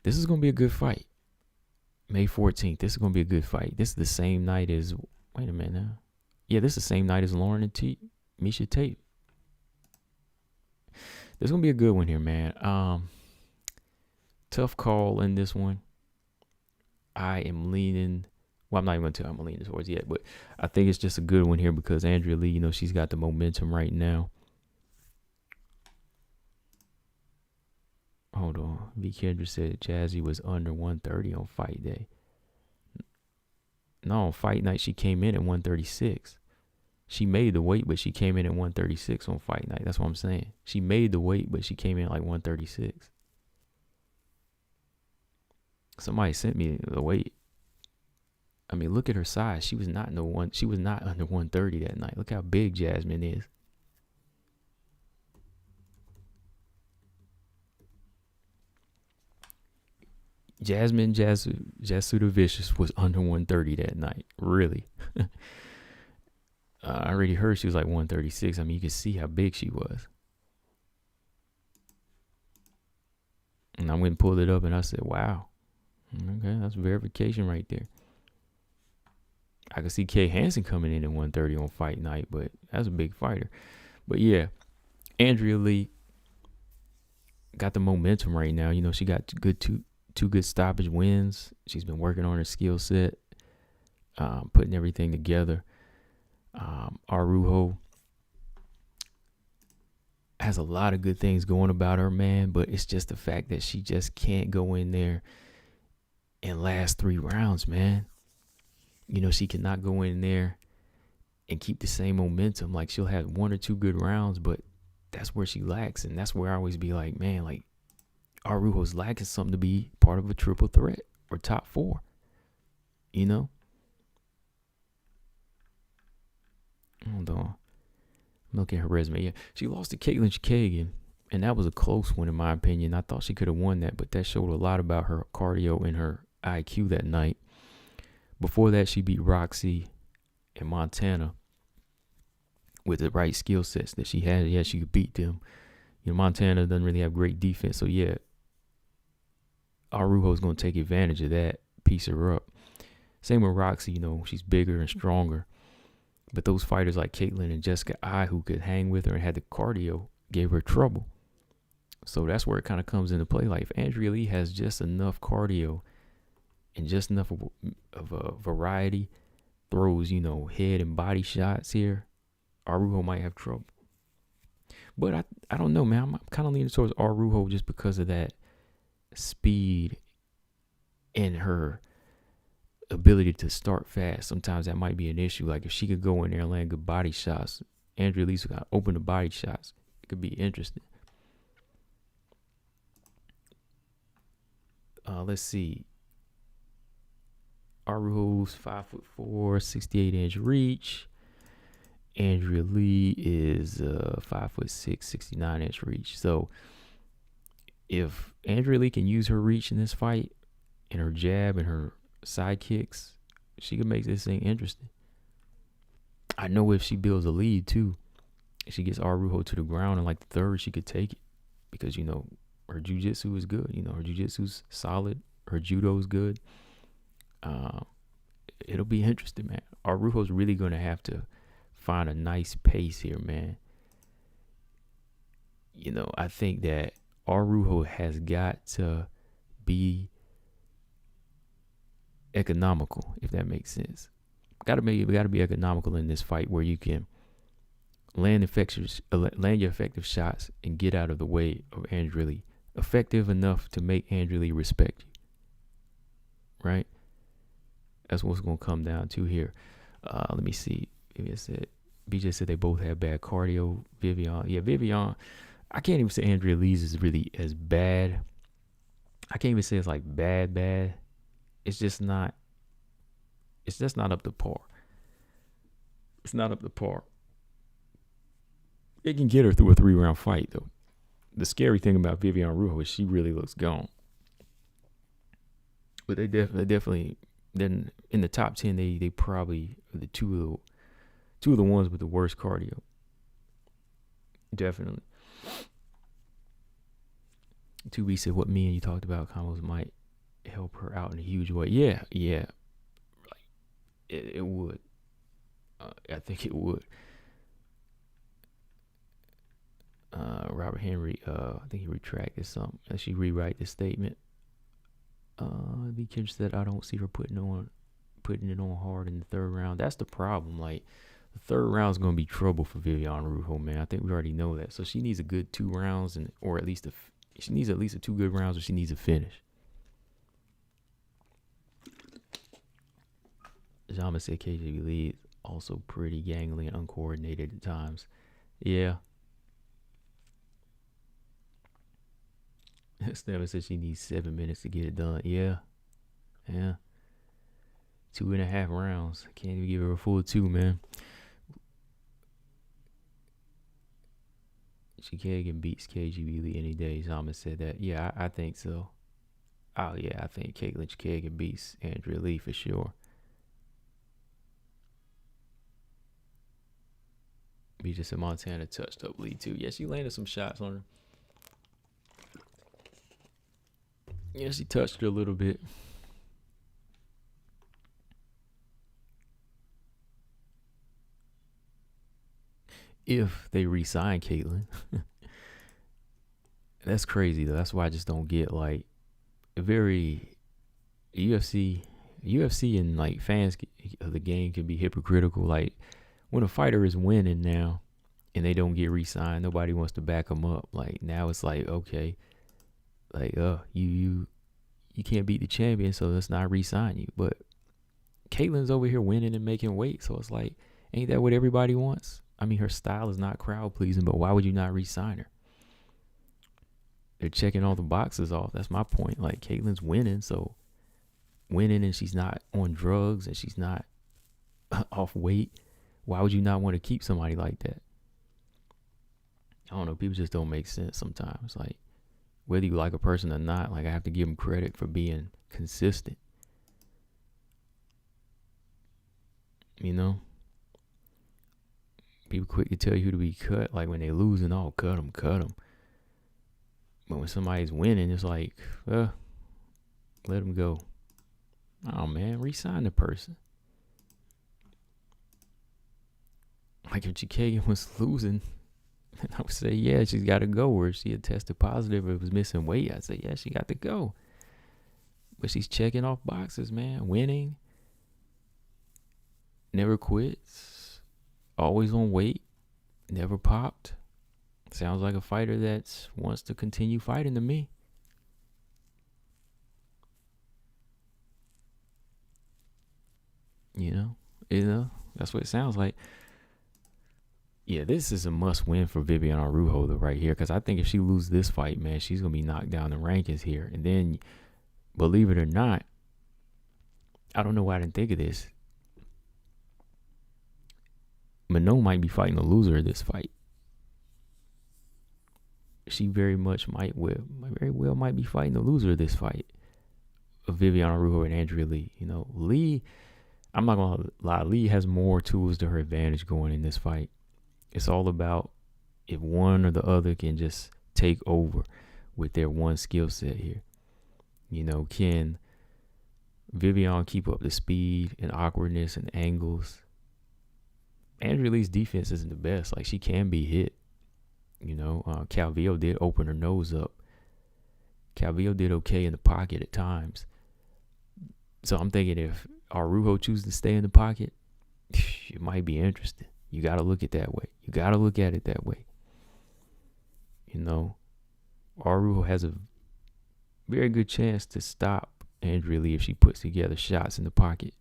This is going to be a good fight. May 14th. This is going to be a good fight. This is the same night as... Wait a minute now. Yeah, this is the same night as Lauren and Miesha Tate. This is going to be a good one here, man. Tough call in this one. I am leaning... Well, I'm not even going to tell I'm leaning towards yet, but I think it's just a good one here because Andrea Lee, you know, she's got the momentum right now. Hold on. V. Kendra said Jazzy was under 130 on fight day. No, on fight night, she came in at 136. She made the weight, but she came in at 136 on fight night. That's what I'm saying. She made the weight, but she came in at like 136. Somebody sent me the weight. I mean, look at her size. She was not under 130 that night. Look how big Jasmine is. Jasmine Jasuda Vicious was under 130 that night. Really. I already heard she was like 136. I mean, you could see how big she was. And I went and pulled it up and I said, wow. Okay, that's verification right there. I could see Kay Hansen coming in at 130 on fight night, but that's a big fighter. But yeah, Andrea Lee got the momentum right now. You know, she got two good stoppage wins. She's been working on her skill set, putting everything together. Araujo has a lot of good things going about her, man, but it's just the fact that she just can't go in there and last 3 rounds, man. You know, she cannot go in there and keep the same momentum. Like, she'll have 1 or 2 good rounds, but that's where she lacks. And that's where I always be like, man, like, Araujo's lacking something to be part of a triple threat or top 4. You know? Hold on. I'm looking at her resume. Yeah, she lost to Caitlin Kagan, and that was a close one in my opinion. I thought she could have won that, but that showed a lot about her cardio and her IQ that night. Before that, she beat Roxy and Montana with the right skill sets that she had. Yeah, she could beat them. You know, Montana doesn't really have great defense, so yeah, Araujo's going to take advantage of that, piece her up. Same with Roxy, you know, she's bigger and stronger. But those fighters like Caitlin and Jessica I, who could hang with her and had the cardio, gave her trouble. So that's where it kind of comes into play. Like, if Andrea Lee has just enough cardio and just enough of a variety, throws, you know, head and body shots here, Araujo might have trouble. But I don't know, man. I'm kind of leaning towards Araujo just because of that speed and her ability to start fast. Sometimes that might be an issue. Like, if she could go in there and land good body shots, Andrea Lee's got to open the body shots. It could be interesting. Let's see. Araujo's 5'4", 68-inch reach. Andrea Lee is 5'6", 69-inch reach. So if Andrea Lee can use her reach in this fight and her jab and her side kicks, she could make this thing interesting. I know if she builds a lead too, if she gets Araujo to the ground in like the third, she could take it because, you know, her jiu-jitsu is good. You know, her jiu-jitsu's solid. Her judo's good. It'll be interesting, man. Araujo's really going to have to find a nice pace here, man. You know, I think that Araujo has got to be economical, if that makes sense. Got to be economical in this fight where you can land your effective shots and get out of the way of Andrea Lee. Effective enough to make Andrea Lee respect you. Right? That's what's going to come down to here. Let me see. BJ said they both have bad cardio. Vivian. I can't even say Andrea Lee's is really as bad. I can't even say it's like bad. It's just not up to par. It's not up to par. It can get her through a 3-round fight, though. The scary thing about Vivian Araujo is she really looks gone. But they definitely, then in the top 10, they probably are the two of the ones with the worst cardio. Definitely. 2B said what me and you talked about combos might help her out in a huge way. Yeah. Like, it would. I think it would. Robert Henry, I think he retracted something. She rewrite the statement. B. Kinch said I don't see her putting it on hard in the third round. That's the problem. Like, the third round is going to be trouble for Vivian Araujo, man. I think we already know that. So she needs a good 2 rounds, or at least she needs at least 2 good rounds, or she needs a finish. Jama said KJB Lee is also pretty gangly and uncoordinated at times. Yeah. Stella said she needs 7 minutes to get it done. Yeah. 2.5 rounds. Can't even give her a full 2, man. She beats KGB Lee any day. Zama said that. Yeah, I think so. Oh yeah, I think Caitlin Chikagin beats Andrea Lee for sure. Beatrice and Montana touched up Lee too. Yeah, she landed some shots on her. Yeah, she touched her a little bit. If they re-sign Caitlin, that's crazy though. That's why I just don't get like very UFC and like fans of the game can be hypocritical. Like when a fighter is winning now and they don't get re-signed, nobody wants to back them up. Like now it's like, okay, like you can't beat the champion, so let's not re-sign you. But Caitlin's over here winning and making weight, so it's like, ain't that what everybody wants? I mean, her style is not crowd pleasing, but why would you not re-sign her? They're checking all the boxes off. That's my point. Like Caitlin's winning, so winning and she's not on drugs and she's not off weight. Why would you not want to keep somebody like that? I don't know. People just don't make sense sometimes. Like whether you like a person or not, like I have to give them credit for being consistent. You know? People quick to tell you who to be cut. Like when they lose and all, cut them. But when somebody's winning, it's like, let them go. Oh man, re-sign the person. Like if Chikagin was losing, I would say, yeah, she's got to go. Or if she had tested positive or was missing weight, I'd say, yeah, she got to go. But she's checking off boxes, man. Winning. Never quits. Always on weight. Never popped. Sounds like a fighter that wants to continue fighting to me. You know, that's what it sounds like. Yeah, this is a must-win for Viviane Araujo though, right here, because I think if she loses this fight, man, she's gonna be knocked down the rankings here. And then, believe it or not, I don't know why I didn't think of this. Manon might be fighting the loser of this fight. She very well might be fighting the loser of this fight of Viviane Araujo and Andrea Lee. You know, Lee, I'm not gonna lie, Lee has more tools to her advantage going in this fight. It's all about if one or the other can just take over with their one skill set here. You know, can Viviane keep up the speed and awkwardness and angles? Andrea Lee's defense isn't the best. Like, she can be hit. You know, Calvillo did open her nose up. Calvillo did okay in the pocket at times. So I'm thinking if Araujo chooses to stay in the pocket, it might be interesting. You got to look at it that way. You got to look at it that way. You know, Araujo has a very good chance to stop Andrea Lee if she puts together shots in the pocket.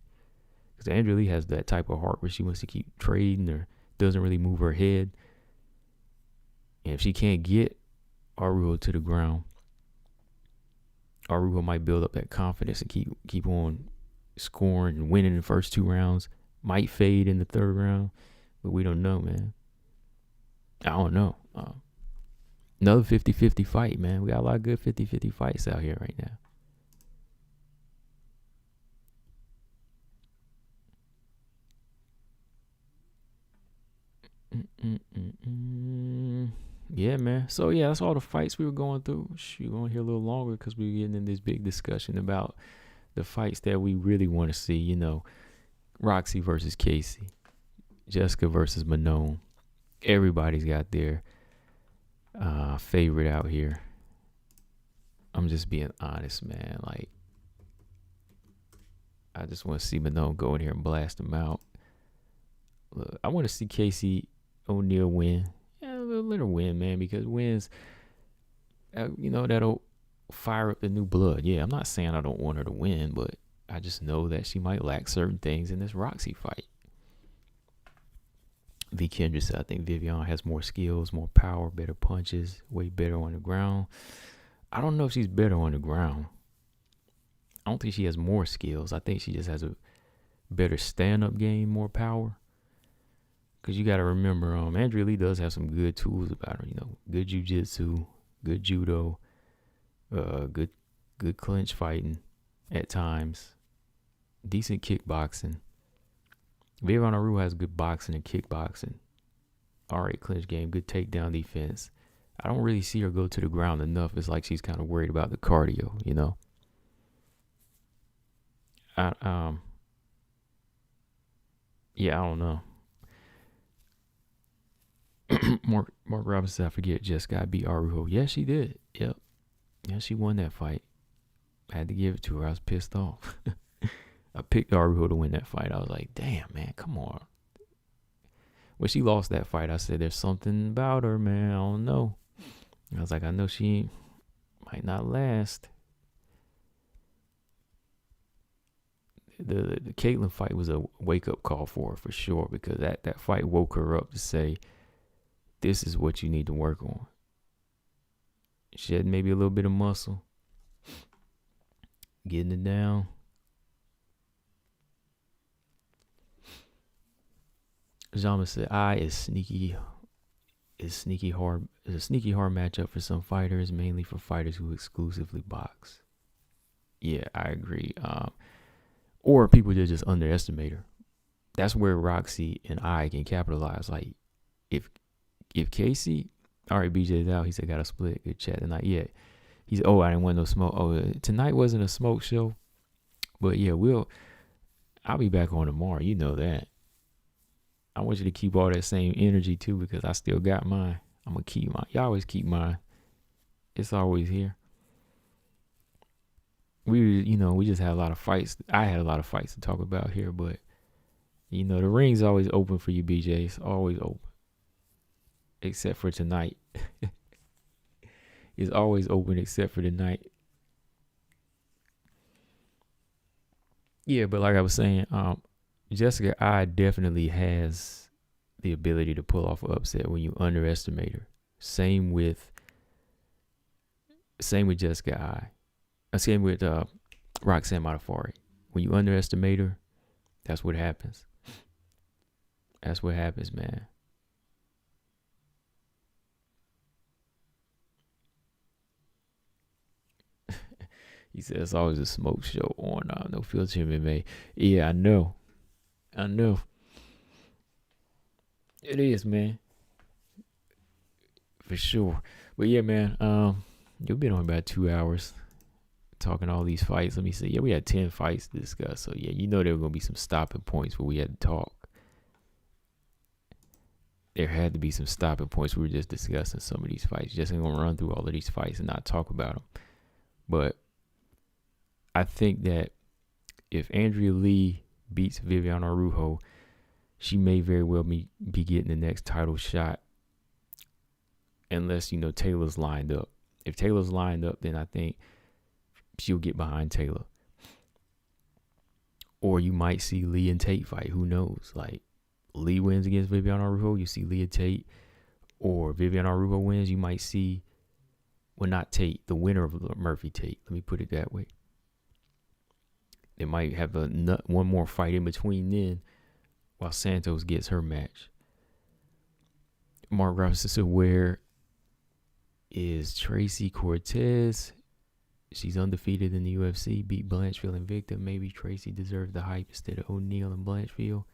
Because Andrea Lee has that type of heart where she wants to keep trading or doesn't really move her head. And if she can't get Araujo to the ground, Araujo might build up that confidence and keep on scoring and winning the first 2 rounds. Might fade in the 3rd round, but we don't know, man. I don't know. Another 50-50 fight, man. We got a lot of good 50-50 fights out here right now. Yeah, man. So, yeah, that's all the fights we were going through. We're going to hear a little longer because we're getting in this big discussion about the fights that we really want to see. You know, Roxy versus Casey, Jessica versus Manon. Everybody's got their favorite out here. I'm just being honest, man. Like, I just want to see Manon go in here and blast them out. Look, I want to see Casey ONeill win. Yeah, let her win, man, because wins, you know, that'll fire up the new blood. Yeah, I'm not saying I don't want her to win, but I just know that she might lack certain things in this Roxy fight. V. Kendra said, I think Viviane has more skills, more power, better punches, way better on the ground. I don't know if she's better on the ground. I don't think she has more skills. I think she just has a better stand-up game, more power. Because you got to remember, Andrea Lee does have some good tools about her. You know, good jiu-jitsu, good judo, good Good clinch fighting at times. Decent kickboxing. Vivian Araujo has good boxing and kickboxing. All right, clinch game. Good takedown defense. I don't really see her go to the ground enough. It's like she's kind of worried about the cardio, you know. Yeah, I don't know. Mark Robinson, I forget, just got beat Araujo. Yeah, she did. Yep. Yeah, she won that fight. I had to give it to her. I was pissed off. I picked Araujo to win that fight. I was like, damn, man, come on. When she lost that fight, I said, there's something about her, man. I don't know. I was like, I know she might not last. The Caitlyn fight was a wake-up call for her, for sure, because that fight woke her up to say, this is what you need to work on. She had maybe a little bit of muscle. Getting it down. Jama said, is sneaky hard. It's a sneaky hard matchup for some fighters, mainly for fighters who exclusively box. Yeah, I agree. Or people that just underestimate her. That's where Roxy and I can capitalize. Like, if Casey, all right, BJ's out. He said got a split. Good chat tonight. Yeah, I didn't want no smoke. Oh, tonight wasn't a smoke show, but yeah, I'll be back on tomorrow. You know that. I want you to keep all that same energy too, because I still got mine. I'm gonna keep mine. You always keep mine. It's always here. We just had a lot of fights. I had a lot of fights to talk about here, but the ring's always open for you, BJ. It's always open, except for tonight. It's always open except for tonight. Yeah, but like I was saying, Jessica I definitely has the ability to pull off an upset when you underestimate her. Same with Jessica I. Same with Roxanne Modafferi. When you underestimate her, that's what happens. That's what happens, man. He said it's always a smoke show on No Filter MMA. Yeah, I know. It is, man. For sure. But yeah, man, you've been on about 2 hours talking all these fights. Let me see. Yeah, we had 10 fights to discuss. So yeah, there were gonna be some stopping points where we had to talk. There had to be some stopping points. We were just discussing some of these fights. Just ain't gonna run through all of these fights and not talk about them. But I think that if Andrea Lee beats Vivian Araujo, she may very well be getting the next title shot, unless Taylor's lined up. If Taylor's lined up, then I think she'll get behind Taylor. Or you might see Lee and Tate fight. Who knows? Like, Lee wins against Vivian Araujo, you see Lee and Tate. Or Vivian Araujo wins, you might see, well, not Tate, the winner of Murphy Tate. Let me put it that way. They might have one more fight in between then, while Santos gets her match. Mark Robinson said, where is Tracy Cortez? She's undefeated in the UFC, beat Blanchfield Invicta. Maybe Tracy deserves the hype instead of ONeill and Blanchfield.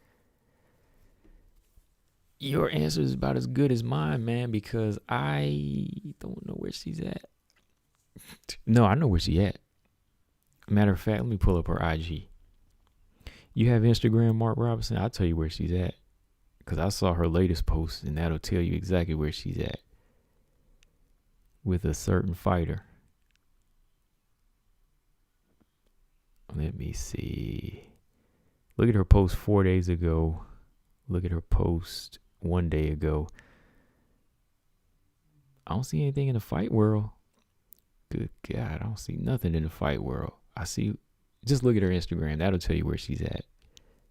Your answer is about as good as mine, man, because I don't know where she's at. No, I know where she's at. Matter of fact, let me pull up her IG. You have Instagram, Mark Robinson? I'll tell you where she's at, because I saw her latest post, and that'll tell you exactly where she's at with a certain fighter. Let me see. Look at her post 4 days ago. Look at her post 1 day ago. I don't see anything in the fight world. Good God, I don't see nothing in the fight world. Just look at her Instagram. That'll tell you where she's at.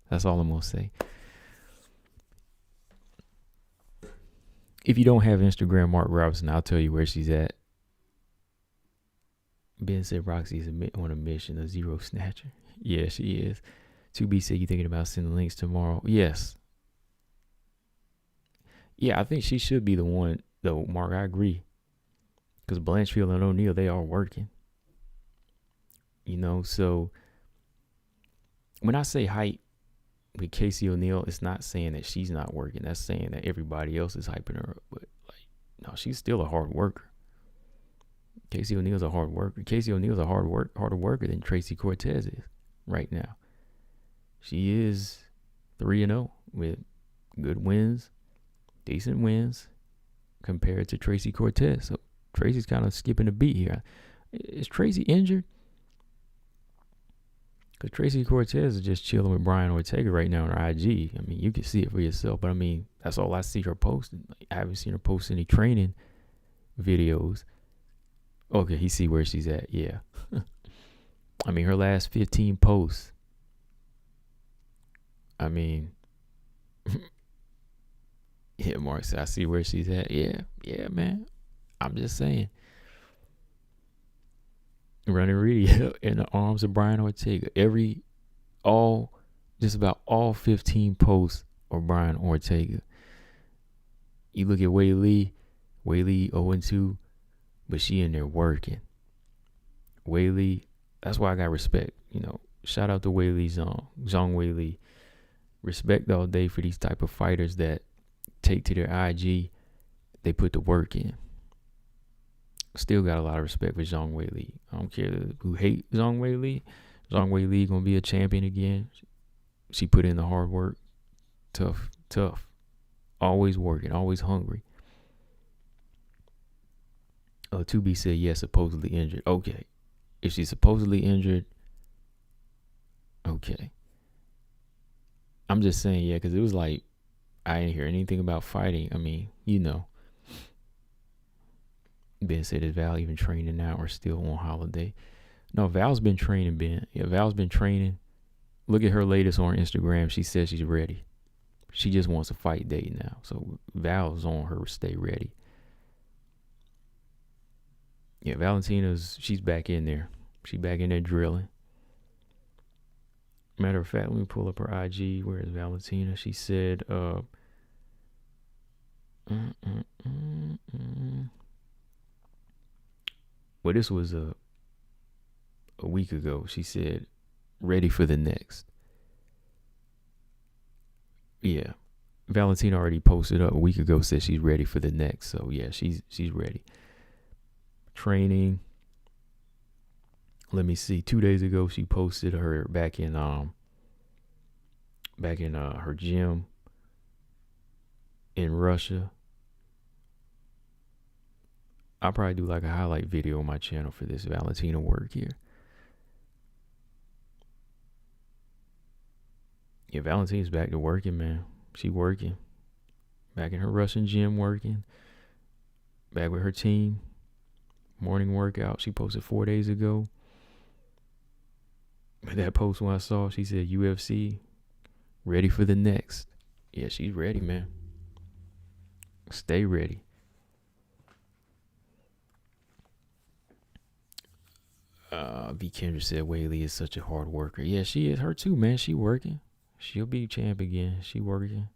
That's all I'm going to say. If you don't have Instagram, Mark Robinson, I'll tell you where she's at. Ben said Roxy's on a mission, a zero snatcher. Yeah, she is. 2B said you thinking about sending links tomorrow. Yes. Yeah, I think she should be the one, though, Mark. I agree. Because Blanchfield and ONeill, they are working. You know, so when I say hype with Casey ONeill, it's not saying that she's not working. That's saying that everybody else is hyping her up. But like, no, she's still a hard worker. Casey ONeill's a hard worker. Casey ONeill's a harder worker than Tracy Cortez is right now. She is 3-0 with good wins, decent wins compared to Tracy Cortez. So Tracy's kind of skipping a beat here. Is Tracy injured? Because Tracy Cortez is just chilling with Brian Ortega right now on her IG. I mean, you can see it for yourself. But, I mean, that's all I see her posting. Like, I haven't seen her post any training videos. Okay, he see where she's at. Yeah. I mean, her last 15 posts. I mean, yeah, Mark said, I see where she's at. Yeah, man. I'm just saying. Running really in the arms of Brian Ortega. Just about all 15 posts of Brian Ortega. You look at Weili 0-2, but she in there working. Weili, that's why I got respect. You know, shout out to Weili Zhang Weili. Respect all day for these type of fighters that take to their IG. They put the work in. Still got a lot of respect for Zhang Weili. I don't care who hate Zhang Weili. Zhang Weili gonna be a champion again. She put in the hard work. Tough. Always working, always hungry. 2B said, yes, supposedly injured. Okay. If she's supposedly injured, okay. I'm just saying, yeah, because it was like, I didn't hear anything about fighting. I mean, you know. Ben said, is Val even training now or still on holiday? No, Val's been training, Ben. Yeah, Val's been training. Look at her latest on Instagram. She says she's ready. She just wants a fight date now. So Val's on her stay ready. Yeah, she's back in there. She's back in there drilling. Matter of fact, let me pull up her IG. Where is Valentina? She said, well, this was a week ago. She said, ready for the next. Yeah. Valentina already posted up a week ago, said she's ready for the next. So yeah, she's ready. Training. Let me see. 2 days ago, she posted her back in her gym in Russia. I'll probably do like a highlight video on my channel for this Valentina work here. Yeah, Valentina's back to working, man. She working. Back in her Russian gym working. Back with her team. Morning workout. She posted 4 days ago. But that post when I saw, she said UFC, ready for the next. Yeah, she's ready, man. Stay ready. V. Kendra said Weili is such a hard worker. Yeah, she is. Her too, man. She working. She'll be champ again. She working.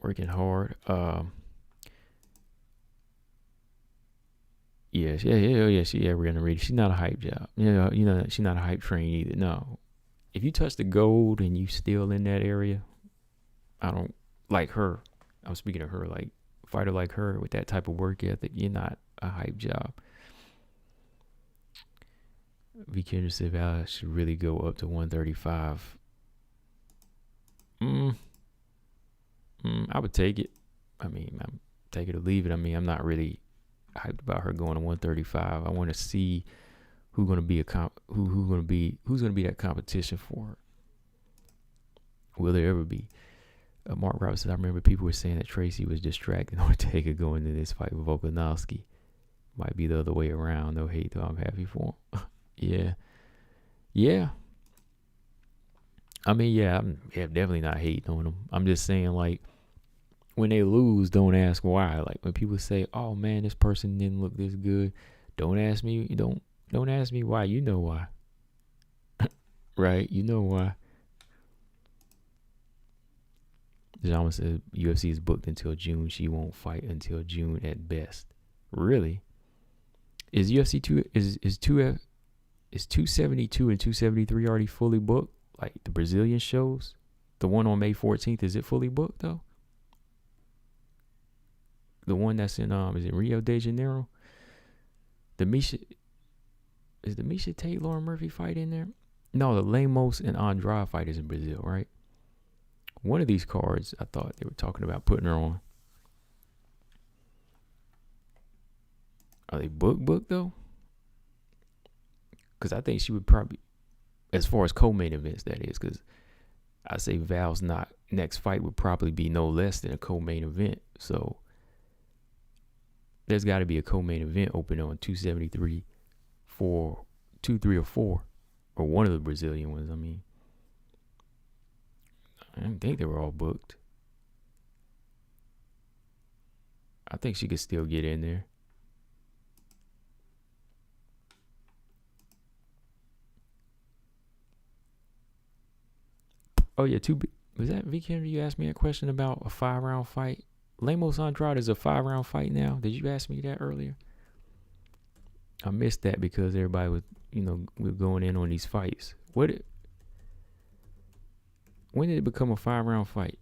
Working hard. Yeah, she Ariana Reed. She's not a hype job. You know, she's not a hype train either. No. If you touch the gold and you still in that area, I don't like her. I'm speaking of her, like fighter like her with that type of work ethic, you're not a hype job. V. Kendra said Val should really go up to 135. I would take it. I mean, I'm take it or leave it. I mean, I'm not really hyped about her going to 135. I want to see who's going to be who's going to be that competition for her. Will there ever be? Mark Robinson, I remember people were saying that Tracy was distracting Ortega going into this fight with Volkanovski. Might be the other way around. No hate, though. I'm happy for him. Yeah. I mean, I'm definitely not hating on them. I'm just saying, like, when they lose, don't ask why. Like, when people say, oh, man, this person didn't look this good, don't ask me. Don't ask me why. You know why. Right? You know why. Jama said UFC is booked until June. She won't fight until June at best. Really? Is UFC two is 272 and 273 already fully booked? Like the Brazilian shows, the one on May 14th, is it fully booked though? The one that's in is it Rio de Janeiro? The Misha Tate Lauren Murphy fight in there? No, the Lemos and Andrade fight is in Brazil, right? One of these cards, I thought they were talking about putting her on. Are they booked though? Because I think she would probably, as far as co-main events, that is, because I say Val's next fight would probably be no less than a co-main event. So there's got to be a co-main event open on 273 for 2, 3, or 4, or one of the Brazilian ones. I mean, I didn't think they were all booked. I think she could still get in there. Oh yeah, was that V Kennedy? You asked me a question about a 5-round fight. Lemos Andrade is a 5-round fight now. Did you ask me that earlier? I missed that because everybody was, we were going in on these fights. When did it become a 5-round fight?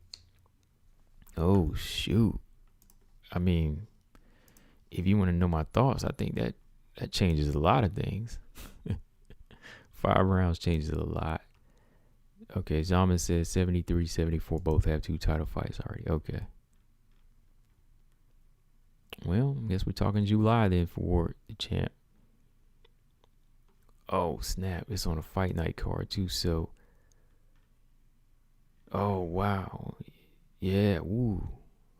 Oh shoot! I mean, if you want to know my thoughts, I think that changes a lot of things. 5 rounds changes a lot. Okay, Zaman says 73, 74 both have 2 title fights already. Okay. Well, I guess we're talking July then for the champ. Oh, snap. It's on a fight night card too, so. Oh, wow. Yeah, woo.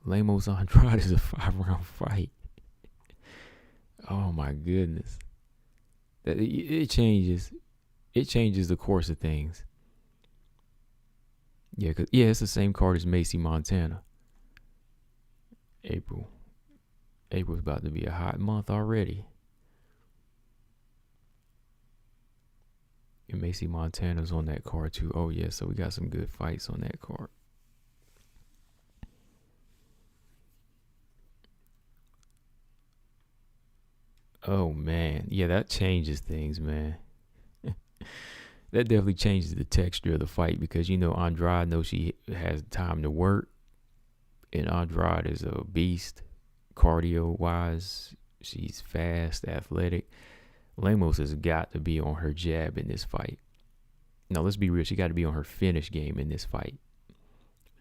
Lemos Andrade is a 5-round fight. Oh, my goodness. It changes. It changes the course of things. Yeah, it's the same card as Macy Montana. April's about to be a hot month already. And Macy Montana's on that card too. Oh yeah, so we got some good fights on that card. Oh man, yeah, that changes things, man. That definitely changes the texture of the fight because Andrade knows she has time to work, and Andrade is a beast, cardio wise. She's fast, athletic. Lemos has got to be on her jab in this fight. Now let's be real, she got to be on her finish game in this fight.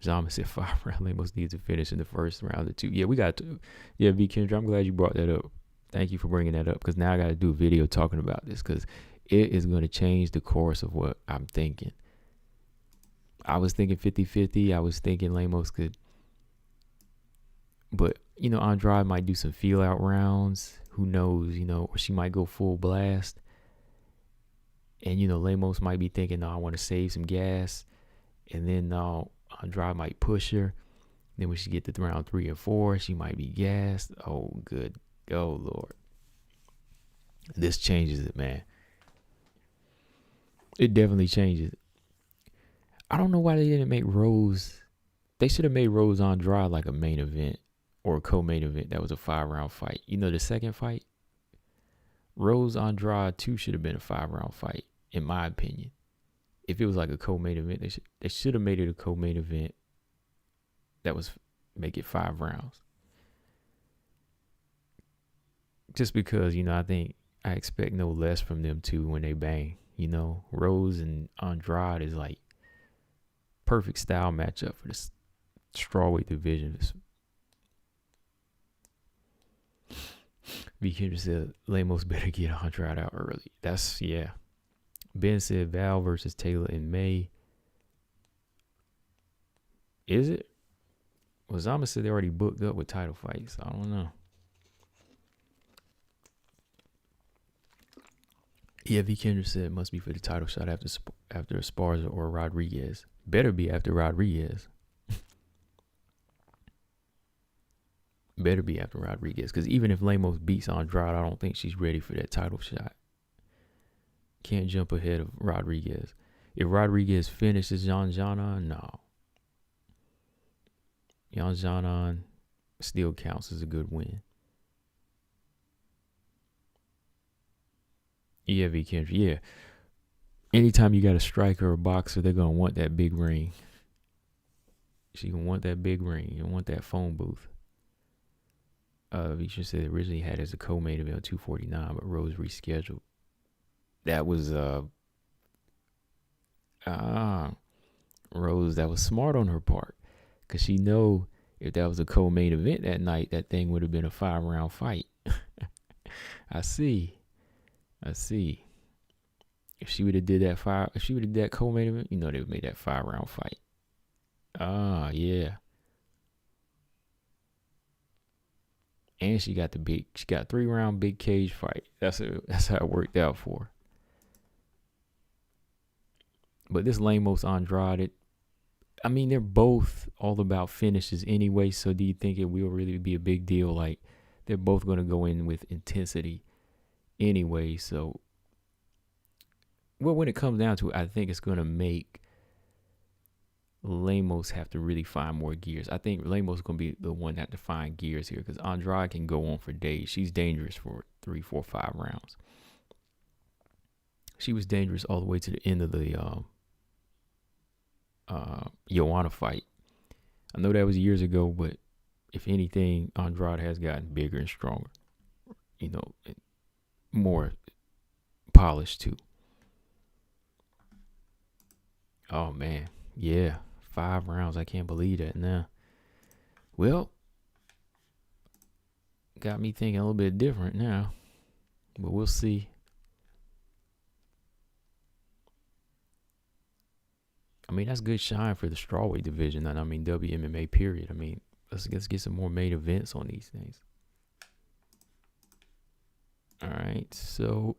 Zama said 5 round. Lemos needs to finish in the first round or 2. Yeah, we got to. Yeah, V Kendra, I'm glad you brought that up. Thank you for bringing that up because now I got to do a video talking about this because it is going to change the course of what I'm thinking. I was thinking 50-50. I was thinking Lemos could. But, Andrade might do some feel out rounds. Who knows, or she might go full blast. And, Lemos might be thinking, no, I want to save some gas. And then Andrade might push her. Then when she get to round 3 and 4, she might be gassed. Oh, good. Oh, Lord. This changes it, man. It definitely changes. I don't know why they didn't make Rose. They should have made Rose Andrade like a main event or a co-main event. That was a 5-round fight. The second fight, Rose Andrade 2 should have been a 5-round fight, in my opinion. If it was like a co-main event, they should have made it a co-main event. That was make it 5 rounds. Just because I expect no less from them two when they bang. Rose and Andrade is like perfect style matchup for this strawweight division. V. Kendra said Lemos better get Andrade out early. Yeah. Ben said Val versus Taylor in May. Is it? Well, Zama said they already booked up with title fights. I don't know. Yeah, V. Kendra said it must be for the title shot after Esparza or Rodriguez. Better be after Rodriguez. Better be after Rodriguez. Because even if Lemos beats Andrade, I don't think she's ready for that title shot. Can't jump ahead of Rodriguez. If Rodriguez finishes Yan Janan, no. Yan Janan still counts as a good win. Yeah, V. Kendrick. Yeah. Anytime you got a striker or a boxer, they're gonna want that big ring. She gonna want that big ring. You want that phone booth. Visha said originally had as a co-main event 249, but Rose rescheduled. That was Rose. That was smart on her part, cause she know if that was a co-main event that night, that thing would have been a 5-round fight. I see. If she would have did that co-main event, they would have made that 5-round fight. Yeah. And she got 3-round big cage fight. That's how it worked out for her. But this Lemos Andrade, I mean, they're both all about finishes anyway. So do you think it will really be a big deal? Like, they're both going to go in with intensity anyway. So, well, when it comes down to it, I think it's going to make Lemos have to really find more gears. I think Lemos is going to be the one that have to find gears here, because Andrade can go on for days. She's dangerous for 3, 4, 5 rounds. She was dangerous all the way to the end of the Luana fight. I know that was years ago, but if anything, Andrade has gotten bigger and stronger. More polished too. Oh man, yeah. 5 rounds. I can't believe that now. Well, got me thinking a little bit different now, but we'll see. I mean, that's good shine for the strawweight division, and I mean WMMA period. I mean, let's get some more main events on these things. All right, so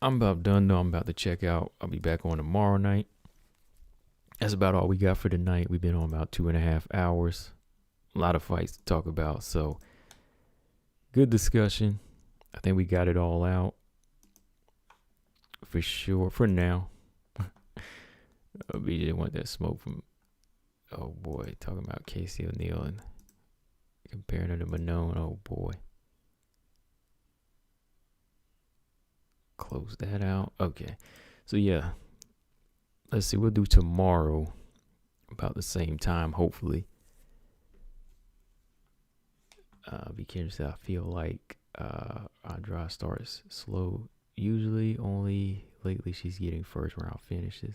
I'm about done though. I'm about to check out. I'll be back on tomorrow night. That's about all we got for tonight. We've been on about 2.5 hours. A lot of fights to talk about. So good discussion. I think we got it all out for sure. For now. We didn't want that smoke from, oh boy, talking about Casey ONeill and comparing her to Manone. Oh boy. Close that out. Okay. So yeah. Let's see. We'll do tomorrow about the same time, hopefully. Because I feel like Andrade starts slow. Usually, only lately she's getting first round finishes.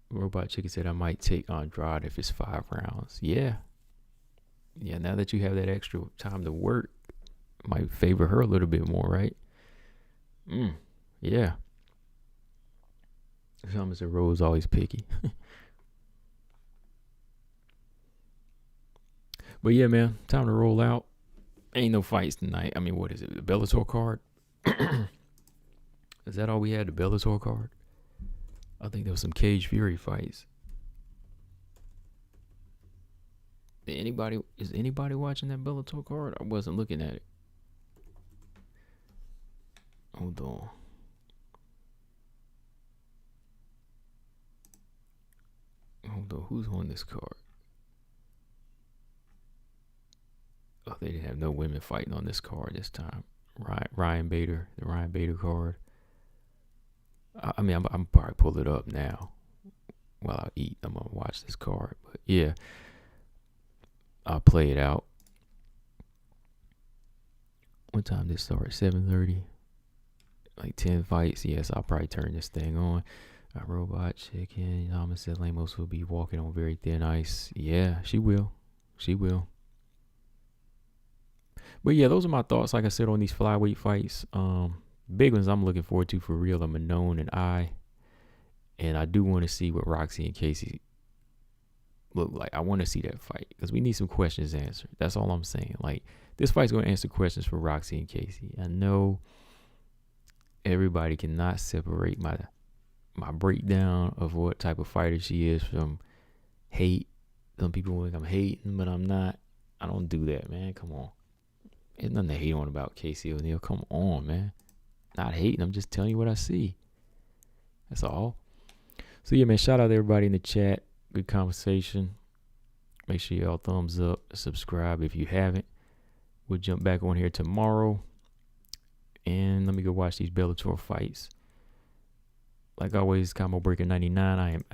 Robot Chicken said I might take Andrade if it's 5 rounds. Yeah. Yeah, now that you have that extra time to work, might favor her a little bit more, right? Yeah. Thomas and Rose always picky. But yeah, man, time to roll out. Ain't no fights tonight. I mean, what is it? The Bellator card? Is that all we had? The Bellator card? I think there was some Cage Fury fights. Is anybody watching that Bellator card? I wasn't looking at it. Hold on. Who's on this card? Oh, they didn't have no women fighting on this card this time. Ryan Bader, the Ryan Bader card. I mean, I'm probably pull it up now while I eat. I'm gonna watch this card, but yeah, I'll play it out. What time did it start? 7:30. Like 10 fights. Yes, I'll probably turn this thing on. Robot Chicken. Thomas said Lemos will be walking on very thin ice. Yeah, she will. But yeah, those are my thoughts. Like I said, on these flyweight fights. Big ones I'm looking forward to for real are Manone and and I do want to see what Roxy and Casey look like. I want to see that fight because we need some questions answered. That's all I'm saying. Like, this fight's going to answer questions for Roxy and Casey. I know everybody cannot separate my breakdown of what type of fighter she is from hate. Some people think I'm hating, but I'm not. I don't do that, man. Come on. There's nothing to hate on about Casey ONeill. Come on, man. Not hating. I'm just telling you what I see. That's all. So, yeah, man, shout out to everybody in the chat. Good conversation. Make sure y'all thumbs up, subscribe if you haven't. We'll jump back on here tomorrow. And let me go watch these Bellator fights. Like always, Combo Breaker 99. I am